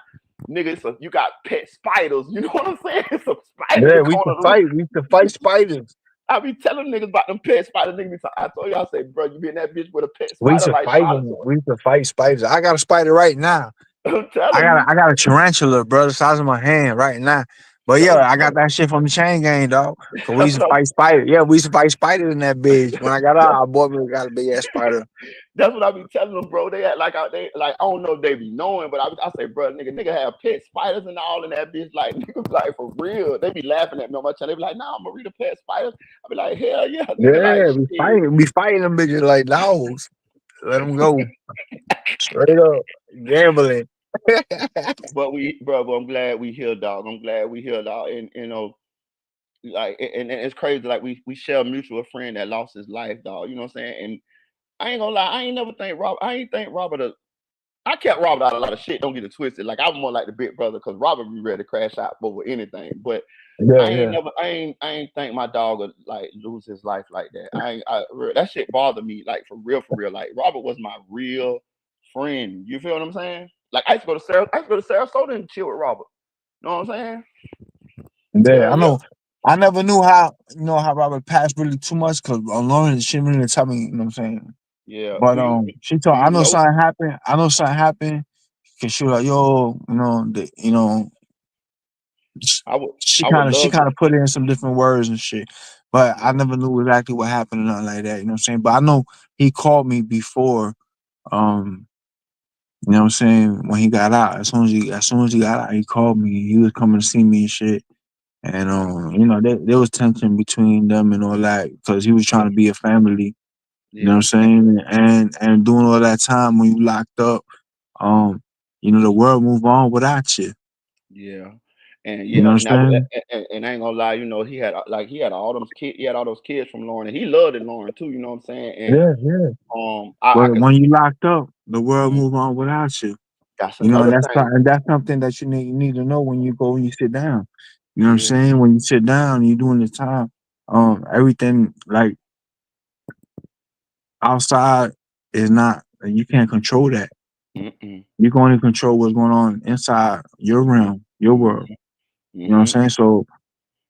nigga. You got pet spiders. You know what I'm saying? Some spiders in Yeah, the corner of the room. we used to fight spiders. I be telling niggas about them pet spiders. I told you, I say, bro, you be in that bitch with a pet We used spider to like fight Charlotte. them. We used to fight spiders. I got a spider right now. I'm telling you. I got a tarantula, bro, the size of my hand right now. But yeah, I'm I got telling that shit from the chain gang, dog. Cause we That's used to what fight spiders. Yeah, we used to fight spiders in that bitch. When I got out, I bought me got a big ass spider. that's what I be telling them, bro. They act like they like I don't know if they be knowing, but I say, bro, nigga have pet spiders and all in that bitch. Like niggas like for real. They be laughing at me on my channel. They be like, nah, I'm gonna read the pet spiders. I be like, hell yeah, nigga, like Yeah, shit. we fighting them bitches like dogs. Let them go straight up gambling. But I'm glad we here, dog. I'm glad we here, dog. And you know, like and it's crazy. Like we share a mutual friend that lost his life, dog. You know what I'm saying? And I ain't gonna lie, I ain't think Robert I kept Robert out of a lot of shit. Don't get it twisted. Like I'm more like the big brother because Robert be ready to crash out over anything. But Yeah, yeah. I ain't think my dog would like lose his life like that. That shit bothered me like for real, for real. Like Robert was my real friend. You feel what I'm saying? Like I used to go to Sarasota and chill with Robert. You know what I'm saying? Yeah, Hell I yeah, know. I never knew how how Robert passed really too much because Lauren she really didn't tell me. You know what I'm saying? yeah. But she told Do I you know know? something happened. I know something happened because she was like, yo, sh- I would she love to. kind of put in some different words and shit. But I Yeah, never knew exactly what happened or nothing like that. You know what I'm saying? But I know he called me before. Um, you know what I'm saying? When he got out, as soon as he got out, he called me. He was coming to see me and shit. And there was tension between them and all that because he was trying to be a family. You know what I'm yeah, saying? And doing all that time when you locked up, um, the world move on without you. yeah. And You know yeah, what and I'm saying? I ain't gonna lie, he had all those kids, he had all those kids from Lauren, and he loved it, Lauren too. You know what I'm saying? And Yeah, yeah. I But could when see. you locked up, the world Mhm. move on without you. That's And another thing. that's something that you need to know when you sit down. You know what I'm Yeah. saying? When you sit down, you're doing the time. Everything like outside is not. You can't control that. Mm-mm. You can only control what's going on inside your realm, your world. Mm-hmm. You know what I'm Mm-hmm. saying? So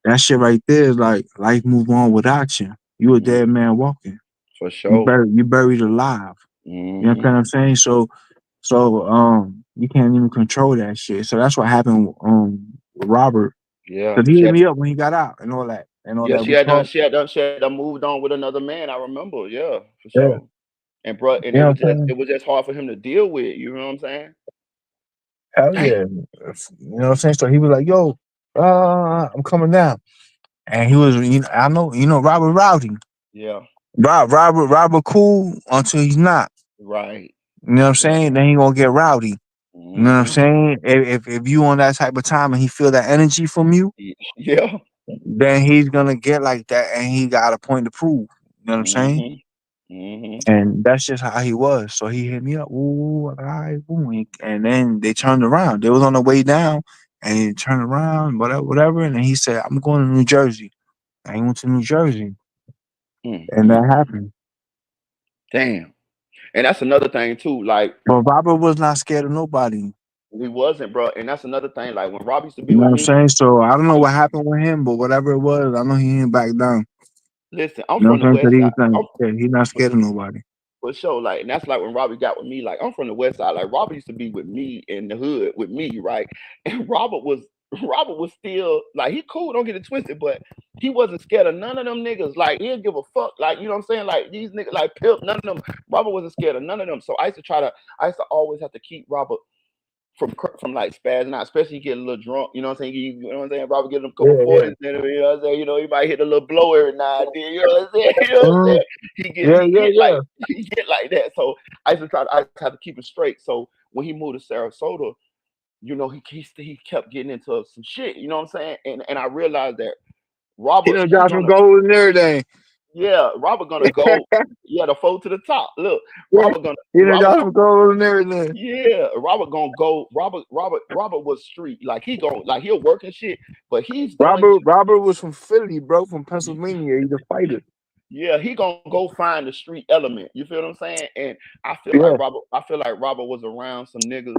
that shit right there is like life move on without you. You a Mm-hmm. dead man walking. For sure. You buried alive. You know what Mm-hmm. I'm saying? So you can't even control that shit. So that's what happened with Robert. Yeah. Cause he hit me up when he got out and all that. And all Yeah, that we talked. she had done moved on with another man. I remember. Yeah, for Yeah. sure. And bro, and You know what I'm saying? it was just hard for him to deal with. You know what I'm saying? Hell Damn. yeah. You know what I'm saying? So he was like, yo, I'm coming down. And he was I know, Robert Rowdy. Yeah. Robert cool until he's not. Right. You know what I'm Yeah. saying? Then he gonna get rowdy. You know what I'm Mm-hmm. saying? If you on that type of time and he feel that energy from you, Yeah. then he's gonna get like that and he got a point to prove. You know what I'm saying? Mm-hmm. Mm-hmm. And that's just how he was. So he hit me up, ooh, all right, wink. And then they turned around. They was on the way down and he turned around, whatever, whatever. And then he said, I'm going to New Jersey. And he went to New Jersey. And that Mm. happened. Damn. And that's another thing too. Like But Robert was not scared of nobody. we wasn't, bro. And that's another thing. Like when Rob used to You be know with what I'm me, saying? So I don't know I'm what happened with him, but whatever it was, I know he ain't back down. listen. I'm You know from what the I'm saying? west 'Cause side. he's not I'm scared. He's not for, scared of nobody. for sure. Like, and that's like when Robbie got with me. Like I'm from the west side. Like Robert used to be with me in the hood with me, right? And Robert was still like he cool. Don't get it twisted, but he wasn't scared of none of them niggas. Like he didn't give a fuck. Like you know what I'm saying? Like these niggas, like Pimp, none of them. Robert wasn't scared of none of them. So I used to always have to keep Robert from like spazzing out, especially you get a little drunk, you know what I'm saying? You know what I'm saying? Probably get them couple Yeah, yeah. 40s, you know what I'm saying? You know, he might hit a little blow every now and then, you know what I'm saying? You know what I'm saying? Mhm. Yeah, He yeah, get like yeah. he get like that. So I used to have to keep it straight. So when he moved to Sarasota, you know, he kept getting into some shit, you know what I'm saying? And I realized that He Robert, done he dropped some gonna gold and everything. yeah, Robert gonna go, yeah, the fold to the top. Look, Yeah. He done Robert dropped gonna some gold and everything. yeah, Robert gonna go. Robert was street. Like he going like he'll work and shit, but he's going Robert was from Philly, bro, from Pennsylvania. He's a fighter. yeah, he gonna go find the street element. You feel what I'm saying? And Yeah. I feel like Robert was around some niggas,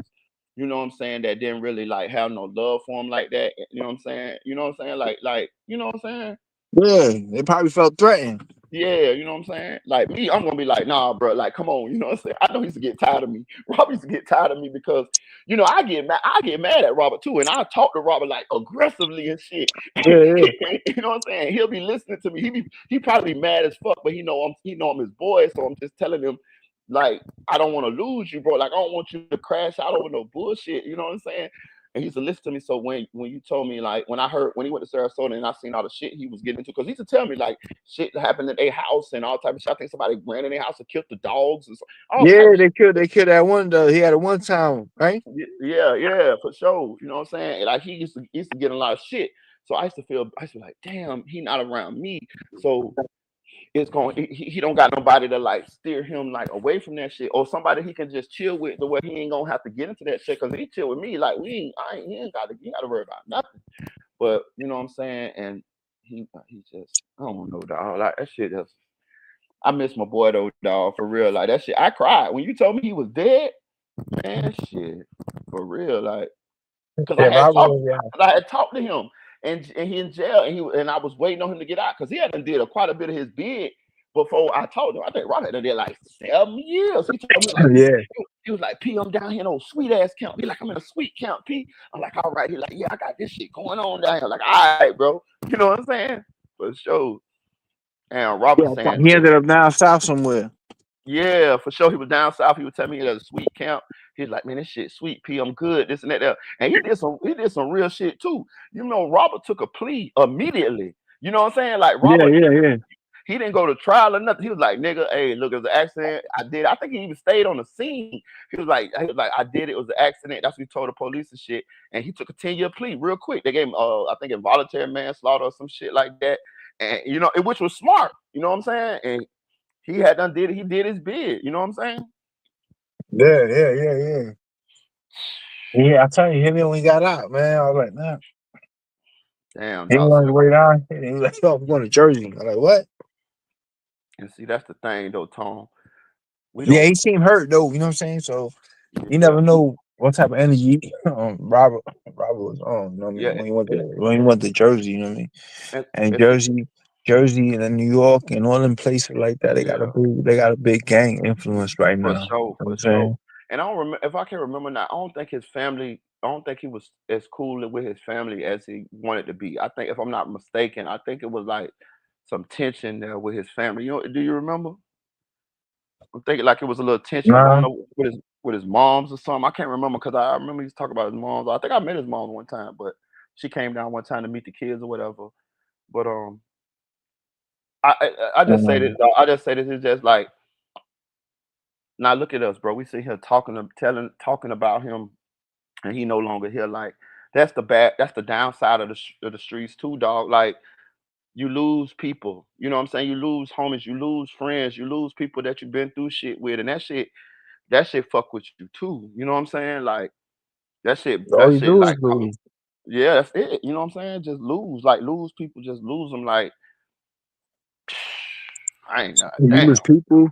you know what I'm saying, that didn't really like have no love for him like that. You know what I'm saying? You know what I'm saying? Like, you know what I'm saying? Yeah. They probably felt threatened. Yeah, you know what I'm saying? Like me, I'm gonna be like, nah, bro, like come on, you know what I'm saying? I know he used to get tired of me. Robert used to get tired of me because, you know, I get mad at Robert too, and I talk to Robert like aggressively and shit. Yeah, yeah. You know what I'm saying? He'll be listening to me. He probably be mad as fuck, but he know I'm his boy, so I'm just telling him, like, I don't want to lose you, bro. Like, I don't want you to crash out over no bullshit. You know what I'm saying? And he used to listen to me. So when you told me like when I heard when he went to Sarasota and I seen all the shit he was getting into, because he used to tell me like shit happened at their house and all type of shit. I think somebody ran in their house and killed the dogs and all type Yeah, of shit. they killed that one though. He had a one time, right? Yeah, yeah, for sure. You know what I'm saying? And like he used to get a lot of shit. So I used to be like, damn, he not around me. So it's going he don't got nobody to like steer him like away from that shit or somebody he can just chill with the way he ain't gonna have to get into that shit because he chill with me like he ain't gotta worry about nothing. But you know what I'm saying? And he just I don't know, dog. Like that shit just I miss my boy though, dog, for real. Like that shit. I cried when you told me he was dead, man. Shit, for real. Like, Yeah, Robert, yeah. cause I had talked to him, and he in jail, and I was waiting on him to get out, cause he hadn't did quite a bit of his bid before I told him. I think Robert had did like 7 years. He told me like Yeah. he was like, P, I'm down here in a sweet ass camp. He like, I'm in a sweet camp, P. I'm like, all right. He like, yeah, I got this shit going on down here. I'm like, all right, bro. You know what I'm saying? For sure. And Robert Yeah. saying, He ended up down south somewhere. yeah, for sure. He was down south. He was telling me he had a sweet camp. He's like, man, this shit sweet, P. I'm good. This and that. That. And he did some real shit too. You know, Robert took a plea immediately. You know what I'm saying? Like Yeah, Robert, yeah, yeah. he didn't go to trial or nothing. He was like, nigga, hey, look, it was an accident. I did. I think he even stayed on the scene. He was like, I did it. It was an accident. That's what he told the police and shit. And he took a 10-year plea real quick. They gave him, I think, involuntary manslaughter or some shit like that. And you know, which was smart. You know what I'm saying? And he had done did it. He did his bid. You know what I'm saying? Yeah, yeah, yeah, yeah. Yeah, I tell you, him when we got out, man. I was like, nah. Damn, He dog. wanted to wait on. And he was like, yo, I'm going to Jersey. I'm like, what? And see, that's the thing, though, Tom. We Yeah, don't. he seemed hurt though. You know what I'm saying? So you Yeah, never know what type of energy Robert was on. You know what I yeah, mean? When he went to Jersey, you know what I mean? And and see, Jersey and then New York and all them places like that, yeah, they got a big gang influence right now. for You know sure, what for I'm sure. saying? And I don't remember if I can remember now. I don't think his family. I don't think he was as cool with his family as he wanted to be. I think, if I'm not mistaken, I think it was like some tension there with his family. You know, do you remember? I'm thinking like it was a little tension. I don't Nah, know with his moms or something. I can't remember because I remember he was talking about his moms. I think I met his mom one time, but she came down one time to meet the kids or whatever. But I just say this, um, dawg. I just say this is just like now look at us, bro. We sit here talking about him, and he no longer here. Like that's the downside of the streets too, dog. Like you lose people. You know what I'm saying? You lose homies, you lose friends, you lose people that you've been through shit with, and that shit fuck with you too. You know what I'm saying? Like All that you shit do is like lose. yeah, that's it. You know what I'm saying? Just lose, like lose people, just lose them. Like I ain't got You damn. lose people,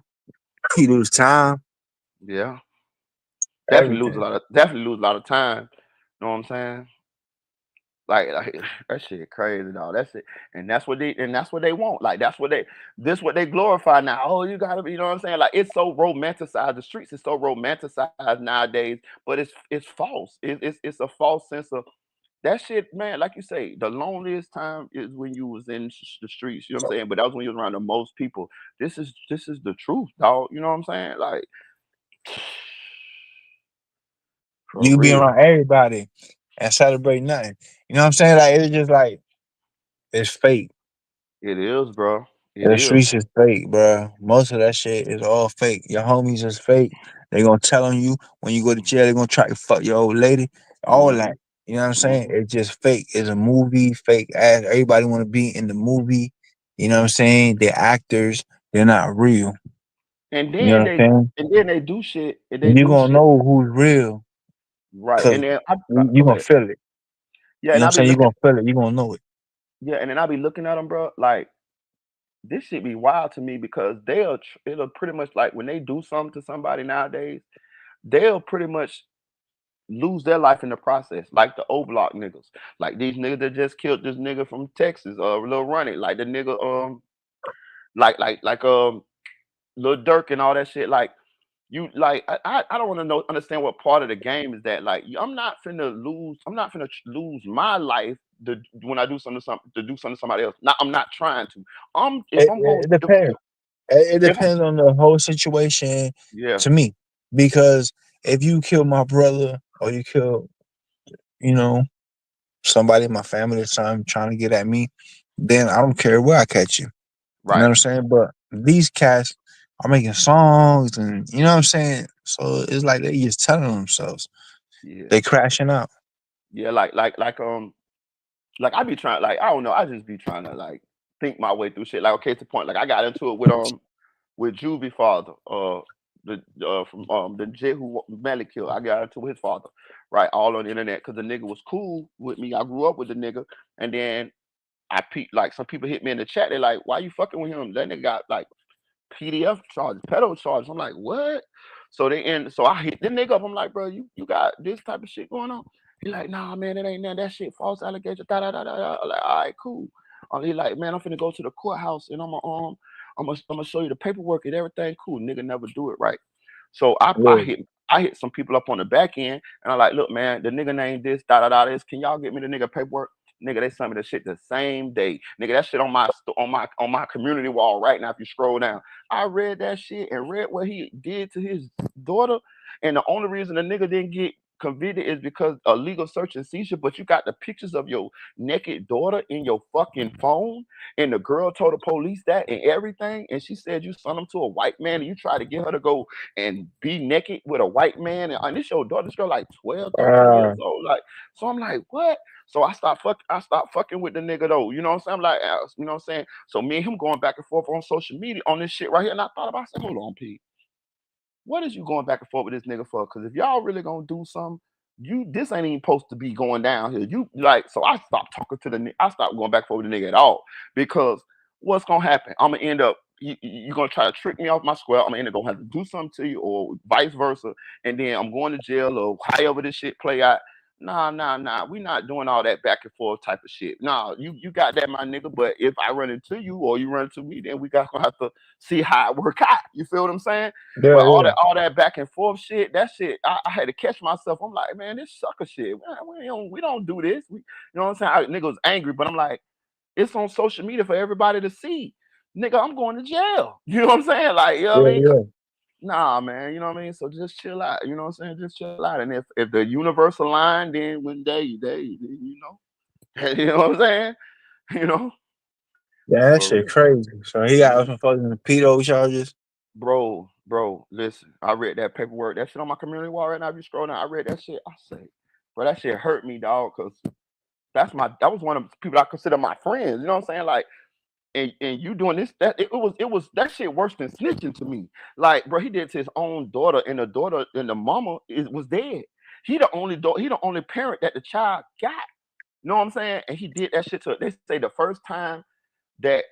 you lose time, Yeah, everything. definitely lose a lot of time. You know what I'm saying? Like that shit crazy, dog. That's it, and that's what they want. Like this what they glorify now. Oh, you gotta be, you know what I'm saying? Like it's so romanticized. The streets is so romanticized nowadays, but it's false. It's a false sense of that shit, man. Like you say, the loneliest time is when you was in the streets. You know what I'm saying? But that was when you was around the most people. This is the truth, dog. You know what I'm saying? Like for You be real, around everybody and celebrate nothing. You know what I'm saying? Like it's just like it's fake. it is, bro. It The is. streets is fake, bro. Most of that shit is all fake. Your homies is fake. They gonna tell on you when you go to jail. They gonna try to fuck your old lady. All Hmm. that. You know what I'm saying? Hmm. It's just fake. It's a movie. Fake ass. Everybody want to be in the movie. You know what I'm saying? They're actors. They're not real. And You know then what I'm they saying? and then they do shit and they You do gonna shit know who's real right. because And then you go gonna ahead. feel it. Yeah, You know and what I I'm be saying? You looking. gonna feel it. You gonna know it. Yeah, and then I be looking at them, bro. Like this shit be wild to me because it'll pretty much like when they do something to somebody nowadays, they'll pretty much lose their life in the process. Like the O Block niggas, like these niggas that just killed this nigga from Texas, Lil Ronnie, like the nigga, like Lil Durk and all that shit. Like you like I don't want to know understand what part of the game is that. Like I'm not finna lose my life when I do something to do something to somebody else. Not I'm not trying to. If It, I'm going it, it depends. It if I'm depends on the whole situation yeah, to me. Because if you kill my brother or you kill, you know, somebody in my family or something trying to get at me, then I don't care where I catch you. You know right. what I'm saying? But these cats are making songs and you know what I'm saying? So it's like they just telling themselves. Yeah. They crashing out. Yeah, like I be trying like I don't know, I just be trying to like think my way through shit. Like okay, to point. Like I got into it with Juvie father, the from the J who Melly killed. I got into his father, right? All on the internet because the nigga was cool with me. I grew up with the nigga, and then like some people hit me in the chat. They're like, "Why you fucking with him?" That nigga got like PDF charges, pedo charges. I'm like, what? So I hit the nigga up. I'm like, bro, you got this type of shit going on? He like, nah, man, it ain't nothing. That shit false allegation. Da da da da. Da. I'm like, all right, cool. He like, man, I'm finna go to the courthouse and I'm gonna show you the paperwork and everything. Cool, nigga, never do it right. So Yeah. I hit some people up on the back end and I'm like, look, man, the nigga named this, da da da this. Can y'all get me the nigga paperwork? Nigga, they sent me the shit the same day. Nigga, that shit on my community wall right now. If you scroll down, I read that shit and read what he did to his daughter. And the only reason the nigga didn't get convicted is because a legal search and seizure. But you got the pictures of your naked daughter in your fucking phone, and the girl told the police that and everything. And she said you sent them to a white man and you tried to get her to go and be naked with a white man. And this your daughter, this girl like 12, 13 Uh, years old. Like, so I'm like, what? So I stopped fucking with the nigga though. You know what I'm saying? I'm like, you know what I'm saying? So me and him going back and forth on social media on this shit right here. And I thought about I said, hold on, Pete. What is you going back and forth with this nigga for? Because if y'all really gonna do something, this ain't even supposed to be going down here. You like, so I stopped talking to I stopped going back and forth with the nigga at all. Because what's gonna happen? I'm gonna end up you gonna try to trick me off my square. I'm gonna end up gonna have to do something to you, or vice versa, and then I'm going to jail or however this shit play out. Nah, nah, nah. We not doing all that back and forth type of shit. Nah, you got that, my nigga. But if I run into you or you run into me, then we got gonna have to see how it work out. You feel what I'm saying? yeah, But yeah. all that back and forth shit, that shit, I had to catch myself. I'm like, man, this sucker shit. We don't do this. You know what I'm saying? Nigga was angry, but I'm like, it's on social media for everybody to see. Nigga, I'm going to jail. You know what I'm saying? Like, you know what I Yeah, mean? yeah. Nah, man, you know what I mean? So just chill out. You know what I'm saying? Just chill out. And if the universe aligned, then when you know what I'm saying? You know? Yeah, that For shit real. crazy. So he got Yeah. some fucking pedo charges. Bro, listen. I read that paperwork. That shit on my community wall right now. If you scroll down, I read that shit. I say, bro, that shit hurt me, dog, because that was one of the people I consider my friends. You know what I'm saying? Like, and you doing this, that it was that shit worse than snitching to me. Like, bro, he did it to his own daughter, and the daughter and the mama was dead. He the only parent that the child got. You know what I'm saying? And he did that shit to her. They say the first time that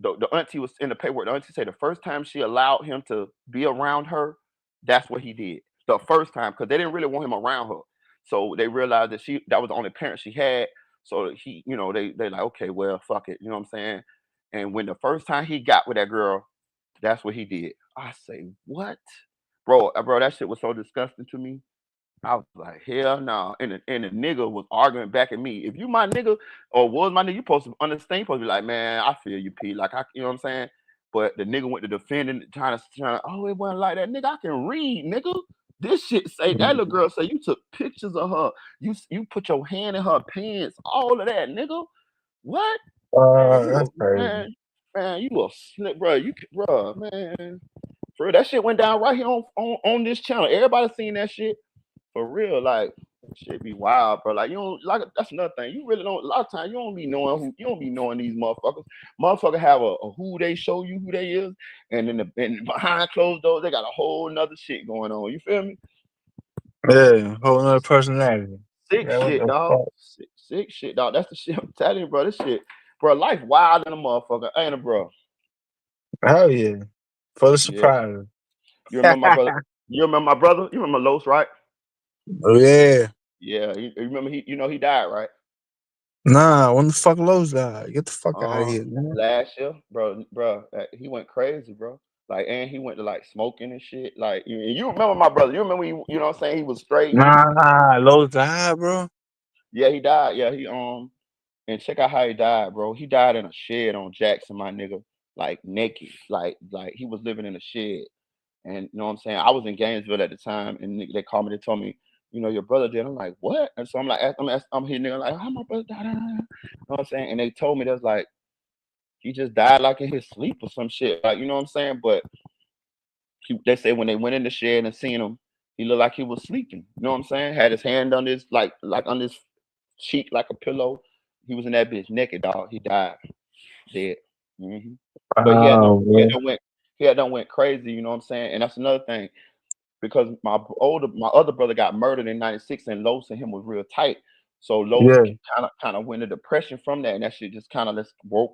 the auntie was in the paperwork, the auntie said the first time she allowed him to be around her, that's what he did. The first time, because they didn't really want him around her. So they realized that was the only parent she had. So they like, okay, well, fuck it. You know what I'm saying? And when the first time he got with that girl, that's what he did. I say, what? Bro, that shit was so disgusting to me. I was like, hell no. And the nigga was arguing back at me. If you my nigga or was my nigga, you supposed to understand. You supposed to be like, man, I feel you, P. Like, you know what I'm saying? But the nigga went to defending, trying to, oh, it wasn't like that. Nigga, I can read, nigga. This shit say, that little girl say you took pictures of her. You put your hand in her pants, all of that, nigga. What? Man, That's crazy. man, you a slip, bro. Bro, man. Bro, that shit went down right here on this channel. Everybody seen that shit. For real, like shit be wild, bro. Like you don't like that's another thing. You really don't. A lot of times you don't be knowing you don't be knowing these motherfuckers. Motherfucker have a who they show you who they is, and and behind closed doors they got a whole nother shit going on. You feel me? Yeah, whole nother personality. Sick Yeah, what shit, the dog. fuck? Sick shit, dog. That's the shit I'm telling you, bro. This shit, bro. Life wild than a motherfucker, ain't it, bro? Hell yeah. Full of Yeah. surprises. You remember my brother? You remember my brother? You remember Los, right? Oh yeah. Yeah. You remember he died, right? Nah, when the fuck Lowe's died? Get the fuck out of Uh, here, man. Last year, bro, he went crazy, bro. Like, and he went to like smoking and shit. Like, you remember my brother? You remember you know what I'm saying? He was straight. Nah, Lowe's died, bro. Yeah, he died. Yeah, and check out how he died, bro. He died in a shed on Jackson, my nigga. Like naked, like he was living in a shed. And you know what I'm saying? I was in Gainesville at the time, and they called me. They told me, your brother did. I'm like, what? And so I'm like, I'm here, nigga, like, how my brother died? You know what I'm saying? And they told me that's like he just died like in his sleep or some shit. Like, you know what I'm saying? But they say when they went in the shed and seen him, he looked like he was sleeping. You know what I'm saying? Had his hand on his like on his cheek like a pillow. He was in that bitch naked, dog. He died dead. hmm But Oh, bro. he had done went crazy. You know what I'm saying? And that's another thing because my other brother got murdered in '96, and Los and him was real tight. So Los Yeah. kind of went into depression from that, and that shit just kind of just work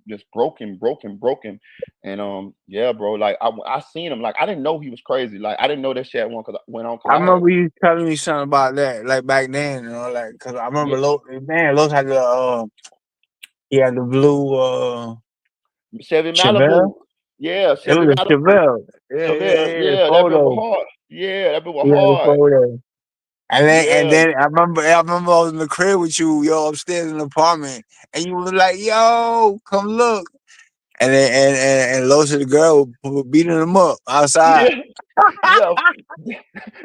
just broken, and yeah, bro. Like I seen him, like I didn't know he was crazy, like I didn't know that shit had went on because I I had remember you telling me something about that, like back then, like, cause I yeah, remember Lowe's had he had the blue, Chevy Chevelle. Malibu, yeah, It Chevy was a Malibu, Chevelle. Yeah, yeah, Chevelle, yeah, the yeah, that bit was photo. hard, yeah, that bit was Yeah, the hard, photo. And yeah, then I remember I was in the crib with you, yo, upstairs in the apartment, and you was like, "Yo, come look." And Los and the girl were beating him up outside. yeah, yeah.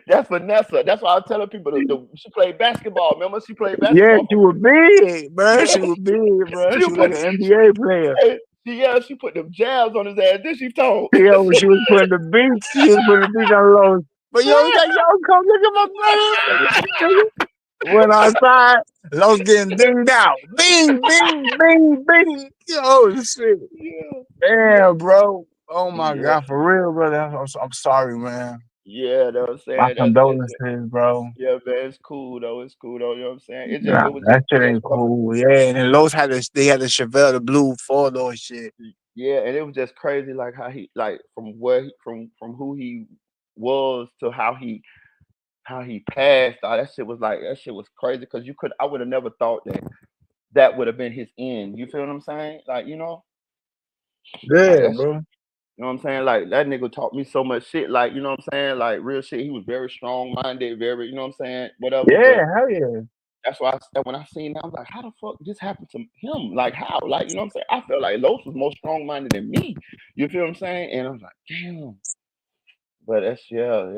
That's Vanessa. That's why I was telling people she played basketball. Remember, she played Yeah, basketball she for was real. big, bro. Yeah, She was big, bro. she She was like put an NBA player. yeah, she put them jabs on his ass. Then she told. Yo, she was putting the beats. She was putting the beats on Los. But yo, he's like, yo, come look at my brother. Went outside. Los getting dinged out. Bing, bing, bing, bing. Yo, shit. yeah, yeah, Damn, bro. Oh my yeah, god, for real, brother. I'm sorry, man. yeah. That was My saying that's it. condolences, bro. Yeah, man, it's cool though. It's cool though. You know what I'm saying? Nah, that It shit just ain't cool. Yeah, and then Los had they had the Chevelle, the blue four door shit. yeah, and it was just crazy, like how he like from where from who he was to how he passed. That shit was like that shit was crazy because I would have never thought that would have been his end. You feel what I'm saying? Like, like Yeah, that's bro. you know what I'm saying? Like that nigga taught me so much shit. Like, you know what I'm saying? Like real shit. He was very strong minded, very, you know what I'm saying? Whatever. But Yeah, hell yeah. that's why when I seen that, I'm like, how the fuck this happened to him? Like how? Like, you know what I'm saying? I felt like Los was more strong minded than me. You feel what I'm saying? And I was like, damn. But that's yeah.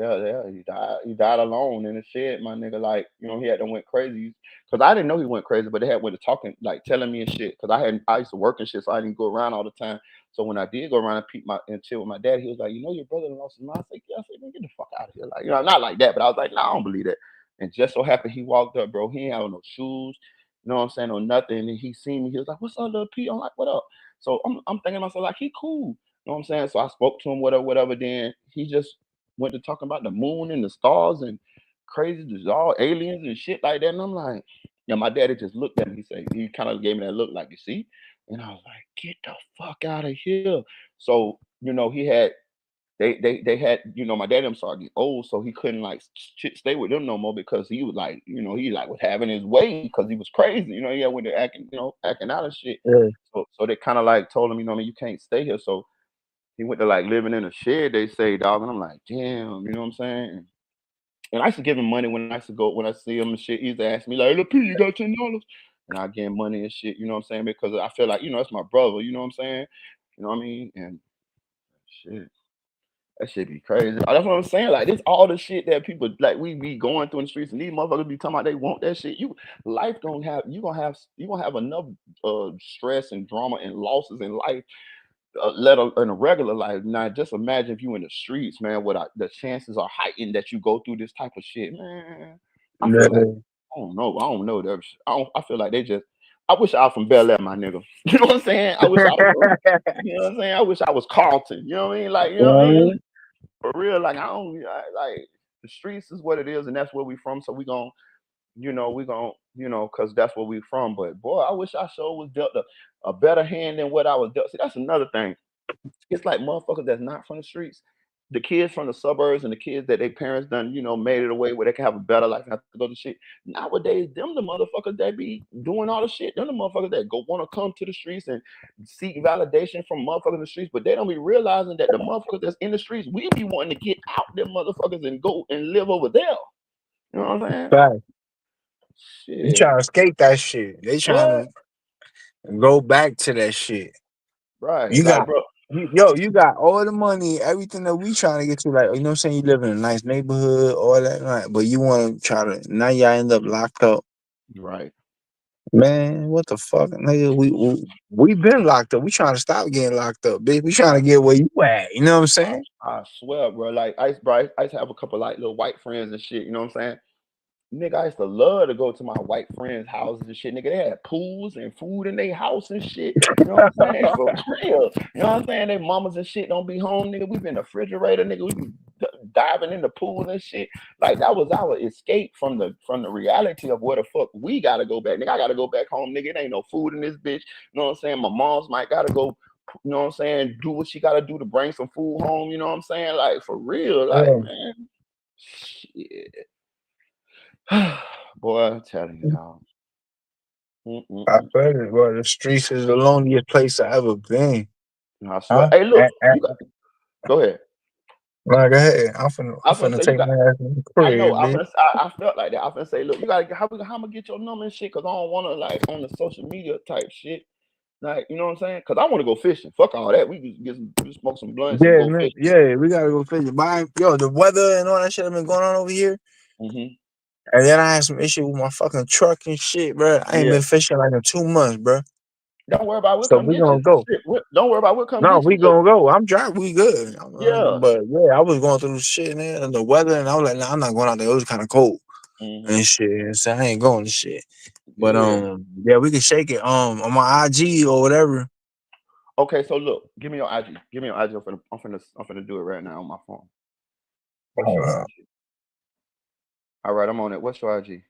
He died alone in the shed, my nigga. Like, he had to went crazy. Cause I didn't know he went crazy, but they had went to talking, like telling me and shit. Cause I used to work and shit, so I didn't go around all the time. So when I did go around and and chill with my dad, he was like, your brother lost his mind. I said, yeah. I said, man, get the fuck out of here. Like, not like that, but I was like, no, I don't believe that. And just so happened he walked up, bro. He ain't have no shoes, you know what I'm saying, or nothing. And he seen me. He was like, what's up, little P? I'm like, what up? So I'm thinking to myself like he cool. You know what I'm saying? So I spoke to him, whatever, whatever. Then he just went to talking about the moon and the stars and crazy, just all aliens and shit like that. And I'm like, yeah, my daddy just looked at me. He said he kind of gave me that look like, you see? And I was like, get the fuck out of here. So, he had they had, my dad them started getting old, so he couldn't like stay with them no more because he was like, he like was having his way because he was crazy. He had when they're acting, acting out of shit. Yeah. So they kind of like told him, man, you can't stay here. So he went to like living in a shed, they say, dog. And I'm like, damn, you know what I'm saying? And I used to give him money when I used to go when I see him and shit. He used to ask me like, "Look, P, you got $10?" And I give him money and shit. You know what I'm saying? Because I feel like it's my brother. You know what I'm saying? You know what I mean? And shit. That shit be crazy. That's what I'm saying. Like this, all the shit that people like we be going through in the streets, and these motherfuckers be talking about they want that shit. Life gonna have you gonna have enough stress and drama and losses in life, let alone in a regular life. Now, just imagine if you in the streets, man. The chances are heightened that you go through this type of shit, man. I feel like Yeah. I don't know. I don't know that. I don't. I feel like they just. I wish I was from Bel Air, my nigga. You know what I'm saying? I wish I was from. You know what I'm saying? I wish I was Carlton. You know what I mean? Like, you know what I mean? For real, like like the streets is what it is, and that's where we from. So cause that's where we from. But boy, I wish I sure was dealt a better hand than what I was dealt. See, that's another thing. It's like motherfuckers that's not from the streets. The kids from the suburbs and the kids that their parents done, made it away where they can have a better life and have to go to shit. Nowadays, them the motherfuckers that be doing all the shit. Them the motherfuckers that go want to come to the streets and seek validation from motherfuckers in the streets, but they don't be realizing that the motherfuckers that's in the streets, we be wanting to get out them motherfuckers and go and live over there. You know what I'm saying? Right. You Shit. trying to escape that shit. They trying What? to go back to that shit. Right. You Like, got bro. you got all the money, everything that we trying to get to. Like, you know what I'm saying? You live in a nice neighborhood, all that, right? But you want to try to now y'all end up locked up. Right. Man, what the fuck, nigga? We been locked up. We trying to stop getting locked up, bitch. We trying Right. to get where you at. You know what I'm I, saying? I swear, bro. Like, I used to have a couple like little white friends and shit. You know what I'm saying? Nigga, I used to love to go to my white friends' houses and shit. Nigga, they had pools and food in their house and shit. You know what I'm saying? For real. You know what I'm saying? They mamas and shit don't be home, nigga. We be in the refrigerator, nigga. We be diving in the pools and shit. Like that was our escape from the reality of where the fuck we gotta go back. Nigga, I gotta go back home, nigga. It ain't no food in this bitch. You know what I'm saying? My mom's might gotta go, you know what I'm saying, do what she gotta do to bring some food home. You know what I'm saying? Like for real, like Yeah. man. Shit. Boy, I'm telling you, dog. I Mm-mm-mm. feel it, bro. The streets is the loneliest place I ever been. I swear. Huh? Hey, look, you got. Go ahead. Like, hey, I I'm was gonna finna say you take got. my ass in the I know. crib, bitch. I felt like that. I finna say, look, you gotta. How I'm gonna get your number and shit? Cause I don't wanna like on the social media type shit. Like, you know what I'm saying? Cause I wanna go fishing. Fuck all that. We just we smoke some blunts and Yeah, go man. fishing. Yeah, we gotta go fishing. But yo, the weather and all that shit have been going on over here. Hmm. And then I had some issue with my fucking truck and shit, bro. I ain't Yeah. been fishing like in 2 months, bro. Don't worry about. We'll So come we get you. gonna go. Shit. Don't worry about. We'll come No, get you. we Look. gonna go. I'm driving. We good. Yeah. But yeah, I was going through the shit, man, and the weather, and I was like, nah, I'm not going out there. It was kind of cold Hmm. and shit. So I ain't going to shit. But Yeah. yeah, we can shake it on my IG or whatever. Okay. So look, give me your IG. Give me your IG. I'm finna do it right now on my phone. What's Hold your on. IG? All right, I'm on it. What's your IG?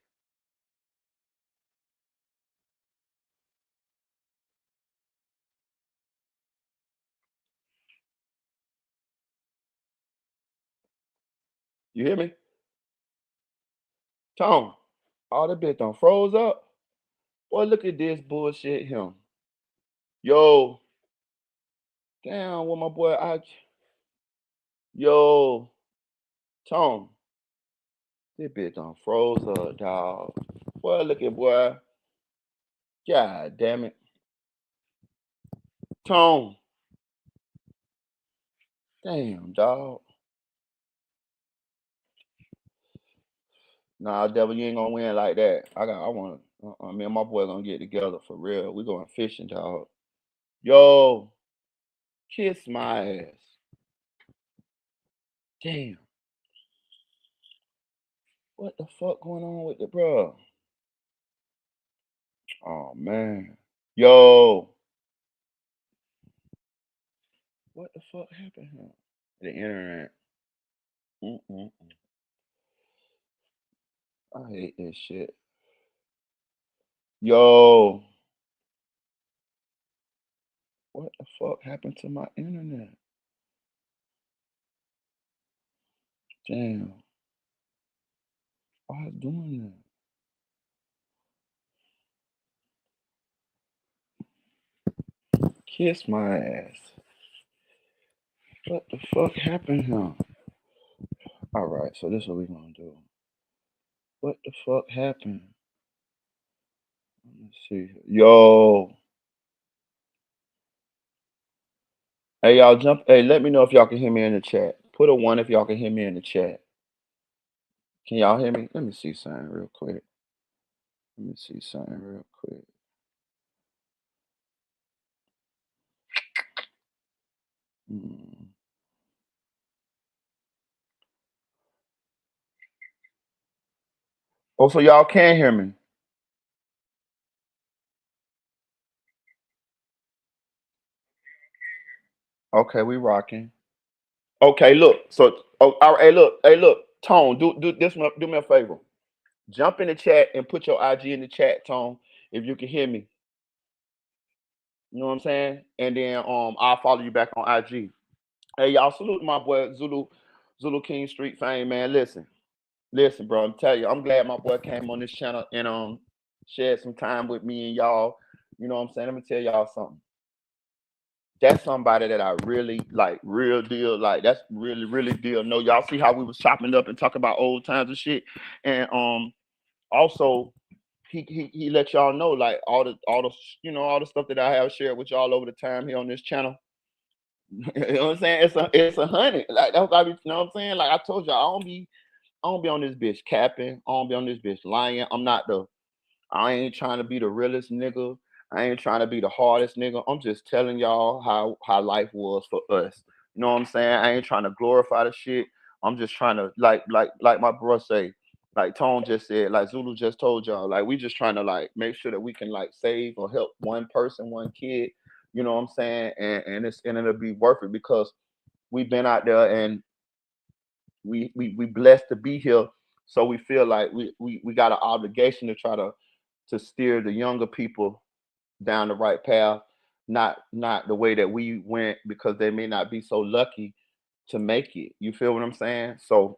You hear me? Tom. All the bitch done froze up. Boy, look at this bullshit him. Yo, damn, what my boy I yo, Tom, this bitch done froze up, dog. Boy, look at boy. God damn it. Tom, damn, dog. Nah, devil, you ain't gonna win like that. I wanna me and my boy gonna get together for real. We going fishing, dog. Yo, kiss my ass. Damn, what the fuck going on with the bro? Oh man. Yo. What the fuck happened here? The internet. Mm-mm. I hate this shit. Yo, what the fuck happened to my internet? Damn, why is doing that? Kiss my ass. What the fuck happened here? All right, so this is what we gonna do. What the fuck happened? Let's see. Yo, hey y'all, jump. Hey, let me know if y'all can hear me in the chat. Put a one if y'all can hear me in the chat. Can y'all hear me? Let me see something real quick. Let me see something real quick. Hmm. Oh, so y'all can hear me? Okay, we rocking. Okay, look. So, oh, all right. Hey, look. Tone, do this one. Do me a favor. Jump in the chat and put your IG in the chat, Tone, if you can hear me. You know what I'm saying? And then I'll follow you back on IG. Hey, y'all, salute my boy Zulu King Street fame, man. Listen, bro. I'm telling you, I'm glad my boy came on this channel and shared some time with me and y'all. You know what I'm saying? Let me tell y'all something. That's somebody that I really like, real deal. Like that's really deal. No, y'all see how we was chopping up and talking about old times and shit. And also he let y'all know like all the all the stuff that I have shared with y'all over the time here on this channel. You know what I'm saying? It's a hundred. Like that's what I be, you know what I'm saying? Like I told y'all, I don't be on this bitch capping. I don't be on this bitch lying. I ain't trying to be the realest nigga. I ain't trying to be the hardest nigga. I'm just telling y'all how life was for us. You know what I'm saying? I ain't trying to glorify the shit. I'm just trying to like my bro say, like Tone just said, like Zulu just told y'all, like we just trying to like make sure that we can like save or help one person, one kid. You know what I'm saying? And it'll be worth it because we've been out there and we blessed to be here. So we feel like we got an obligation to try to steer the younger people down the right path, not the way that we went because they may not be so lucky to make it. You feel what I'm saying? So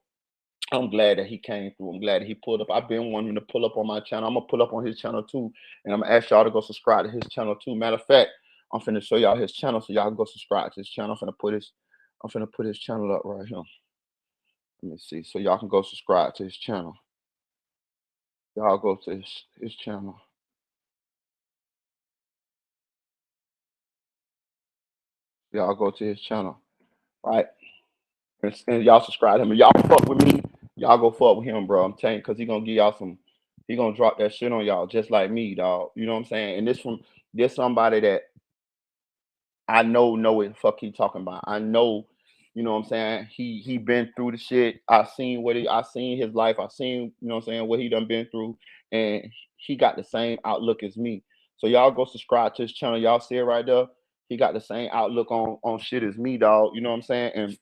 I'm glad that he came through. I'm glad that he pulled up. I've been wanting to pull up on my channel. I'm gonna pull up on his channel too, and I'm gonna ask y'all to go subscribe to his channel too. Matter of fact, I'm finna show y'all his channel so y'all can go subscribe to his channel. I'm finna put his channel up right here. Let me see, so y'all can go subscribe to his channel. Y'all go to his channel. Y'all go to his channel, right? And y'all subscribe to him. And y'all fuck with me. Y'all go fuck with him, bro. I'm telling you, cause he gonna give y'all some. He gonna drop that shit on y'all just like me, dog. You know what I'm saying? And this somebody that I know what the fuck he talking about. I know, you know what I'm saying? He been through the shit. I seen his life. I seen, you know what I'm saying, what he done been through. And he got the same outlook as me. So y'all go subscribe to his channel. Y'all see it right there. He got the same outlook on shit as me, dog. You know what I'm saying? And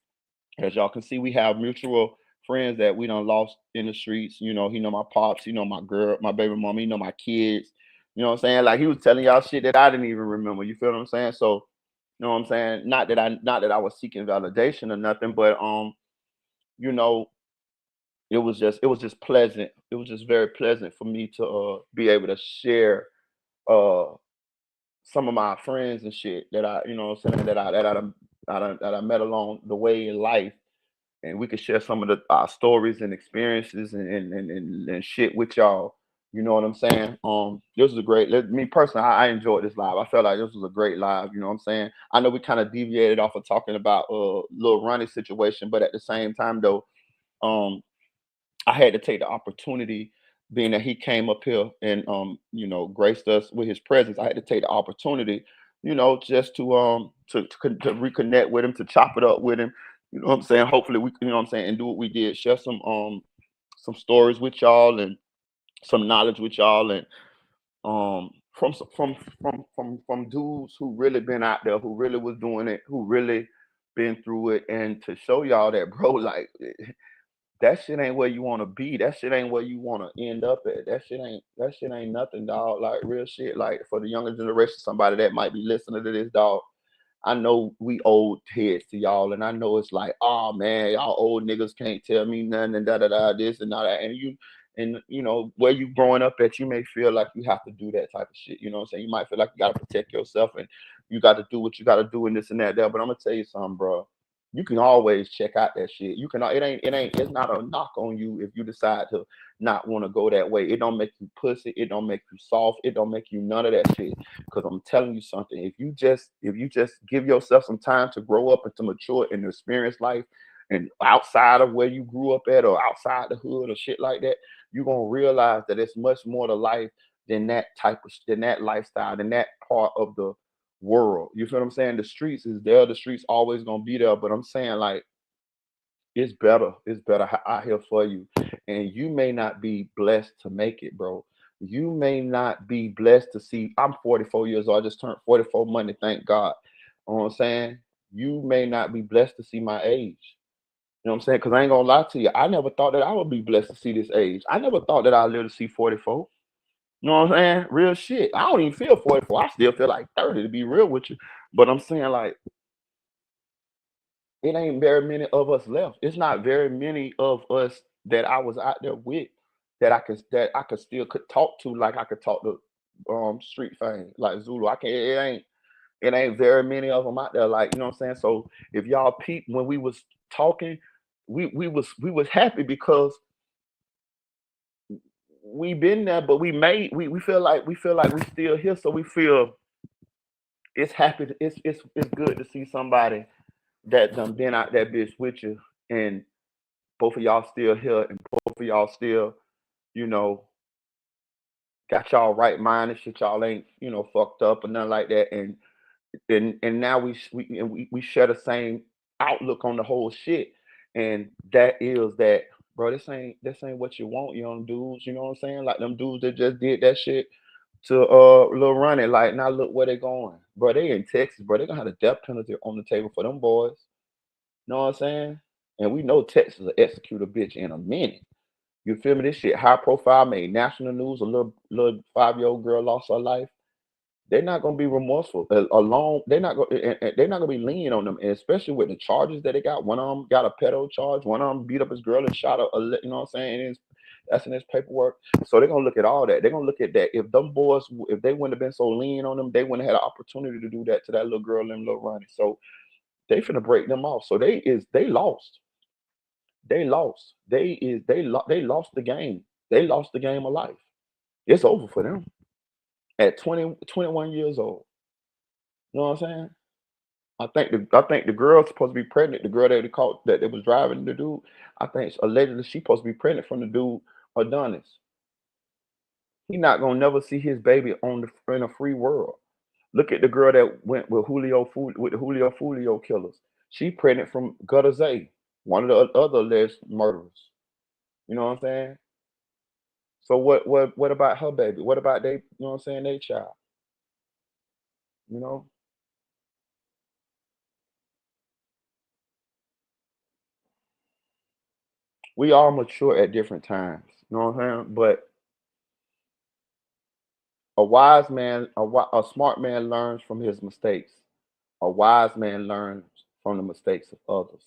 as y'all can see, we have mutual friends that we done lost in the streets. You know, he know my pops, he know my girl, my baby mama, he know my kids. You know what I'm saying? Like he was telling y'all shit that I didn't even remember. You feel what I'm saying? So, you know what I'm saying? Not that I was seeking validation or nothing, but you know, it was just pleasant. It was just very pleasant for me to be able to share uh some of my friends and shit that I, you know what I'm saying, that I met along the way in life, and we could share some of the our stories and experiences and shit with y'all. You know what I'm saying? This was a great. Me personally, I enjoyed this live. I felt like this was a great live. You know what I'm saying? I know we kind of deviated off of talking about little Ronnie situation, but at the same time though, um, I had to take the opportunity, being that he came up here and graced us with his presence. I had to take the opportunity, just to reconnect with him, to chop it up with him. You know what I'm saying? Hopefully we, you know what I'm saying, and do what we did, share some stories with y'all and some knowledge with y'all, and from dudes who really been out there, who really was doing it, who really been through it, and to show y'all that, bro, like that shit ain't where you want to be. That shit ain't where you want to end up at. That shit ain't nothing, dog. Like real shit. Like for the younger generation, somebody that might be listening to this, dog. I know we old heads to y'all, and I know it's like, oh man, y'all old niggas can't tell me nothing and da da da this and all that. And you know where you growing up at, you may feel like you have to do that type of shit. You know what I'm saying? You might feel like you gotta protect yourself and you got to do what you got to do and this and that. There, but I'm gonna tell you something, bro. You can always check out that shit. You can. It's not a knock on you if you decide to not want to go that way. It don't make you pussy. It don't make you soft. It don't make you none of that shit. Because I'm telling you something. If you just give yourself some time to grow up and to mature and to experience life, and outside of where you grew up at or outside the hood or shit like that, you're gonna realize that it's much more to life than that lifestyle, than that part of the world. You feel what I'm saying? The streets is there. The streets always gonna be there. But I'm saying like it's better. It's better out here for you. And you may not be blessed to make it, bro. You may not be blessed to see. I'm 44 years old. I just turned 44 Monday. Thank God. You know what I'm saying? You may not be blessed to see my age. You know what I'm saying? Because I ain't gonna lie to you. I never thought that I would be blessed to see this age. I never thought that I'd live to see 44. You know what I'm saying? Real shit. I don't even feel 44. I still feel like 30 to be real with you. But I'm saying like it ain't very many of us left. It's not very many of us that I was out there with that I could still could talk to like I could talk to street fame like Zulu. I can't it ain't very many of them out there like you know what I'm saying. So if y'all peep when we was talking, we was happy because we been there, but we feel like we still here. So we feel it's happy. It's good to see somebody that done been out that bitch with you, and both of y'all still here, and both of y'all still, you know, got y'all right mind and shit. Y'all ain't, fucked up or nothing like that. And now we share the same outlook on the whole shit, and that is that, bro. This ain't what you want, young dudes. You know what I'm saying? Like them dudes that just did that shit to little Ronnie. Like now look where they going, bro. They in Texas, bro. They gonna have a death penalty on the table for them boys. Know what I'm saying? And we know Texas will execute a bitch in a minute. You feel me? This shit high profile, made national news. A little 5-year-old girl lost her life. They're not gonna be remorseful. Alone, they're not gonna be leaning on them, and especially with the charges that they got. One of them got a pedo charge. One of them beat up his girl and shot her. You know what I'm saying? That's in his paperwork. So they're gonna look at all that. They're gonna look at that. If them boys, if they wouldn't have been so lean on them, they wouldn't have had an opportunity to do that to that little girl and little Ronnie. So they finna break them off. So they lost. They lost. They lost the game. They lost the game of life. It's over for them at 20, 21 years old. You know what I'm saying? I think the girl's supposed to be pregnant. The girl that they caught that they was driving the dude. I think allegedly she supposed to be pregnant from the dude Adonis. He not gonna never see his baby in a free world. Look at the girl that went with with the Julio Fulio killers. She pregnant from Gutter Zay, one of the other alleged murderers. You know what I'm saying? So what about her baby? What about they? You know what I'm saying? They child. You know, we all mature at different times. You know what I'm saying? But a smart man learns from his mistakes. A wise man learns from the mistakes of others.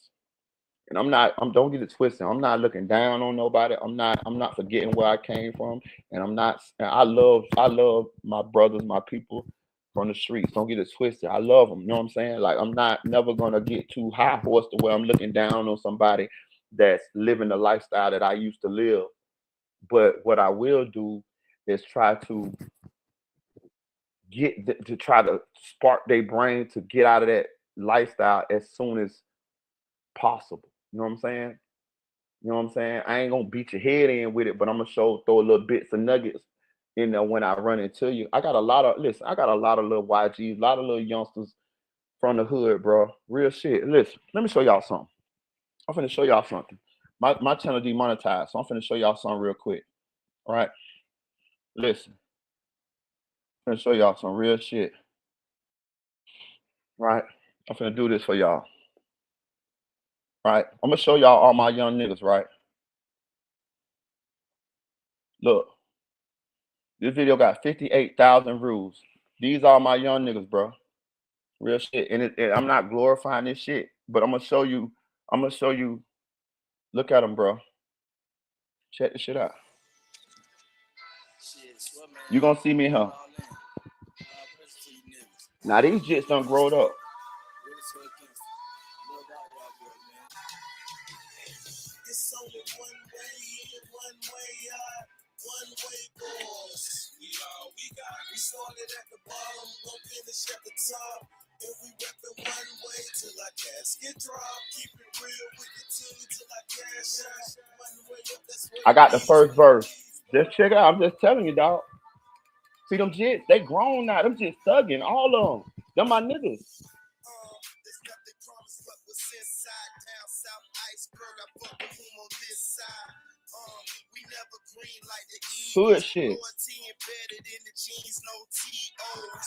And don't get it twisted. I'm not looking down on nobody. I'm not forgetting where I came from. And I love my brothers, my people from the streets. Don't get it twisted. I love them. You know what I'm saying? Like I'm not never gonna get too high horse to where I'm looking down on somebody that's living the lifestyle that I used to live. But what I will do is try to to try to spark their brain to get out of that lifestyle as soon as possible. You know what I'm saying? You know what I'm saying? I ain't gonna beat your head in with it, but I'm gonna throw a little bits and nuggets in there when I run into you. I got a lot of little YGs, a lot of little youngsters from the hood, bro. Real shit. Listen, let me show y'all something. I'm finna show y'all something. My channel demonetized, so I'm finna show y'all something real quick. All right. Listen, I'm finna show y'all some real shit. Right. I'm finna do this for y'all. Right? I'm gonna show y'all all my young niggas, right? Look, this video got 58,000 views. These are my young niggas, bro. Real shit. And I'm not glorifying this shit, but I'm gonna show you. I'm gonna show you. Look at them, bro. Check this shit out. You gonna see me here. Now these jits done growed up. It's only one way in, one way out, one way boys. We started at the bottom, gon' finish at the top. And we reppin' one way till our casket drop. Keep it real with the team till our cash out. One way up, that's what I got the first verse. Just check it out. I'm just telling you, dog. See them jits, they grown now. Them jits thugging, all of them. Them my niggas. There's nothing promised what was inside. Down south iceberg, I fuck with whom on this side. We never green like the Eagles. Hood shit. Loyalty embedded in the jeans, no T.O.s.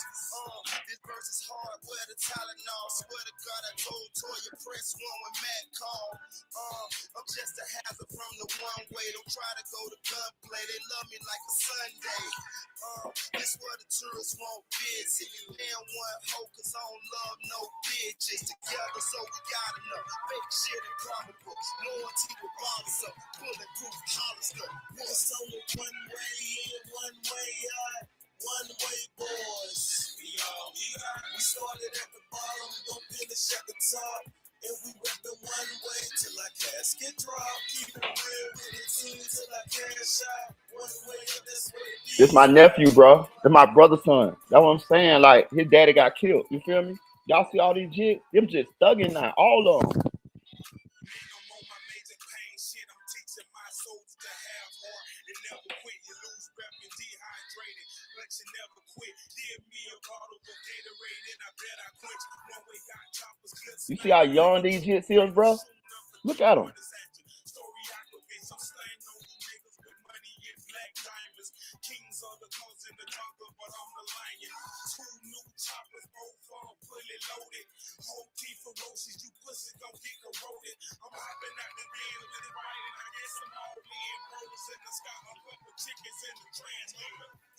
This verse is hard, where the Tylenol. Swear to God, I told Toya press one when Matt called. I'm just a hazard from the one way. Don't try to go to gunplay. They love me like a Sunday. This where the tourists won't visit. They don't want hope, cause I don't love no bitches. Together, so we got enough. Fake shit improbable. Loyalty with ballers up. Bulletproof Hollister. It's only one way in, one way out. One way, boys. We started at the bottom, we gon' finish at the top. And we reppin' one way till our casket drop. Keep it real with the team till our cash out. One way, that's what it is. This my nephew, bro. That's my brother's son. That's what I'm saying. Like, his daddy got killed. You feel me? Y'all see all these jits? Them just thugging now. All of them. You see how young these jits is, bro? Look at them.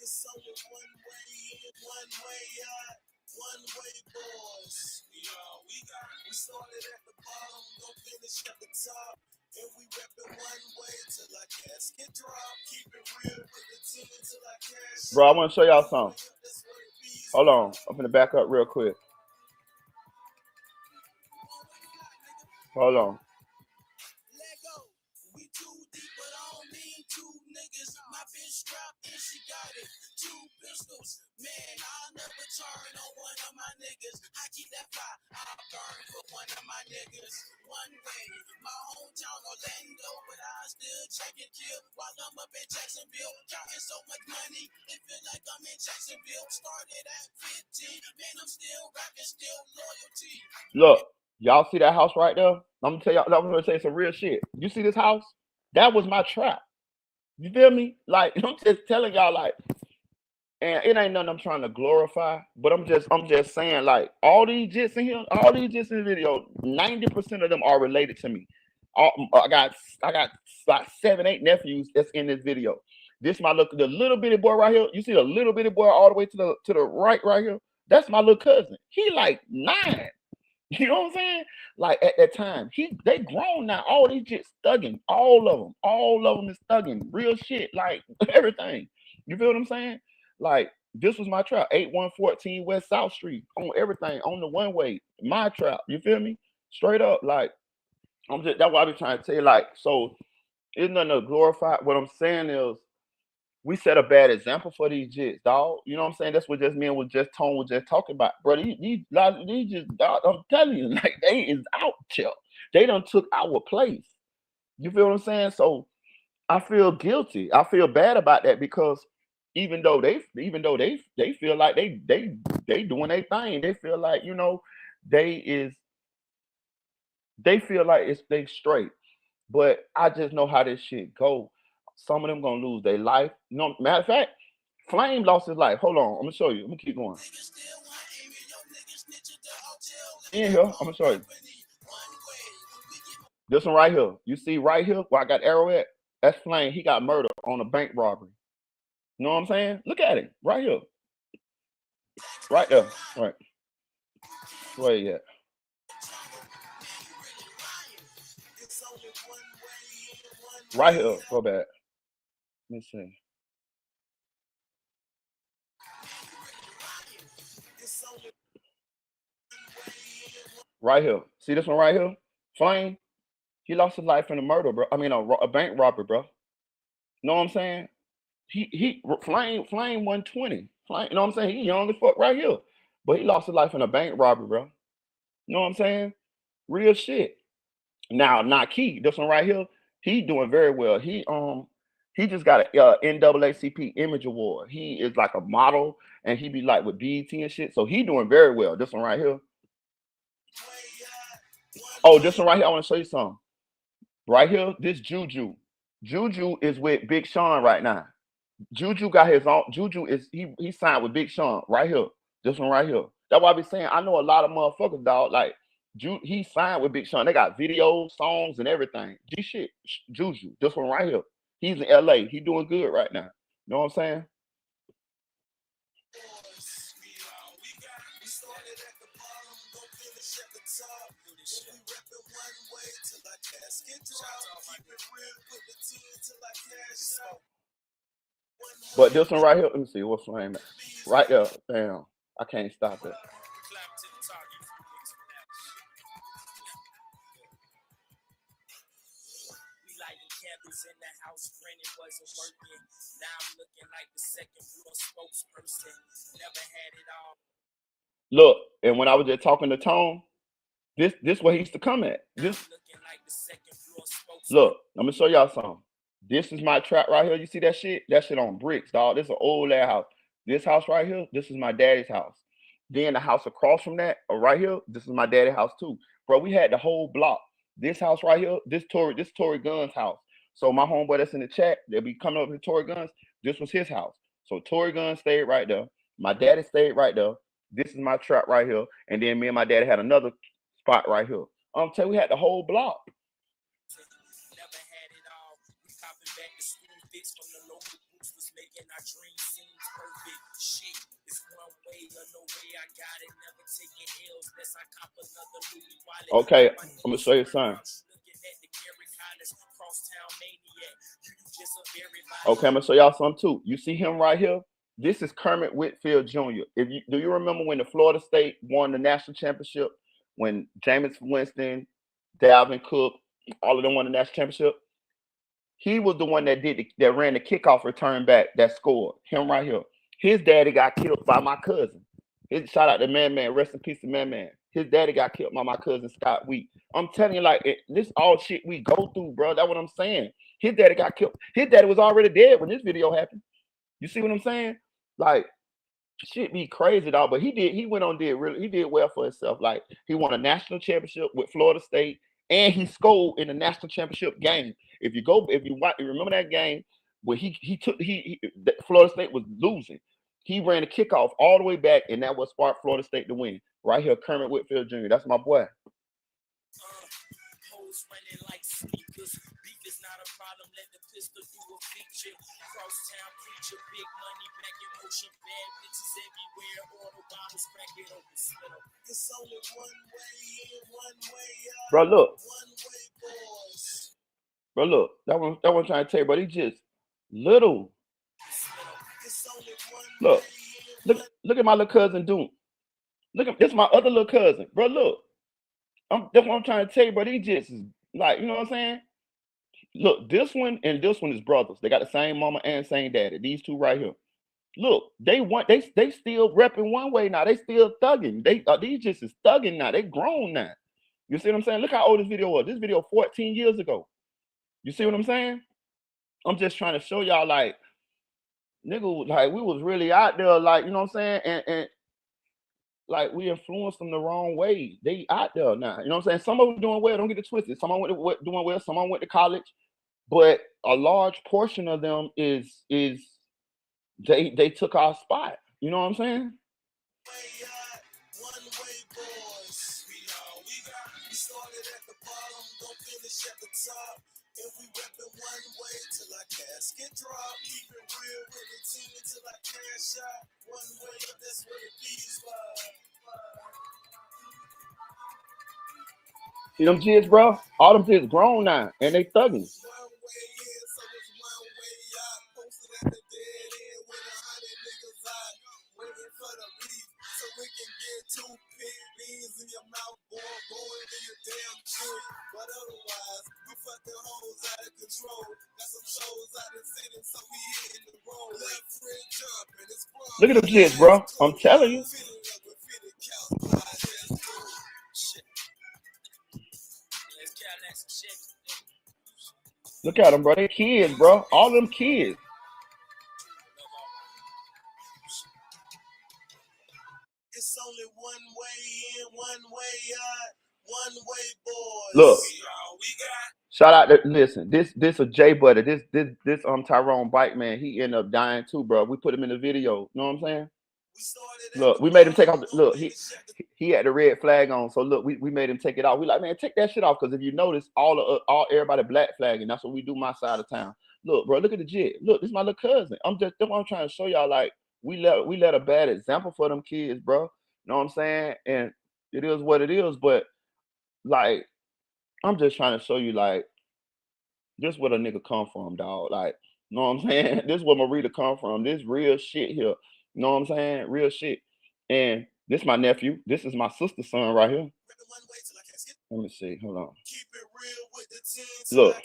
It's only one way in, one way out, one way, boys. We started at the bottom, gon' finish at the top. And we reppin' one way till our casket drop. Keep it real with the team till our cash. Bro, I want to show y'all something. Hold on, I'm gonna back up real quick. Hold on. Let go. We too deep, but I don't mean two niggas. My bitch strapped and she got it. Two pistols. Man, I'll never turn on one of my niggas. I keep that fire. I'll burn for one of my niggas. One way. My hometown Orlando, but I still check and kill while I'm up in Jacksonville. Counting so much money, it feel like I'm in Jacksonville. Started at 15, man, I'm still rapping, still loyalty. Look. Y'all see that house right there? I'm gonna tell y'all. I'm gonna say some real shit. You see this house? That was my trap. You feel me? Like I'm just telling y'all, like, and it ain't nothing I'm trying to glorify, but I'm just saying, like, all these jits in here, all these jits in the video, 90% of them are related to me. I got like 7, 8 nephews that's in this video. This my the little bitty boy right here. You see the little bitty boy all the way to the right here. That's my little cousin. He like 9. You know what I'm saying? Like at that time, they grown now. All these jits thugging, all of them is thugging, real shit, like everything. You feel what I'm saying? Like this was my trap, 8114 West South Street, on everything, on the one way, my trap. You feel me? Straight up, like that's what I be trying to tell you. Like, so it's nothing to glorify. What I'm saying is, we set a bad example for these jits, dog. You know what I'm saying? That's what just me and with just Tone was just talking about, bro. These just, dog, I'm telling you, like they is out here. They done took our place. You feel what I'm saying? So I feel guilty. I feel bad about that because even though they feel like they doing their thing, they feel like they feel like it's they straight. But I just know how this shit go. Some of them gonna lose their life. No, matter of fact, Flame lost his life. Hold on, I'm gonna show you. I'm gonna keep going. In here, I'm gonna show you. This one right here. You see right here where I got arrow at? That's Flame. He got murdered on a bank robbery. You know what I'm saying? Look at it. Right here. Right there. Right. Where you at? Right here. Go back. Let me see. Right here. See this one right here? Flame. He lost his life in a murder, bro. I mean, a bank robbery, bro. You know what I'm saying? He Flame 120. Flame, you know what I'm saying? He young as fuck right here. But he lost his life in a bank robbery, bro. You know what I'm saying? Real shit. Now, not Key, this one right here, he doing very well. He just got a NAACP Image Award. He is like a model, and he be like with BET and shit. So he doing very well. This one right here. Oh, this one right here. I want to show you something. Right here, this Juju. Juju is with Big Sean right now. Juju got his own. Juju is he signed with Big Sean right here. This one right here. That's why I be saying I know a lot of motherfuckers, dog. Like he signed with Big Sean. They got videos, songs, and everything. G shit. Juju. This one right here. He's in LA. He doing good right now. You know what I'm saying? But this one right here, let me see what's name at. Right there. Damn. I can't stop it. In the house, granted wasn't working. Now I'm looking like the second floor spokesperson. Never had it all. Look, and when I was just talking to Tone, this where he used to come at. This look, I'm gonna show y'all something. This is my trap right here. You see that shit? That shit on bricks, dog. This is an old ass house. This house right here, this is my daddy's house. Then the house across from that, right here, this is my daddy's house too. Bro, we had the whole block. This house right here, this Tory Gunn's house. So my homeboy that's in the chat, they'll be coming up with Tory Guns. This was his house. So Tory Gunn stayed right there. My daddy stayed right there. This is my trap right here. And then me and my daddy had another spot right here. Tell you, we had the whole block. Never had it all. We copping back the school fix from the local boosters, making our dream seem perfect. Shit, it's one way or no way. I got it. Never taking L's unless I cop another Louis wallet. Okay, I'm gonna show you something. Okay, I'm gonna show y'all something too. You see him right here? This is Kermit Whitfield Jr. Do you remember when the Florida State won the national championship? When Jameis Winston, Dalvin Cook, all of them won the national championship? He was the one that ran the kickoff return back that scored. Him right here. His daddy got killed by my cousin. Shout out to Man, rest in peace to Man. His daddy got killed by my cousin Scott Wheat. I'm telling you, like this all shit we go through, bro. That's what I'm saying. His daddy got killed. His daddy was already dead when this video happened. You see what I'm saying? Like shit be crazy, dog. But he went on he did well for himself. Like he won a national championship with Florida State, and he scored in the national championship game. If you remember that game where Florida State was losing. He ran the kickoff all the way back, and that was sparked Florida State to win. Right here, Kermit Whitfield Jr. That's my boy. Bro, look. Bro, look. That one trying to tell you, but he just little. Look at my little cousin Doom. This is my other little cousin, bro. Look, that's what I'm trying to tell you, bro. He just is like, you know what I'm saying? Look, this one and this one is brothers. They got the same mama and same daddy. These two right here. Look, they still repping one way now. They still thugging. These just is thugging now. They grown now. You see what I'm saying? Look how old this video was. This video 14 years ago. You see what I'm saying? I'm just trying to show y'all, like, nigga, like we was really out there, like, you know what I'm saying? And like we influenced them the wrong way. They out there now. You know what I'm saying? Some of them doing well, don't get it twisted. Some of them doing well, some of them went to college, but a large portion of them is they took our spot. You know what I'm saying? See them kids, bro? All them kids grown now, and they thugging. Look at them kids, bro. I'm telling you. Look at them, bro. They kids, bro. All them kids. Look. Shout out to listen. This a J Buddy. This Tyrone Bike man. He ended up dying too, bro. We put him in the video. You know what I'm saying? Look, we made him take off. Look, he had the red flag on. So look, we made him take it off. We like, man, take that shit off because if you notice, all everybody black flagging. That's what we do my side of town. Look, bro, look at the jit. Look, this is my little cousin. That's what I'm trying to show y'all. Like we let a bad example for them kids, bro. You know what I'm saying? And it is what it is. But like, I'm just trying to show you, like, this where the nigga come from, dog. Like, you know what I'm saying? This where Marita come from. This real shit here. You know what I'm saying? Real shit. And this my nephew. This is my sister's son right here. Let me see. Hold on. Look,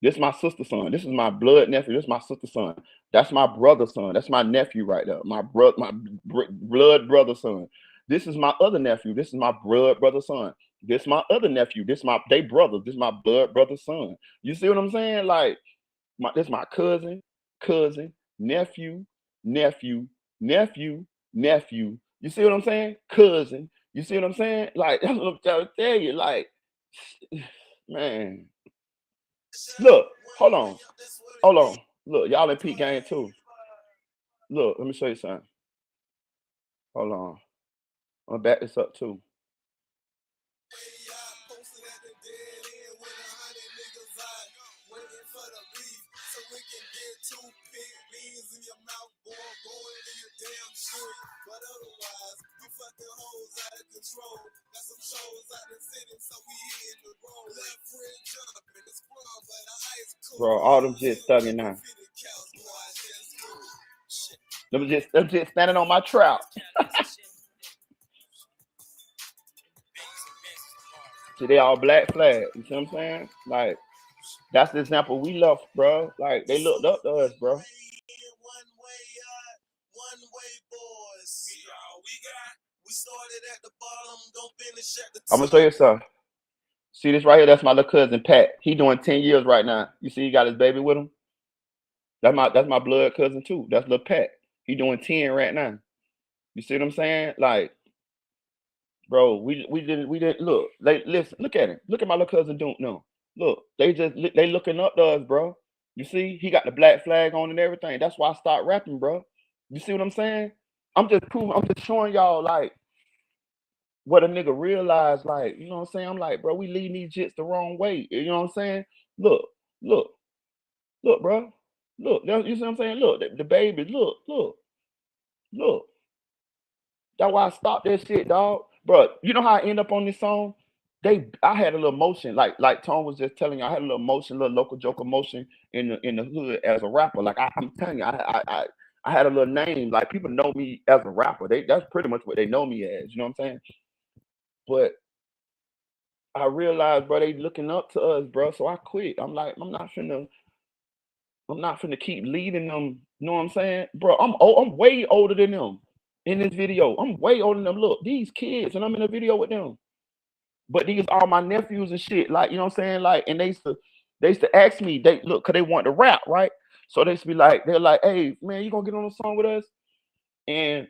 this is my sister's son. This is my blood nephew. This is my sister's son. That's my brother's son. That's my nephew right there. Blood brother's son. This is my other nephew. This is my blood brother's son. This my other nephew. This my they brothers. This my blood brother's son. You see what I'm saying? Like, this my cousin, nephew, nephew. You see what I'm saying? Cousin. You see what I'm saying? Like, that's what I'm trying to tell you. Like, man. Look, hold on. Look, y'all in peak game too. Look, let me show you something. Hold on. I'm gonna back this up too. Bro, all them just thugging now. Them just standing on my trout. See, they all black flag. You see what I'm saying? Like, that's the example we left, bro. Like, they looked up to us, bro. I'm gonna show you something. See this right here? That's my little cousin Pat. He doing 10 years right now. You see, he got his baby with him. That's my blood cousin too. That's little Pat. He doing 10 right now. You see what I'm saying? Like, bro, we didn't look. Listen, look at him. Look at my little cousin doing no. Look, they looking up to us, bro. You see, he got the black flag on and everything. That's why I start rapping, bro. You see what I'm saying? I'm just showing y'all, like, what a nigga realized, like, you know what I'm saying? I'm like, bro, we leading these jits the wrong way. You know what I'm saying? Look, look, look, bro. Look, you see what I'm saying? Look, the baby, look. That's why I stopped that shit, dog. Bro, you know how I end up on this song? I had a little motion, like Tone was just telling you, I had a little motion, little local joker motion in the hood as a rapper. Like, I'm telling you, I had a little name. Like, people know me as a rapper. That's pretty much what they know me as. You know what I'm saying? But I realized, bro, they looking up to us, bro. So I quit. I'm like, I'm not finna keep leading them. You know what I'm saying, bro? I'm way older than them in this video. I'm way older than them. Look, these kids, and I'm in a video with them. But these are my nephews and shit. Like, you know what I'm saying? Like, and they used to ask me, they look, cause they want to rap, right? So they used to be like, they're like, hey, man, you gonna get on a song with us? And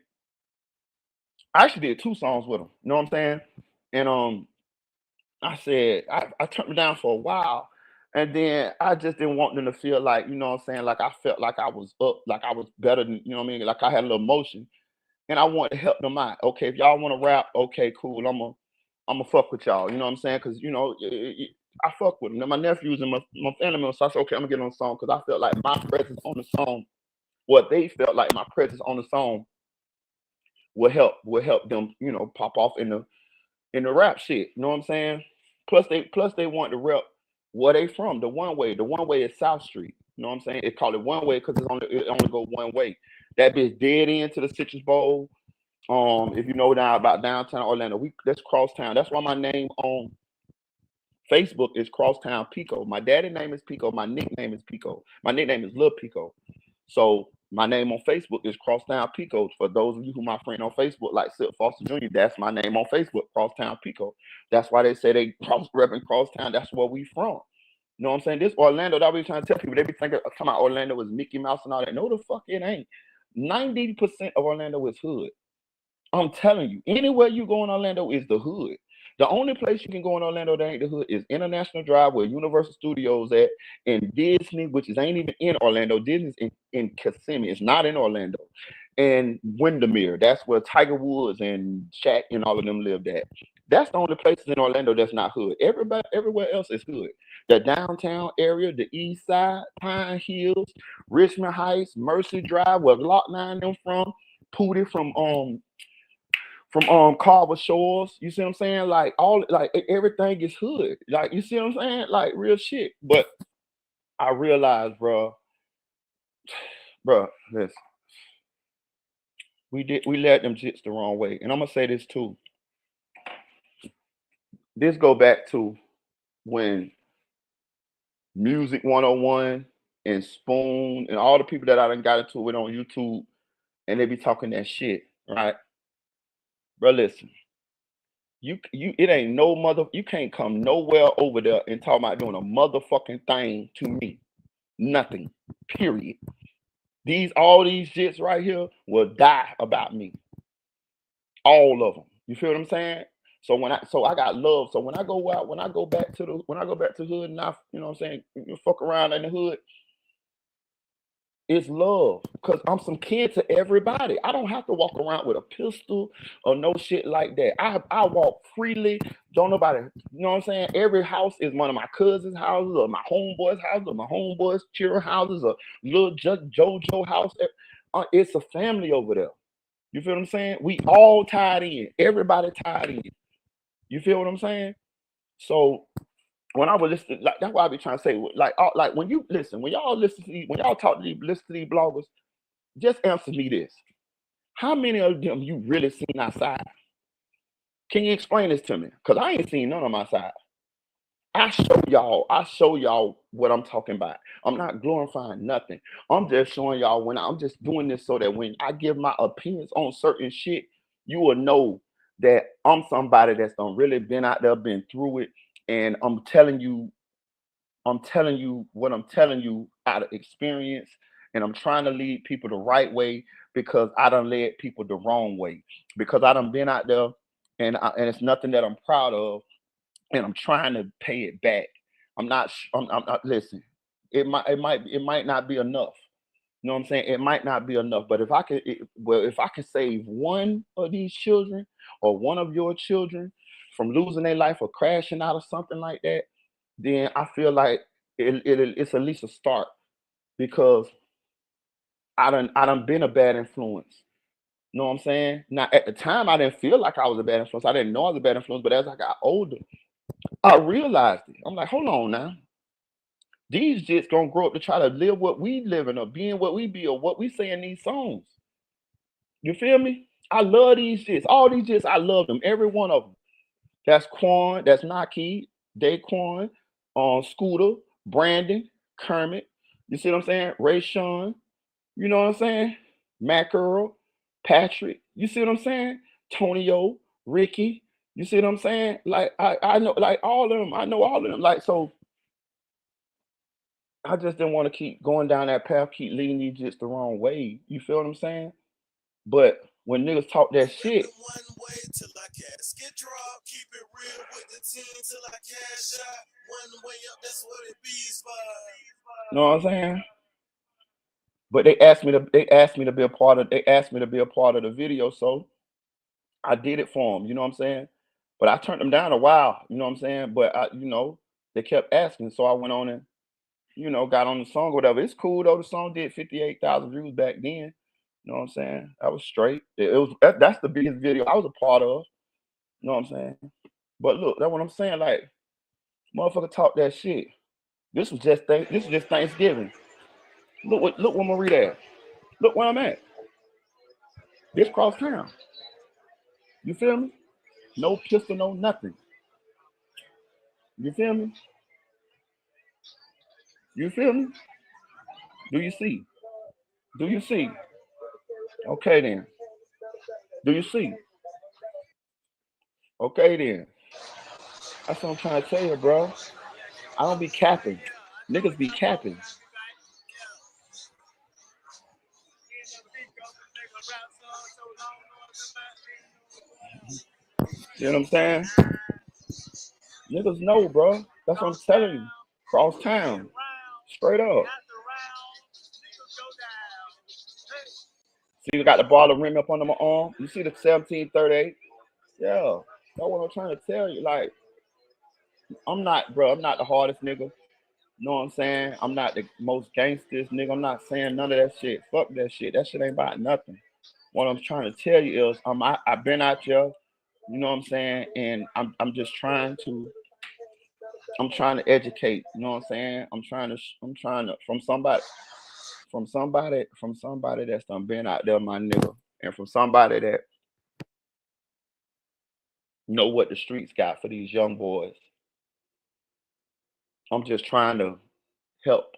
I actually did 2 songs with them. You know what I'm saying? And I said, I turned them down for a while. And then I just didn't want them to feel like, you know what I'm saying? Like, I felt like I was up, like I was better than, you know what I mean? Like, I had a little motion. And I wanted to help them out. Okay, if y'all want to rap, okay, cool. I'm gonna fuck with y'all. You know what I'm saying? Because, you know, I fuck with them. Now my nephews and my family members. So I said, okay, I'm gonna get on the song because I felt like my presence on the song, what they felt like my presence on the song will help them, pop off in the rap shit. You know what I'm saying? Plus they want to rep where they from. The one way. The one way is South Street. You know what I'm saying? It call it one way because it only go one way. That bitch dead end to the Citrus Bowl. If you know now about downtown Orlando, that's crosstown. That's why my name on Facebook is Crosstown Pico. My daddy name is Pico. My nickname is Pico. My nickname is Lil Pico. So my name on Facebook is Crosstown Pico. For those of you who my friend on Facebook, like Sid Foster Jr., that's my name on Facebook, Crosstown Pico. That's why they say they repping Crosstown. That's where we from. You know what I'm saying? This Orlando, that we trying to tell people. They be thinking, come out Orlando was Mickey Mouse and all that. No, the fuck it ain't. 90% of Orlando is hood. I'm telling you, anywhere you go in Orlando is the hood. The only place you can go in Orlando that ain't the hood is International Drive, where Universal Studios at, and Disney, which is ain't even in Orlando. Disney's in Kissimmee. It's not in Orlando. And Windermere, that's where Tiger Woods and Shaq and all of them lived at. That's the only places in Orlando that's not hood. Everybody, everywhere else is hood. The downtown area, the East Side, Pine Hills, Richmond Heights, Mercy Drive, where Lock Nine them from, Pootie from Carver Shores. You see what I'm saying? Like everything is hood. Like you see what I'm saying? Like real shit. But I realized, bro, listen, we led them jits the wrong way. And I'm gonna say this too. This go back to when Music 101 and Spoon and all the people that I done got into it on YouTube, and they be talking that shit, right? Bro, listen. It ain't no mother, you can't come nowhere over there and talk about doing a motherfucking thing to me. Nothing. Period. All these jits right here will die about me. All of them. You feel what I'm saying? So I got love. So when I go out, when I go back to the hood and I, you know what I'm saying, fuck around in the hood, it's love. Cause I'm some kid to everybody. I don't have to walk around with a pistol or no shit like that. I walk freely. Don't nobody, you know what I'm saying? Every house is one of my cousins' houses or my homeboys' houses or my homeboys' children houses or little JoJo house. It's a family over there. You feel what I'm saying? We all tied in. Everybody tied in. You feel what I'm saying? So when I was listening, like that's why I be trying to say, like when you listen, when y'all listen to when y'all listen to these bloggers, just answer me this: how many of them you really seen outside? Can you explain this to me? Cause I ain't seen none on my side. I show y'all what I'm talking about. I'm not glorifying nothing. I'm just showing y'all when I'm just doing this so that when I give my opinions on certain shit, you will know that I'm somebody that's done really been out there, been through it, and I'm telling you what I'm telling you out of experience, and I'm trying to lead people the right way because I done led people the wrong way because I done been out there, and it's nothing that I'm proud of, and I'm trying to pay it back. I'm not. Listen, it might not be enough. You know what I'm saying? It might not be enough, but if I can save one of these children or one of your children from losing their life or crashing out or something like that, then I feel like it's at least a start because I done been a bad influence. You know what I'm saying? Now at the time I didn't feel like I was a bad influence. I didn't know I was a bad influence, but as I got older, I realized it. I'm like, hold on now. These jits gonna grow up to try to live what we living or being what we be or what we say in these songs. You feel me? I love these jits. All these jits, I love them. Every one of them. That's Quan, that's Naki, Daquan, Scooter, Brandon, Kermit. You see what I'm saying? Ray Sean. You know what I'm saying? Matt Earl, Patrick. You see what I'm saying? Tonyo, Ricky. You see what I'm saying? Like I know like all of them. I know all of them. Like so I just didn't want to keep going down that path, keep leading these jits the wrong way. You feel what I'm saying? But when niggas talk that shit, you know what I'm saying? But they asked me to be a part of the video, so I did it for them. You know what I'm saying? But I turned them down a while. You know what I'm saying? But I, They kept asking, so I went on and got on the song or whatever. It's cool though. The song did 58,000 views back then. You know what I'm saying? I was straight. That's the biggest video I was a part of. You know what I'm saying? But look, that's what I'm saying. Like, motherfucker talk that shit. This was just Thanksgiving. Look where Marie at. Look where I'm at. This cross town. You feel me? No pistol, no nothing. You feel me? You feel me? Do you see? Do you see? Okay then. Do you see? Okay then. That's what I'm trying to tell you, bro. I don't be capping. Niggas be capping. You know what I'm saying? Niggas know, bro. That's what I'm telling you. Cross town. Straight up. See, you got the ball of rim up under my arm. You see the 1738? Yeah. That's what I'm trying to tell you. Like, I'm not, bro. I'm not the hardest nigga. You know what I'm saying? I'm not the most gangsters nigga. I'm not saying none of that shit. Fuck that shit. That shit ain't about nothing. What I'm trying to tell you is I've been out there, you know what I'm saying, and I'm just trying to educate, you know what I'm saying? I'm trying to from somebody that's done been out there, my nigga, and from somebody that know what the streets got for these young boys. I'm just trying to help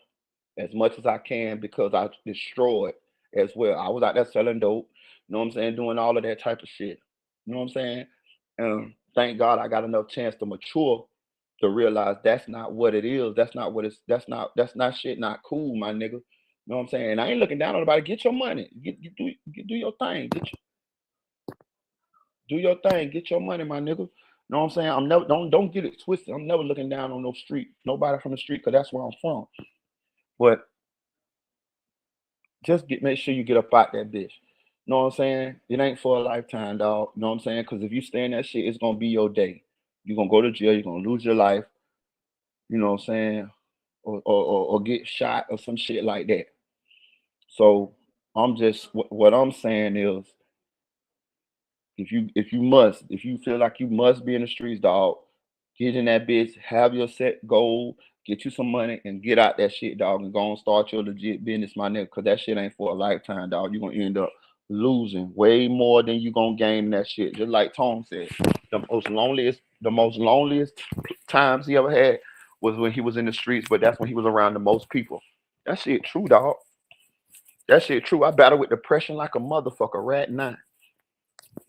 as much as I can because I destroyed as well. I was out there selling dope, you know what I'm saying, doing all of that type of shit. You know what I'm saying? And thank God I got enough chance to mature to realize that's not what it is. That's not shit not cool, my nigga. You know what I'm saying? And I ain't looking down on nobody. Get your money. Do your thing. Do your thing. Get your money, my nigga. You know what I'm saying? I'm never don't get it twisted. I'm never looking down on no street. Nobody from the street, because that's where I'm from. But just make sure you get up out that bitch. You know what I'm saying? It ain't for a lifetime, dog. You know what I'm saying? Because if you stay in that shit, it's gonna be your day. You're gonna go to jail. You're gonna lose your life. You know what I'm saying? Or get shot or some shit like that. So what I'm saying is, if you feel like you must be in the streets, dog, get in that bitch, have your set goal, get you some money, and get out that shit, dog, and go and start your legit business, my nigga, because that shit ain't for a lifetime, dog. You're gonna end up losing way more than you gonna gain in that shit. Just like Tom said, the most loneliest times he ever had was when he was in the streets, but that's when he was around the most people. That shit true, dog. That shit true. I battle with depression like a motherfucker right now.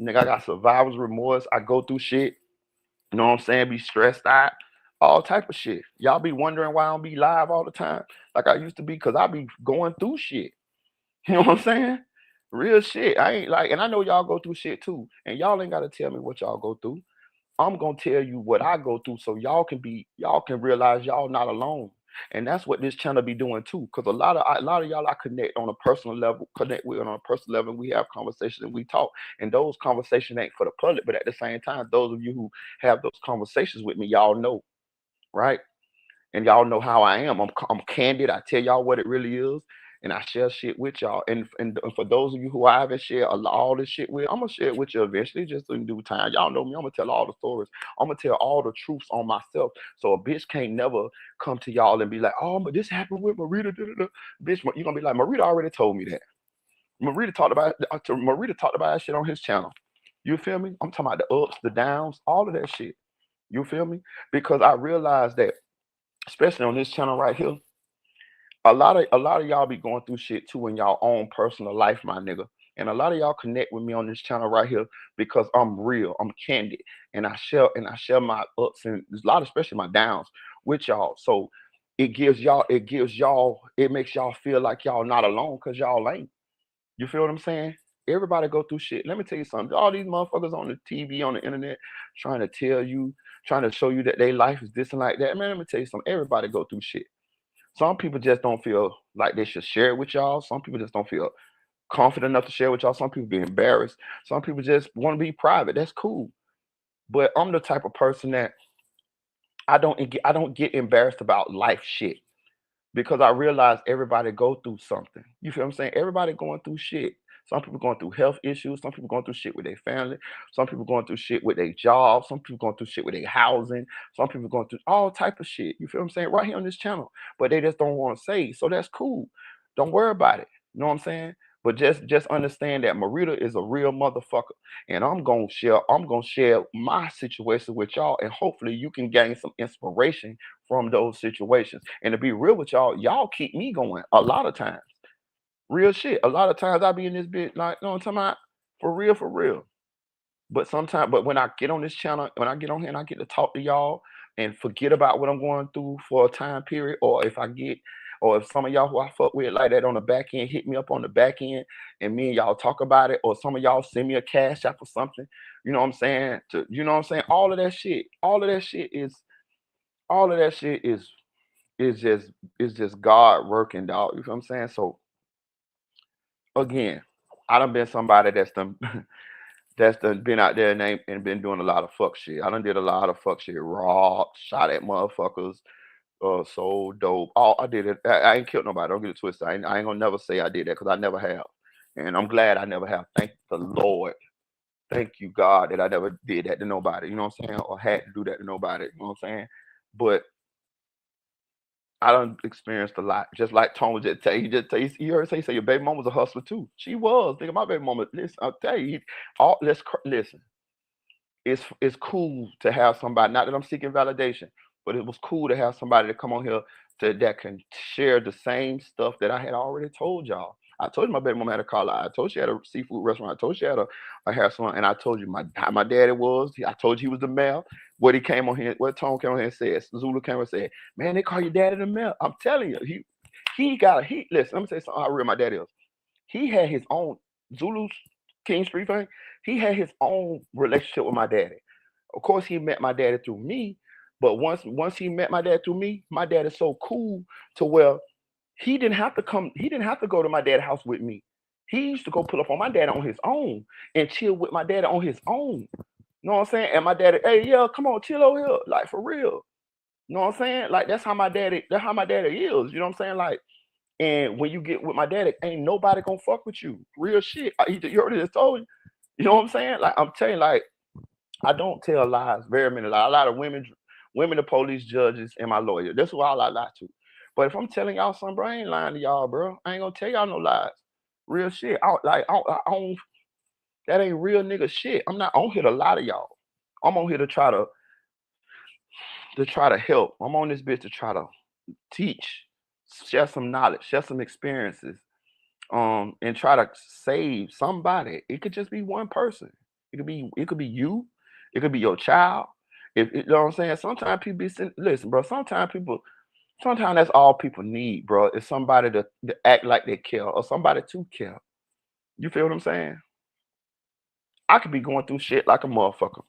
Nigga, I got survivor's remorse. I go through shit. You know what I'm saying? Be stressed out. All type of shit. Y'all be wondering why I don't be live all the time like I used to be, because I be going through shit. You know what I'm saying? Real shit. I ain't like, and I know y'all go through shit too. And y'all ain't gotta tell me what y'all go through. I'm gonna tell you what I go through so y'all can realize y'all not alone. And that's what this channel be doing too. Cause a lot of y'all I connect on a personal level, connect with on a personal level. We have conversations and we talk. And those conversations ain't for the public, but at the same time, those of you who have those conversations with me, y'all know, right? And y'all know how I am. I'm candid. I tell y'all what it really is, and I share shit with y'all. And for those of you who I haven't shared all this shit with, I'm gonna share it with you eventually, just in due time. Y'all know me. I'm gonna tell all the stories. I'm gonna tell all the truths on myself. So a bitch can't never come to y'all and be like, "Oh, but this happened with Marita." Da, da, da." Bitch, you gonna be like, "Marita already told me that." Marita talked about that shit on his channel. You feel me? I'm talking about the ups, the downs, all of that shit. You feel me? Because I realized that, especially on this channel right here, a lot of y'all be going through shit too in y'all own personal life, my nigga. And a lot of y'all connect with me on this channel right here because I'm real, I'm candid, and I share my ups and a lot, especially my downs, with y'all. So it makes y'all feel like y'all not alone because y'all ain't. You feel what I'm saying? Everybody go through shit. Let me tell you something. All these motherfuckers on the TV, on the internet, trying to tell you, trying to show you that their life is this and like that. Man, let me tell you something. Everybody go through shit. Some people just don't feel like they should share it with y'all. Some people just don't feel confident enough to share with y'all. Some people be embarrassed. Some people just want to be private. That's cool. But I'm the type of person that I don't get embarrassed about life shit because I realize everybody go through something. You feel what I'm saying? Everybody going through shit. Some people going through health issues. Some people going through shit with their family. Some people going through shit with their job. Some people going through shit with their housing. Some people going through all type of shit. You feel what I'm saying? Right here on this channel, but they just don't want to say. So that's cool. Don't worry about it. You know what I'm saying? But just understand that Marita is a real motherfucker, and I'm gonna share my situation with y'all, and hopefully you can gain some inspiration from those situations. And to be real with y'all, y'all keep me going a lot of times. Real shit. A lot of times I be in this bit like, you know what I'm talking about? For real, for real. But when I get on this channel, when I get on here and I get to talk to y'all and forget about what I'm going through for a time period, or if some of y'all who I fuck with like that on the back end hit me up on the back end and me and y'all talk about it, or some of y'all send me a cash app or something, you know what I'm saying? You know what I'm saying? All of that shit is just is just God working, dog. You feel what I'm saying? So again, I done been somebody that's done been out there and been doing a lot of fuck shit. I done did a lot of fuck shit, robbed, shot at motherfuckers, sold dope. All I did it. I ain't killed nobody. Don't get it twisted. I ain't gonna never say I did that because I never have, and I'm glad I never have. Thank the Lord. Thank you God that I never did that to nobody. You know what I'm saying? Or had to do that to nobody. You know what I'm saying? But I done experienced a lot. Just like Tone was just tell you, just tell you, you heard say your baby mama was a hustler too. She was. Think of my baby mama. Listen, I'll tell you, all listen. It's cool to have somebody. Not that I'm seeking validation, but it was cool to have somebody to come on here that can share the same stuff that I had already told y'all. I told you my baby mama had a car lot. I told you she had a seafood restaurant. I told you she had a hair salon, and I told you how my daddy was. I told you he was the mayor. What he came on here, what Tone came on here and said, Zulu came and said, "Man, they call your daddy the mayor." I'm telling you, he got a he. Listen, let me say something. How real my daddy is. He had his own Zulu's King Street thing. He had his own relationship with my daddy. Of course, he met my daddy through me, but once he met my dad through me, my dad is so cool to where he didn't have to come. He didn't have to go to my dad's house with me. He used to go pull up on my dad on his own and chill with my dad on his own. You know what I'm saying? And my daddy, hey, yeah, come on, chill over here, like for real. You know what I'm saying? Like that's how my daddy. That's how my daddy is. You know what I'm saying? Like, and when you get with my daddy, ain't nobody gonna fuck with you. Real shit. You already just told you. You know what I'm saying? Like I'm telling you, like I don't tell lies, very many lies. A lot of women, the police, judges, and my lawyer. That's who all I lie to. But if I'm telling y'all something, bro, I ain't lying to y'all, bro. I ain't gonna tell y'all no lies. Real shit. That ain't real nigga shit. I'm not on here to lie to y'all. I'm on here to try to help. I'm on this bitch to try to teach, share some knowledge, share some experiences, and try to save somebody. It could just be one person. It could be you. It could be your child. If you know what I'm saying. Listen, bro. Sometimes that's all people need, bro. Is somebody to act like they care or somebody to care. You feel what I'm saying? I could be going through shit like a motherfucker.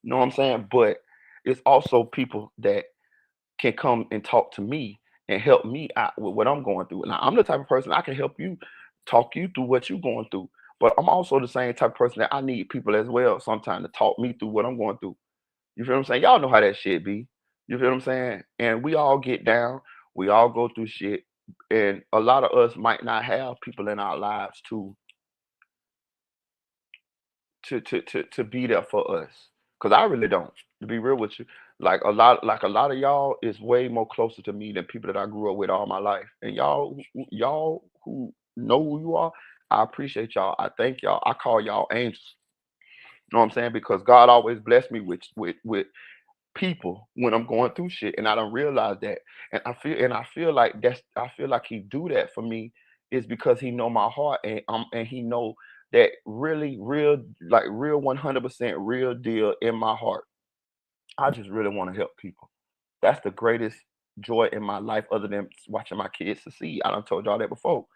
You know what I'm saying? But it's also people that can come and talk to me and help me out with what I'm going through. Now, I'm the type of person I can help you, talk you through what you're going through. But I'm also the same type of person that I need people as well sometimes to talk me through what I'm going through. You feel what I'm saying? Y'all know how that shit be. You feel what I'm saying? And we all get down. We all go through shit. And a lot of us might not have people in our lives to be there for us. Cause I really don't. To be real with you, like a lot of y'all is way more closer to me than people that I grew up with all my life. And y'all who know who you are, I appreciate y'all. I thank y'all. I call y'all angels. You know what I'm saying? Because God always blessed me with people when I'm going through shit, and I don't realize that. And I feel like he do that for me is because he know my heart, and he know that really real, like real 100% real deal in my heart. I just really want to help people. That's the greatest joy in my life, other than watching my kids succeed. I done told y'all that before.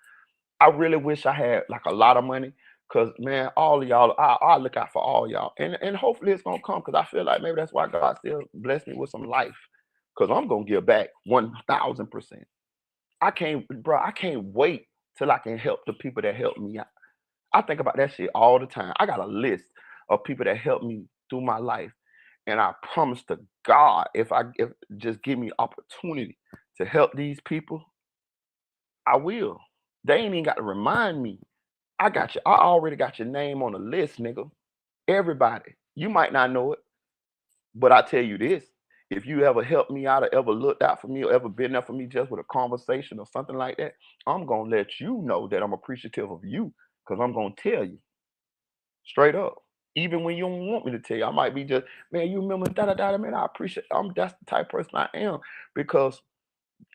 I really wish I had like a lot of money. Cause man, all of y'all, I look out for all y'all, and hopefully it's gonna come. Cause I feel like maybe that's why God still bless me with some life. Cause I'm gonna give back 1,000%. I can't wait till I can help the people that help me out. I think about that shit all the time. I got a list of people that helped me through my life, And I promise to God, if just give me opportunity to help these people, I will. They ain't even got to remind me. I got you. I already got your name on the list, nigga. Everybody. You might not know it, but I tell you this. If you ever helped me out or ever looked out for me or ever been there for me just with a conversation or something like that, I'm gonna let you know that I'm appreciative of you because I'm gonna tell you straight up. Even when you don't want me to tell you, I might be just, man, you remember da da da, man. I appreciate. That's the type of person I am because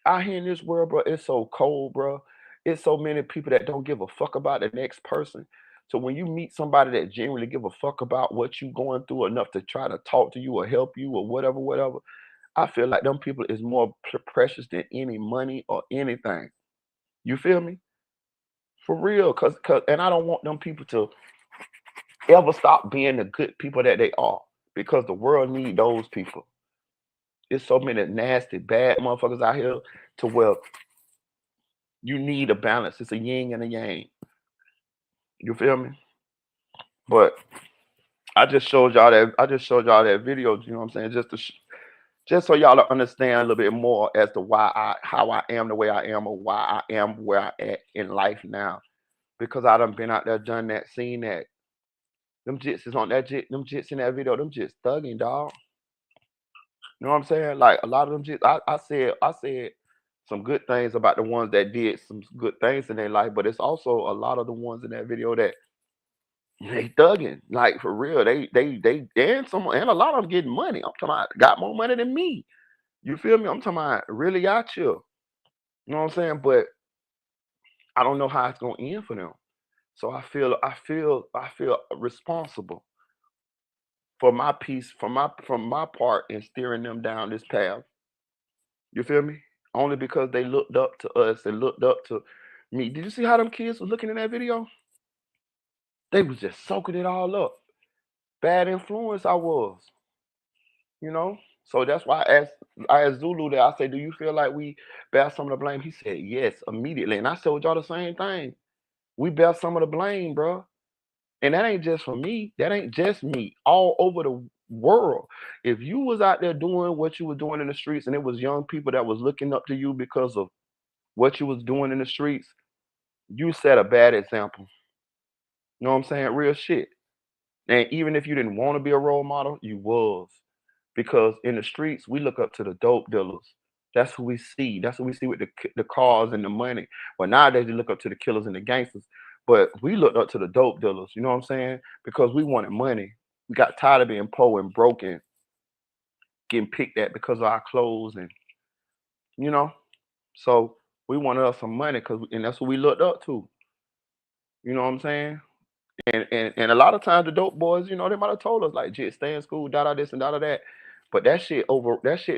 out here in this world, bro, it's so cold, bro. It's so many people that don't give a fuck about the next person. So when you meet somebody that genuinely give a fuck about what you going through enough to try to talk to you or help you or whatever, whatever, I feel like them people is more precious than any money or anything. You feel me? For real, and I don't want them people to ever stop being the good people that they are because the world need those people. There's so many nasty, bad motherfuckers out here to where you need a balance. It's a yin and a yang. You feel me? But I just showed y'all that video. You know what I'm saying? Just so y'all to understand a little bit more as to how I am the way I am or why I am where I at in life now. Because I done been out there, done that, seen that. Them jits is on that jit. Them jits in that video. Them jits thugging, dog. You know what I'm saying? Like a lot of them jits. I said some good things about the ones that did some good things in their life, but it's also a lot of the ones in that video that they thugging, like for real. And a lot of them getting money. I'm talking about got more money than me. You feel me? I'm talking about really out here. You know what I'm saying? But I don't know how it's gonna end for them. So I feel responsible for my piece, from my part in steering them down this path. You feel me? Only because they looked up to us and looked up to me. Did you see how them kids was looking in that video? They was just soaking it all up. Bad influence I was. You know. So that's why I asked Zulu that. I said, "Do you feel like we bear some of the blame?" He said, "Yes," immediately. And I told y'all the same thing. We bear some of the blame, bro. And that ain't just for me. That ain't just me. All over the world. If you was out there doing what you were doing in the streets, and it was young people that was looking up to you because of what you was doing in the streets, you set a bad example. You know what I'm saying? Real shit. And even if you didn't want to be a role model, you was. Because in the streets, we look up to the dope dealers. That's who we see. That's who we see with the cars and the money. But nowadays, you look up to the killers and the gangsters. But we looked up to the dope dealers. You know what I'm saying? Because we wanted money. We got tired of being poor and broken, getting picked at because of our clothes, and you know. So we wanted us some money, and that's what we looked up to. You know what I'm saying? And a lot of times the dope boys, they might have told us like, "Just stay in school, da da this and da da that." But that shit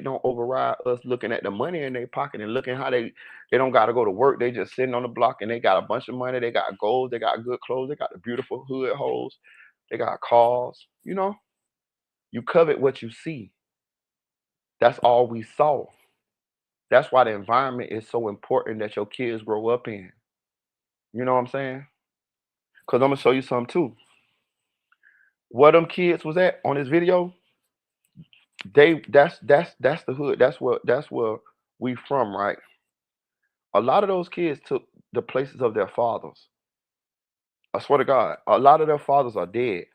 don't override us looking at the money in their pocket and looking how they don't got to go to work. They just sitting on the block and they got a bunch of money. They got gold. They got good clothes. They got the beautiful hood hoes. They got cars. You covet what you see. That's all we saw. That's why the environment is so important that your kids grow up in. You know what I'm saying? Cause I'm gonna show you something too. Where them kids was at on this video, that's the hood. That's where we from, right? A lot of those kids took the places of their fathers. I swear to God, a lot of their fathers are dead,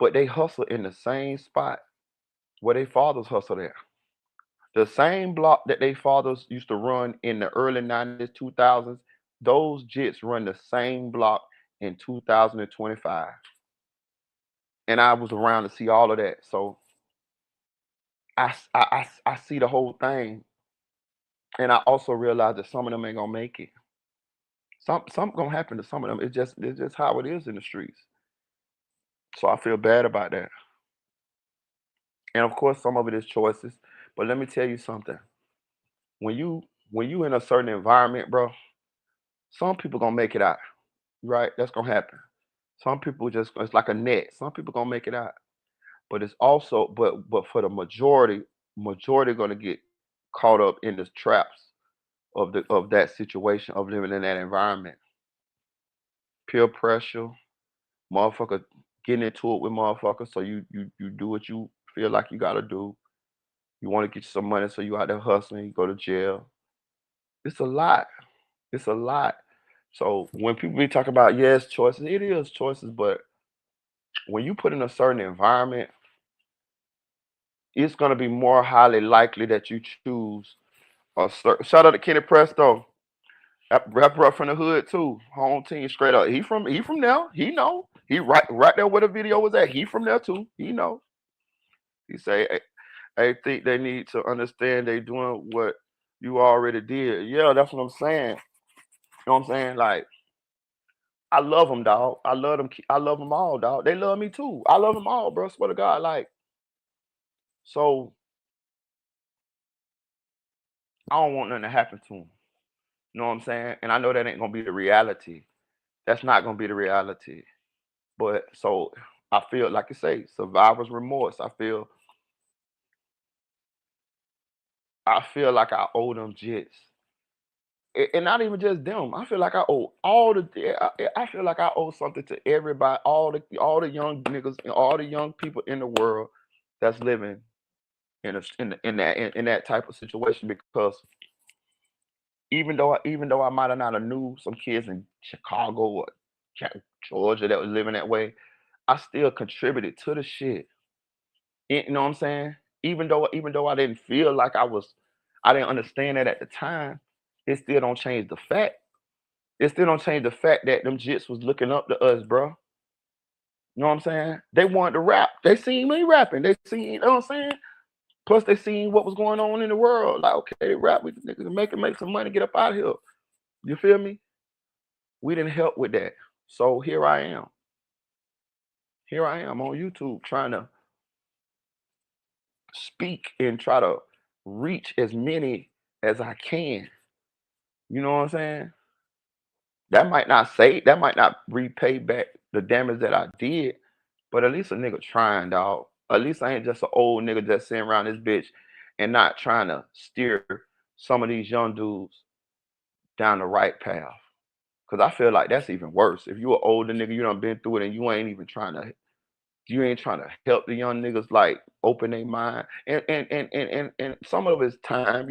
but they hustle in the same spot where their fathers hustled at. The same block that their fathers used to run in the early 90s, 2000s, those jits run the same block in 2025. And I was around to see all of that. So I see the whole thing. And I also realize that some of them ain't gonna make it. Some gonna happen to some of them. It's just how it is in the streets. So I feel bad about that. And of course, some of it is choices. But let me tell you something. When you in a certain environment, bro, some people gonna make it out. Right? That's gonna happen. Some people just it's like a net. Some people gonna make it out. But it's also but for the majority gonna get caught up in the traps of that situation of living in that environment. Peer pressure, motherfucker getting into it with motherfuckers, so you do what you feel like you gotta do. You want to get you some money, so you out there hustling. You go to jail. It's a lot. It's a lot. So when people be talking about yes choices, it is choices, but when you put in a certain environment, it's gonna be more highly likely that you choose a certain. Shout out to Kenny Presto, that rapper up from the hood too. Home team straight up. He from there. He know. He right there where the video was at. He from there too. He know. He say, I think they need to understand they doing what you already did. Yeah, that's what I'm saying. You know what I'm saying? Like, I love them, dog. I love them. I love them all, dog. They love me too. I love them all, bro. Swear to God. Like, so I don't want nothing to happen to them. You know what I'm saying? And I know that ain't gonna be the reality. That's not gonna be the reality. But so I feel like you say, survivor's remorse. I feel like I owe them jits. And not even just them. I feel like I owe all the. I feel like I owe something to everybody, all the young niggas and all the young people in the world that's living in that type of situation. Because even though I might have not have knew some kids in Chicago or Georgia that was living that way, I still contributed to the shit. You know what I'm saying? Even though I didn't feel like I didn't understand that at the time. It still don't change the fact. It still don't change the fact that them jits was looking up to us, bro. You know what I'm saying? They wanted to rap. They seen me rapping. They seen, you know what I'm saying? Plus, they seen what was going on in the world. Like, okay, they rap. We niggas can make some money, get up out of here. You feel me? We didn't help with that. So here I am. Here I am on YouTube trying to speak and try to reach as many as I can. You know what I'm saying? That might not repay back the damage that I did, but at least a nigga trying, dog. At least I ain't just an old nigga just sitting around this bitch and not trying to steer some of these young dudes down the right path. Cause I feel like that's even worse. If you an older nigga, you done been through it and you ain't trying to help the young niggas like open their mind. And some of it's time,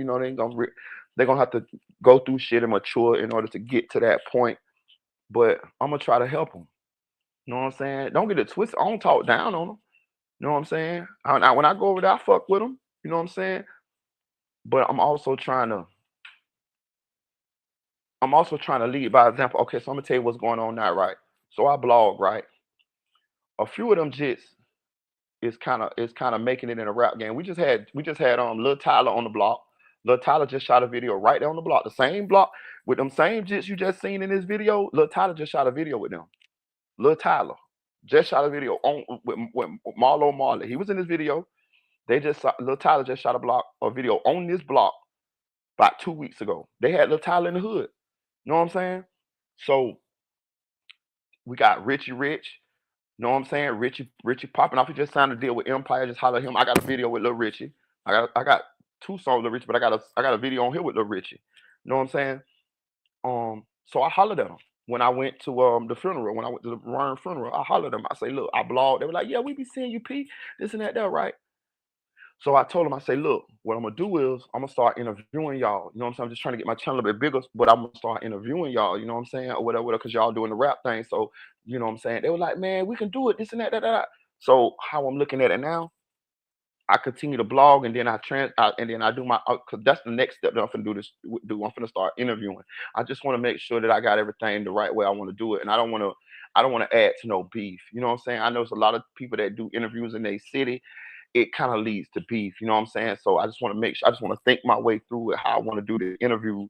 they gonna have to go through shit and mature in order to get to that point. But I'm gonna try to help them. You know what I'm saying? Don't get it twisted. I don't talk down on them. You know what I'm saying? When I go over there, I fuck with them. You know what I'm saying? But I'm also trying to lead by example. Okay, so I'm gonna tell you what's going on now, right? So I blog, right? A few of them jits is kind of making it in a rap game. We just had Lil Tyler on the block. Lil Tyler just shot a video right there on the block, the same block with them same jits you just seen in this video. Lil Tyler just shot a video with them. Lil Tyler just shot a video with Marlo Marley. He was in this video. Lil Tyler just shot a video on this block about 2 weeks ago. They had Lil Tyler in the hood. You know what I'm saying? So we got Richie Rich. You know what I'm saying? Richie popping off. He just signed a deal with Empire. Just holler at him. I got a video with Lil Richie. I got two songs with Lil Richie, but I got a video on here with Lil Richie. You know what I'm saying? So I hollered at him when I went to the funeral. When I went to the Ryan funeral, I hollered at them. I say, look, I blogged. They were like, yeah, we be seeing you, P. This and that, right? So I told him, I say, look, what I'm gonna do is I'm gonna start interviewing y'all. You know what I'm saying? I'm just trying to get my channel a bit bigger, but I'm gonna start interviewing y'all. You know what I'm saying? Or whatever, because y'all doing the rap thing. So you know what I'm saying? They were like, man, we can do it. This and that. So how I'm looking at it now, I continue to blog, and then and then I do my, because that's the next step that I'm gonna do. I'm gonna start interviewing. I just want to make sure that I got everything the right way I want to do it, and I don't want to add to no beef. You know what I'm saying? I know there's a lot of people that do interviews in their city. It kind of leads to beef. You know what I'm saying? So I just want to make sure. I just want to think my way through it, how I want to do the interview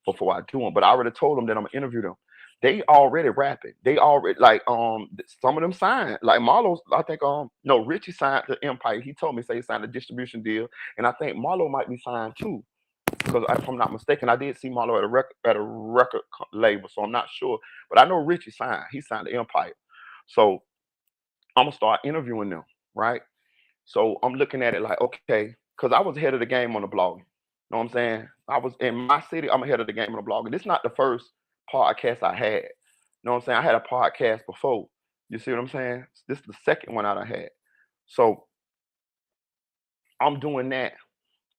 before I do them. But I already told them that I'm gonna interview them. They already rapping. They already like some of them signed. Like Marlo's, I think no, Richie signed to Empire. He told me say he signed a distribution deal, and I think Marlo might be signed too. Because if I'm not mistaken, I did see Marlo at a record label, so I'm not sure. But I know Richie signed. He signed to Empire. So I'm gonna start interviewing them, right? So I'm looking at it like, okay, because I was ahead of the game on the blogging. You know what I'm saying? I was in my city, I'm ahead of the game on the blogging. This is not the first podcast I had. You know what I'm saying? I had a podcast before. You see what I'm saying? This is the second one I done had. So I'm doing that,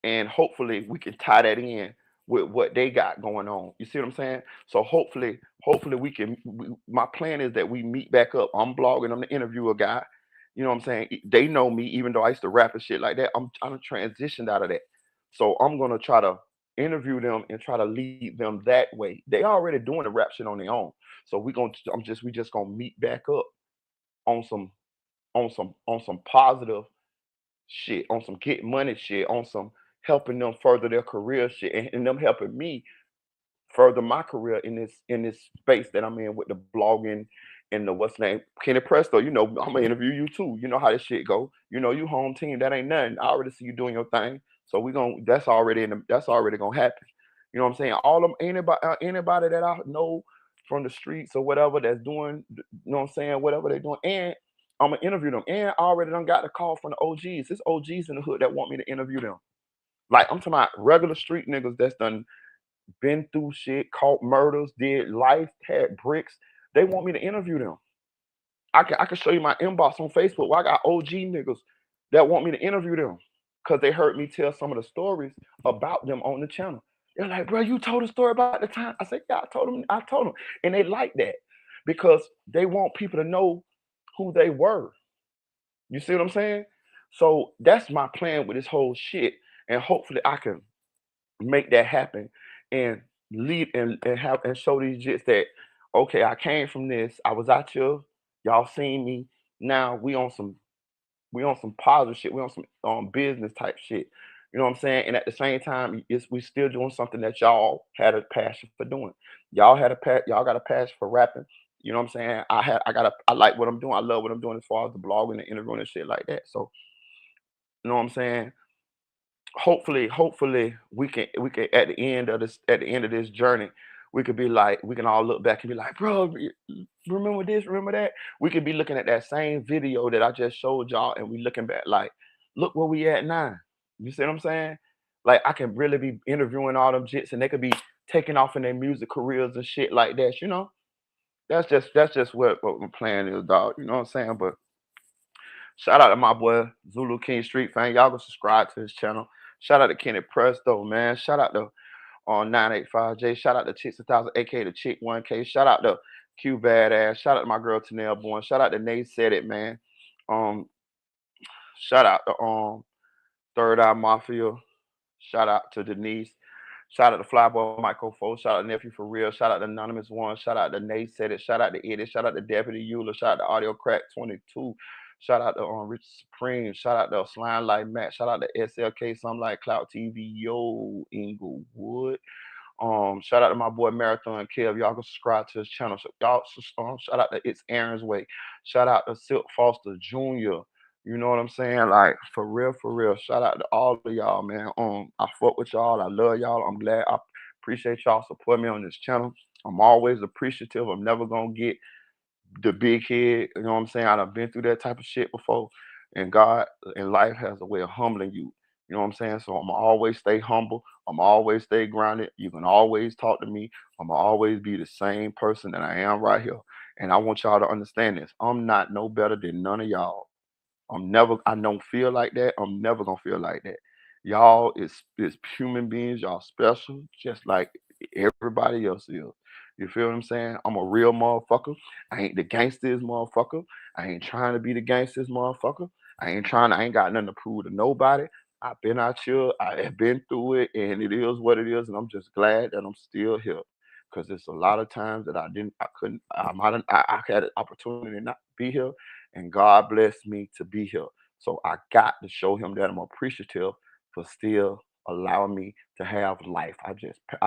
and hopefully we can tie that in with what they got going on. You see what I'm saying? So hopefully we can. My plan is that we meet back up. I'm blogging. I'm the interviewer guy. You know what I'm saying? They know me, even though I used to rap and shit like that. I'm transitioned out of that, so I'm gonna try to interview them and try to lead them that way. They already doing the rap shit on their own, so we just gonna meet back up on some positive shit, on some get money shit, on some helping them further their career shit, and them helping me further my career in this space that I'm in with the blogging and the what's name Kenny Presto. You know, I'm gonna interview you too. You know how this shit go. You know, you home team. That ain't nothing. I already see you doing your thing. So we gonna that's already gonna happen. You know what I'm saying? All of anybody that I know from the streets or whatever that's doing, you know what I'm saying, whatever they're doing, and I'm gonna interview them. And I already done got the call from the OGs. There's OGs in the hood that want me to interview them. Like I'm talking about regular street niggas that's done been through shit, caught murders, did life, had bricks. They want me to interview them. I can show you my inbox on Facebook where I got OG niggas that want me to interview them because they heard me tell some of the stories about them on the channel. They're like, bro, you told a story about the time. I said, yeah, I told them. And they like that because they want people to know who they were. You see what I'm saying? So that's my plan with this whole shit. And hopefully I can make that happen and lead and have and show these jits that okay, I came from this. I was out here, y'all seen me. Now we on some positive shit. We on some business type shit. You know what I'm saying? And at the same time, we still doing something that y'all had a passion for doing. Y'all got a passion for rapping. You know what I'm saying? I like what I'm doing. I love what I'm doing as far as the blogging and interviewing and shit like that. So you know what I'm saying? Hopefully we can at the end of this journey we could be like we can all look back and be like, bro, remember this, remember that. We could be looking at that same video that I just showed y'all and we looking back like, look where we at now. You see what I'm saying? Like I can really be interviewing all them jits and they could be taking off in their music careers and shit like that, you know. That's just what my plan is, dog. You know what I'm saying? But shout out to my boy Zulu King Street fan. Y'all go subscribe to his channel. Shout out to Kenny Presto, man. Shout out to on 985J. Shout out to Chicks 1000, aka the Chick 1K. Shout out to Q Badass. Shout out to my girl Tanel Bourne. Shout out to Nate Said It, man. Um, shout out to Third Eye Mafia. Shout out to Denise. Shout out to Flyboy Michael Foe. Shout out to Nephew for Real. Shout out to Anonymous One. Shout out to Nate Said It. Shout out to Eddie. Shout out to Deputy Euler. Shout out to Audio Crack 22. Shout out to Rich Supreme. Shout out to Slime Like Matt. Shout out to SLK, Some Like Cloud TV. Yo, Inglewood. Shout out to my boy Marathon Kev. Y'all go subscribe to his channel. So y'all shout out to It's Aaron's Way. Shout out to Silk Foster Jr. You know what I'm saying? Like for real, for real. Shout out to all of y'all, man. I fuck with y'all. I love y'all. I'm glad. I appreciate y'all supporting me on this channel. I'm always appreciative. I'm never gonna get the big head. You know what I'm saying? I've been through that type of shit before, and God and life has a way of humbling you. You know what I'm saying? So I'm always stay humble. I'm always stay grounded. You can always talk to me. I'm always be the same person that I am right here. And I want y'all to understand this. I'm not no better than none of y'all. I don't feel like that. I'm never gonna feel like that. Y'all is human beings, y'all special, just like everybody else is. You feel what I'm saying? I'm a real motherfucker. I ain't the gangsters motherfucker. I ain't trying to be the gangsters motherfucker. I ain't got nothing to prove to nobody. I've been out here, I have been through it, and it is what it is, and I'm just glad that I'm still here. Cause it's a lot of times that I couldn't, I might, I had an opportunity not to be here, and God blessed me to be here. So I got to show him that I'm appreciative for still allowing me to have life. I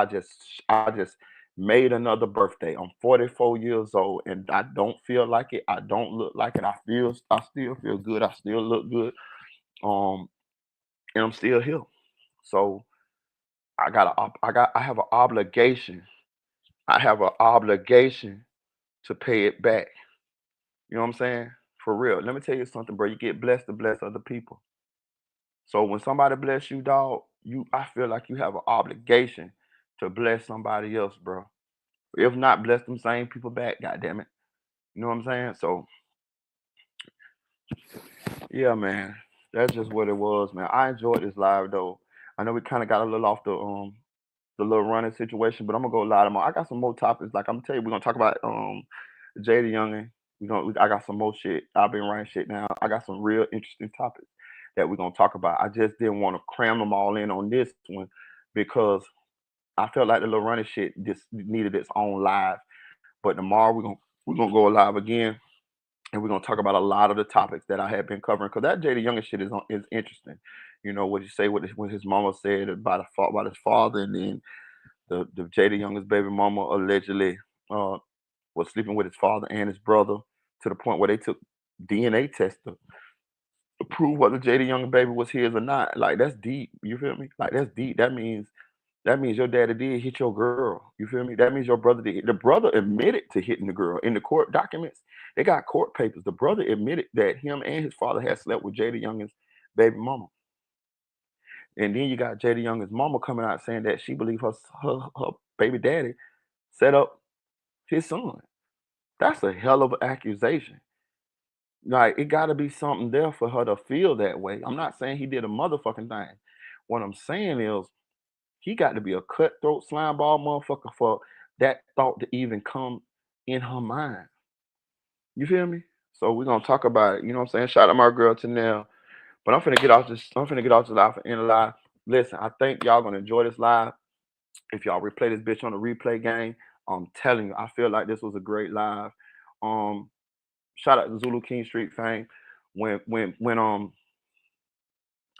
just made another birthday. I'm 44 years old and I don't feel like it. I don't look like it. I still feel good. I still look good. Um and I'm still here. So I have an obligation. I have an obligation to pay it back. You know what I'm saying? For real. Let me tell you something, bro. You get blessed to bless other people. So when somebody bless you, dog, I feel like you have an obligation to bless somebody else, bro. If not, bless them same people back, god damn it. You know what I'm saying? So yeah, man. That's just what it was, man. I enjoyed this live though. I know we kind of got a little off the little running situation, but I'm gonna go live tomorrow. I got some more topics. Like I'm gonna tell you, we're gonna talk about Jada Youngin. I got some more shit. I've been writing shit now. I got some real interesting topics that we're gonna talk about. I just didn't want to cram them all in on this one because I felt like the little running shit just needed its own live. But tomorrow we're gonna go live again, and we're gonna talk about a lot of the topics that I have been covering because that Jada Younger shit is interesting. You know what you say what his mama said about his father, and then the Jada Younger's baby mama allegedly uh, was sleeping with his father and his brother to the point where they took DNA tests to prove whether Jada Younger baby was his or not. Like that's deep. You feel me? Like that's deep. That means your daddy did hit your girl. You feel me? That means your brother did. The brother admitted to hitting the girl in the court documents. They got court papers. The brother admitted that him and his father had slept with Jada Young's baby mama. And then you got Jada Young's mama coming out saying that she believed her baby daddy set up his son. That's a hell of an accusation. Like it got to be something there for her to feel that way. I'm not saying he did a motherfucking thing. What I'm saying is he got to be a cutthroat slime ball motherfucker for that thought to even come in her mind. You feel me? So we're gonna talk about it. You know what I'm saying? Shout out my girl Tanel. But I'm finna get off this live for end of live. Listen, I think y'all gonna enjoy this live. If y'all replay this bitch on the replay game, I'm telling you, I feel like this was a great live. Um, shout out to Zulu King Street fame. When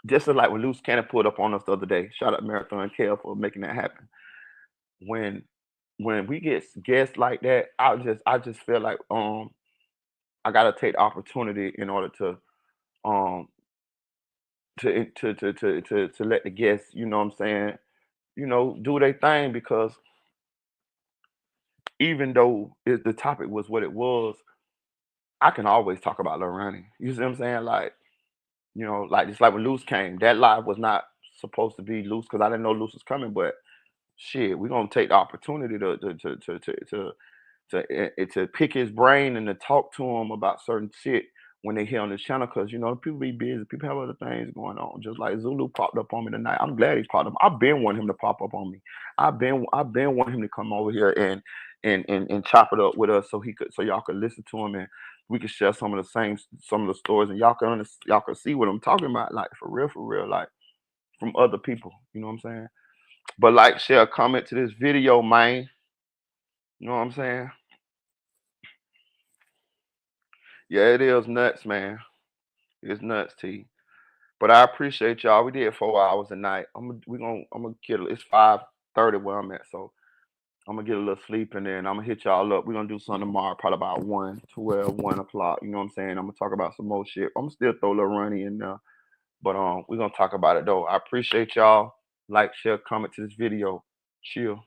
just like when Loose Cannon pulled up on us the other day. Shout out Marathon Kale for making that happen. When when we get guests like that, I just feel like I gotta take the opportunity in order um to let the guests, you know what I'm saying, do their thing because even though the topic was what it was, I can always talk about Lil Ronnie. You see what I'm saying? Like, like just like when Luce came, that live was not supposed to be Luce because I didn't know Luce was coming, but shit, we're gonna take the opportunity to pick his brain and to talk to him about certain shit when they hear on the channel because people be busy, people have other things going on. Just like Zulu popped up on me tonight. I'm glad he popped up. I've been wanting him to pop up on me. I've been wanting him to come over here and chop it up with us so y'all could listen to him and we could share some of the stories and y'all can see what I'm talking about, like for real, like from other people. You know what I'm saying? But like, share, comment to this video, man. You know what I'm saying? Yeah, it is nuts, man. It's nuts, T. But I appreciate y'all. We did 4 hours a night. I'm gonna get it's 5:30 where I'm at, so I'm gonna get a little sleep and then I'm gonna hit y'all up. We're gonna do something tomorrow, probably about 1 o'clock. You know what I'm saying? I'm gonna talk about some more shit. I'm still throw a little runny in there, but we're gonna talk about it though. I appreciate y'all. Like, share, comment to this video. Chill.